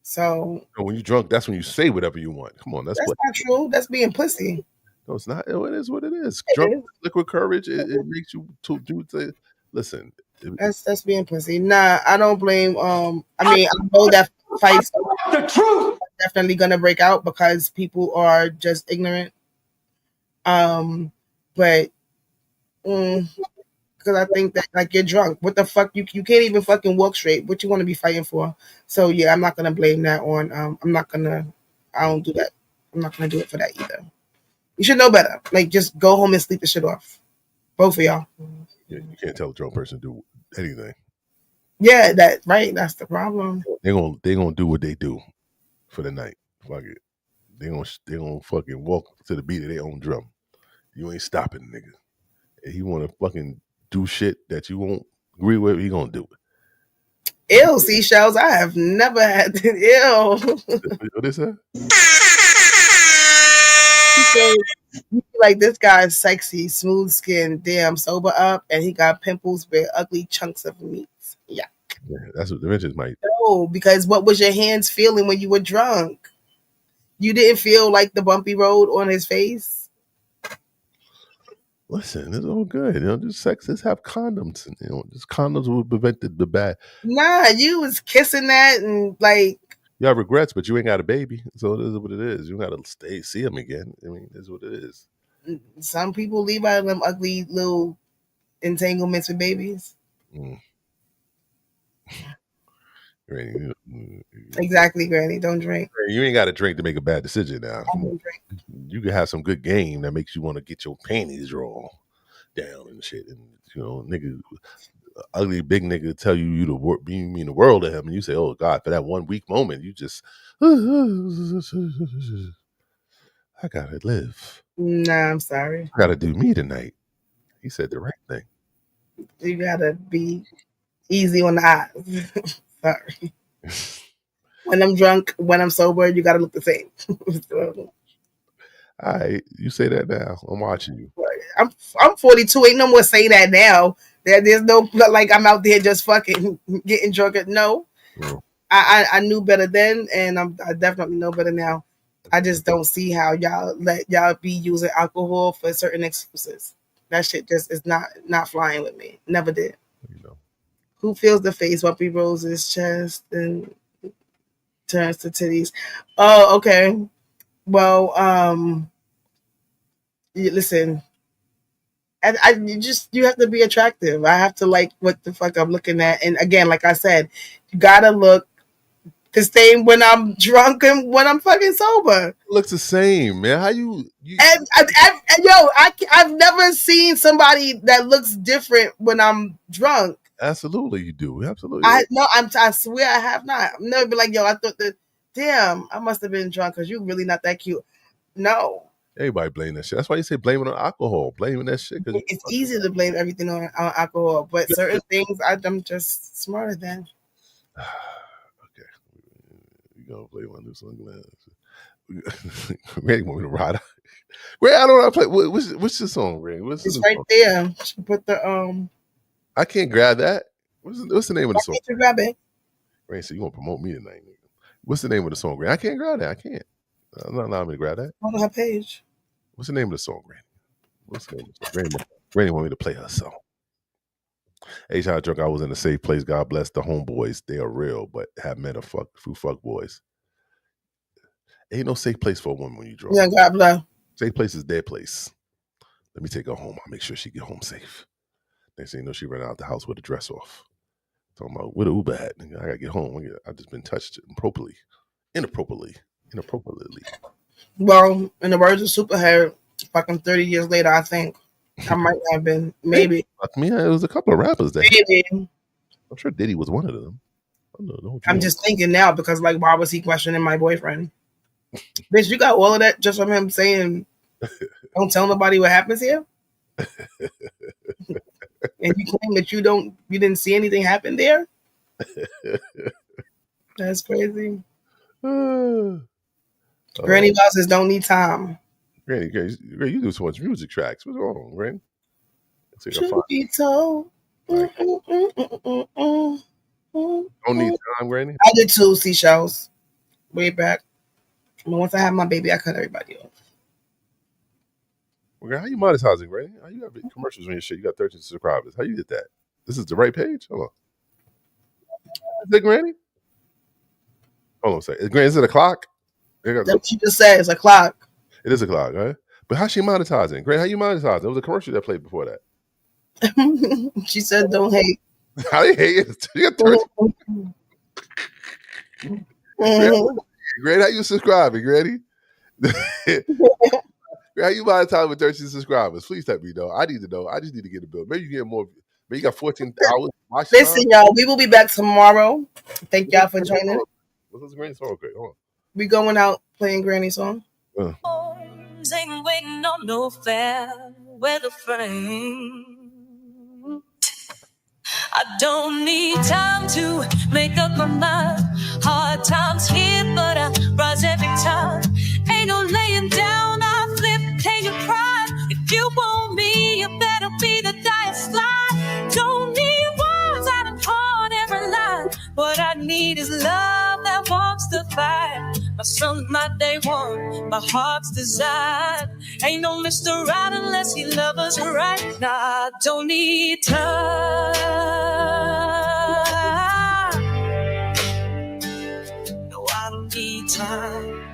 So when you're drunk, that's when you say whatever you want. Come on, that's not true. That's being pussy. No, it's not. It is what it is. Drunk liquid courage. It makes you to listen. That's being pussy. Nah, I don't blame. I mean, I know that fights the truth are definitely gonna break out because people are just ignorant. But because I think that like you're drunk. What the fuck? You can't even fucking walk straight. What you want to be fighting for? So yeah, I'm not gonna blame that on. I don't do that. I'm not gonna do it for that either. You should know better. Like just go home and sleep the shit off. Both of y'all. Yeah, you can't tell a drunk person to do anything. Yeah, that's the problem. They gonna do what they do for the night. Fuck it. They gonna fucking walk to the beat of their own drum. You ain't stopping, nigga. If he wanna fucking do shit that you won't agree with, he gonna do it. Ew, seashells. I have never had ew. What is that? Like this guy's sexy, smooth skin, damn sober up, and he got pimples with ugly chunks of meat. Yeah. That's what the bitches might. No, because what was your hands feeling when you were drunk? You didn't feel like the bumpy road on his face? Listen, it's all good. Just sex. Just have condoms. Just condoms will prevent the bad. Nah, you was kissing that and like. You have regrets, but you ain't got a baby, so it is what it is. You got to see him again. I mean, it's what it is. Some people leave out of them ugly little entanglements with babies. Granny, exactly, Granny. Don't drink. You ain't got to drink to make a bad decision now. You can have some good game that makes you want to get your panties drawn down and shit. And, nigga, ugly big nigga tell you mean the world to him. And you say, oh, God, for that 1 week moment, you just, I got to live. Nah, I'm sorry. I got to do me tonight. He said the right thing. You got to be easy on the eyes. Sorry. When I'm drunk, when I'm sober, you got to look the same. All right, you say that now. I'm watching you. I'm 42. Ain't no more say that now. There's no like I'm out there just fucking getting drunk. No, I knew better then, and I definitely know better now. I just don't see how y'all let y'all be using alcohol for certain excuses. That shit just is not flying with me. Never did. Who feels the face? Bumpy Rose's chest and turns to titties. Oh, okay. Well, listen. And you have to be attractive. I have to like what the fuck I'm looking at. And again, like I said, you gotta look the same when I'm drunk and when I'm fucking sober. It looks the same, man. How you And I've never seen somebody that looks different when I'm drunk. Absolutely, you do. Absolutely. I swear I have not. I've never been like, yo, I thought that, damn, I must have been drunk because you're really not that cute. No. Everybody blame that shit. That's why you say blame it on alcohol. Blaming that shit. It's easy to blame everything on alcohol, but certain things I'm just smarter than. Okay. You gonna blame my new sunglasses. Randy want me to ride out. Ray, I don't know how to play. What's your song, Ray? It's right there. She put the I can't grab that. What's the name of the song? I can't grab it. Ray, so you gonna promote me tonight? What's the name of the song, Ray? I can't grab that. I can't. I'm not allowing me to grab that. On her page. What's the name of the song, Randy? What's the name of the song? Randy want me to play her song. H.I. Drunk, I was in a safe place. God bless the homeboys. They are real, but have met a fuck boys. Ain't no safe place for a woman when you drunk. Yeah, God bless. Safe place is their place. Let me take her home. I'll make sure she get home safe. Next thing you know, she ran out the house with a dress off. Talking about where the Uber at. I gotta get home. I just been touched inappropriately. Well, in the words of Superhead, fucking 30 years later, I think I might have been. Maybe. Fuck me, it was a couple of rappers that. Maybe. I'm sure Diddy was one of them. I'm just thinking now because, like, why was he questioning my boyfriend? Bitch, you got all of that just from him saying, "Don't tell nobody what happens here." And you claim that you didn't see anything happen there. That's crazy. Granny bosses don't need time. Granny, you do so much music tracks. What's wrong, Granny? Should be told. Don't need time, Granny. I did 2 seashells way back. I mean, once I have my baby, I cut everybody off. Okay, how you monetizing, Granny? How you have commercials on your shit? You got 13 subscribers. How you did that? This is the right page? Hold on. Is it Granny? Hold on a second. Is it a clock? That's what you just said. It's a clock. It is a clock, right? But how's she monetizing? Granny, how you monetizing? There was a commercial that played before that. She said, "Don't hate." How they hate it? You got 13. Granny, how you subscribing, Granny? How you monetizing with 13 subscribers? Please let me know. I need to know. I just need to get a bill. Maybe you get more. Maybe you got 14 hours. Listen, y'all, we will be back tomorrow. Thank y'all for joining. What's this Granny song? Okay, hold on. We going out playing Granny song. Ain't waiting on no fair weather frame. I don't need time to make up my mind. Hard times here, but I rise every time. Ain't no laying down, I flip, take a pride. If you want me, you better be the dice slide. Don't need words out of heart every line. What I need is love that walks the fight. My son, my day one, my heart's desire. Ain't no Mr. Right unless he loves us right. Nah, I don't need time. No, I don't need time.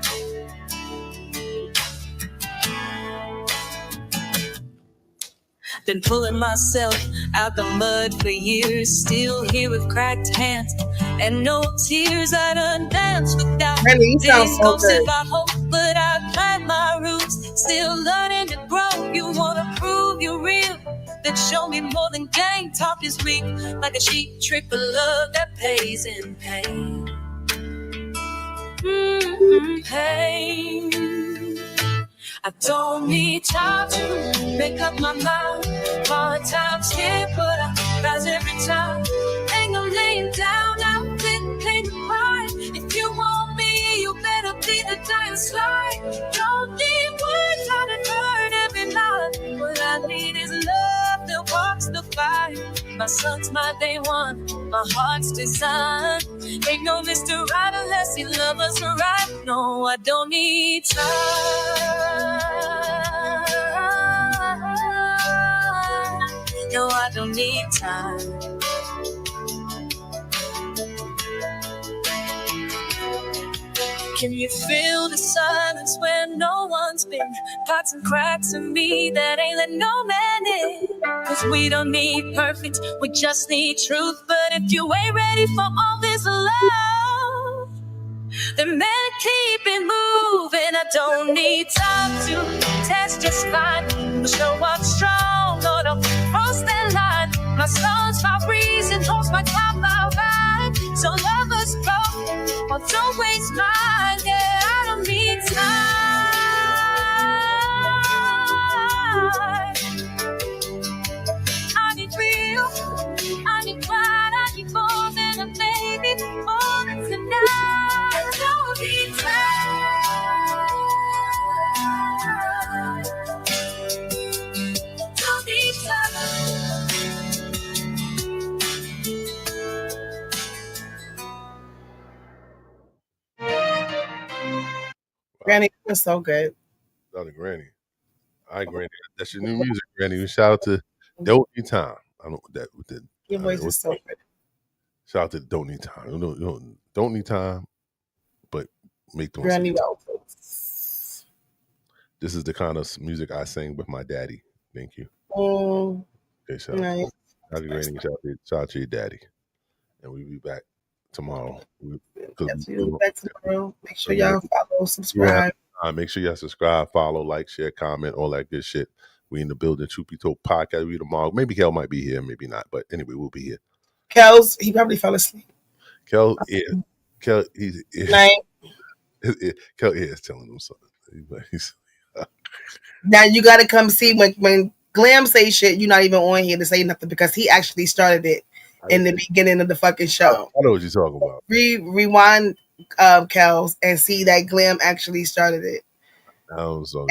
Been pulling myself out the mud for years. Still here with cracked hands and no tears. I done danced without sound so good. about hope, but I plant my roots. Still learning to grow. You wanna prove you're real? Then show me more than gang talk this week. Like a cheap trick of love that pays in pain. Pain. I don't need time to make up my mind. Hard times here, but I rise every time. Ain't no laying down, I'm fit, pain to cry. If you want me, you better be the dying slide. Don't need words out of hurt every night. What I need is love that walks the fight. My son's my day one, my heart's design. Ain't no Mr. Right unless he loves us right. No, I don't need time. No, I don't need time. Can you feel the silence when no one's been? Pots and cracks in me that ain't let no man in. Cause we don't need perfect, we just need truth. But if you ain't ready for all this love, The men keep it moving. I don't need time to test just fine. To show I'm strong, no, don't cross that line. My stars, my reason, holds my top, my ride. So lovers go, well, don't waste mine. Yeah, I don't need time. I need real, I need pride, I need more than a baby, more than tonight. I don't need time. Don't need time. Granny was so good. Shout out to Granny. All right, Granny. That's your new music, Granny. Shout out to Don't Need Time. I don't that with the Your voice is so good. shout out to Don't Need Time. Don't need time, but make the most of Granny your time. Wells. This is the kind of music I sing with my daddy. Thank you. Okay, shout out Nice. to Granny. Shout out to your daddy. And we'll be back tomorrow. Yes, we'll be back tomorrow. Make sure y'all follow, subscribe. Make sure y'all subscribe, follow, like, share, comment, all that good shit. We in the building. Truth Be Told podcast. We tomorrow. Maybe Kel might be here, maybe not. But anyway, we'll be here. Kel's, he probably fell asleep. Kel, yeah. Kel, he's Night. Kel is telling him something. He's Now you gotta come see when Glam say shit, you're not even on here to say nothing because he actually started it in the beginning of the fucking show. I know what you're talking about. Rewind Kel's and see that Glam actually started it. So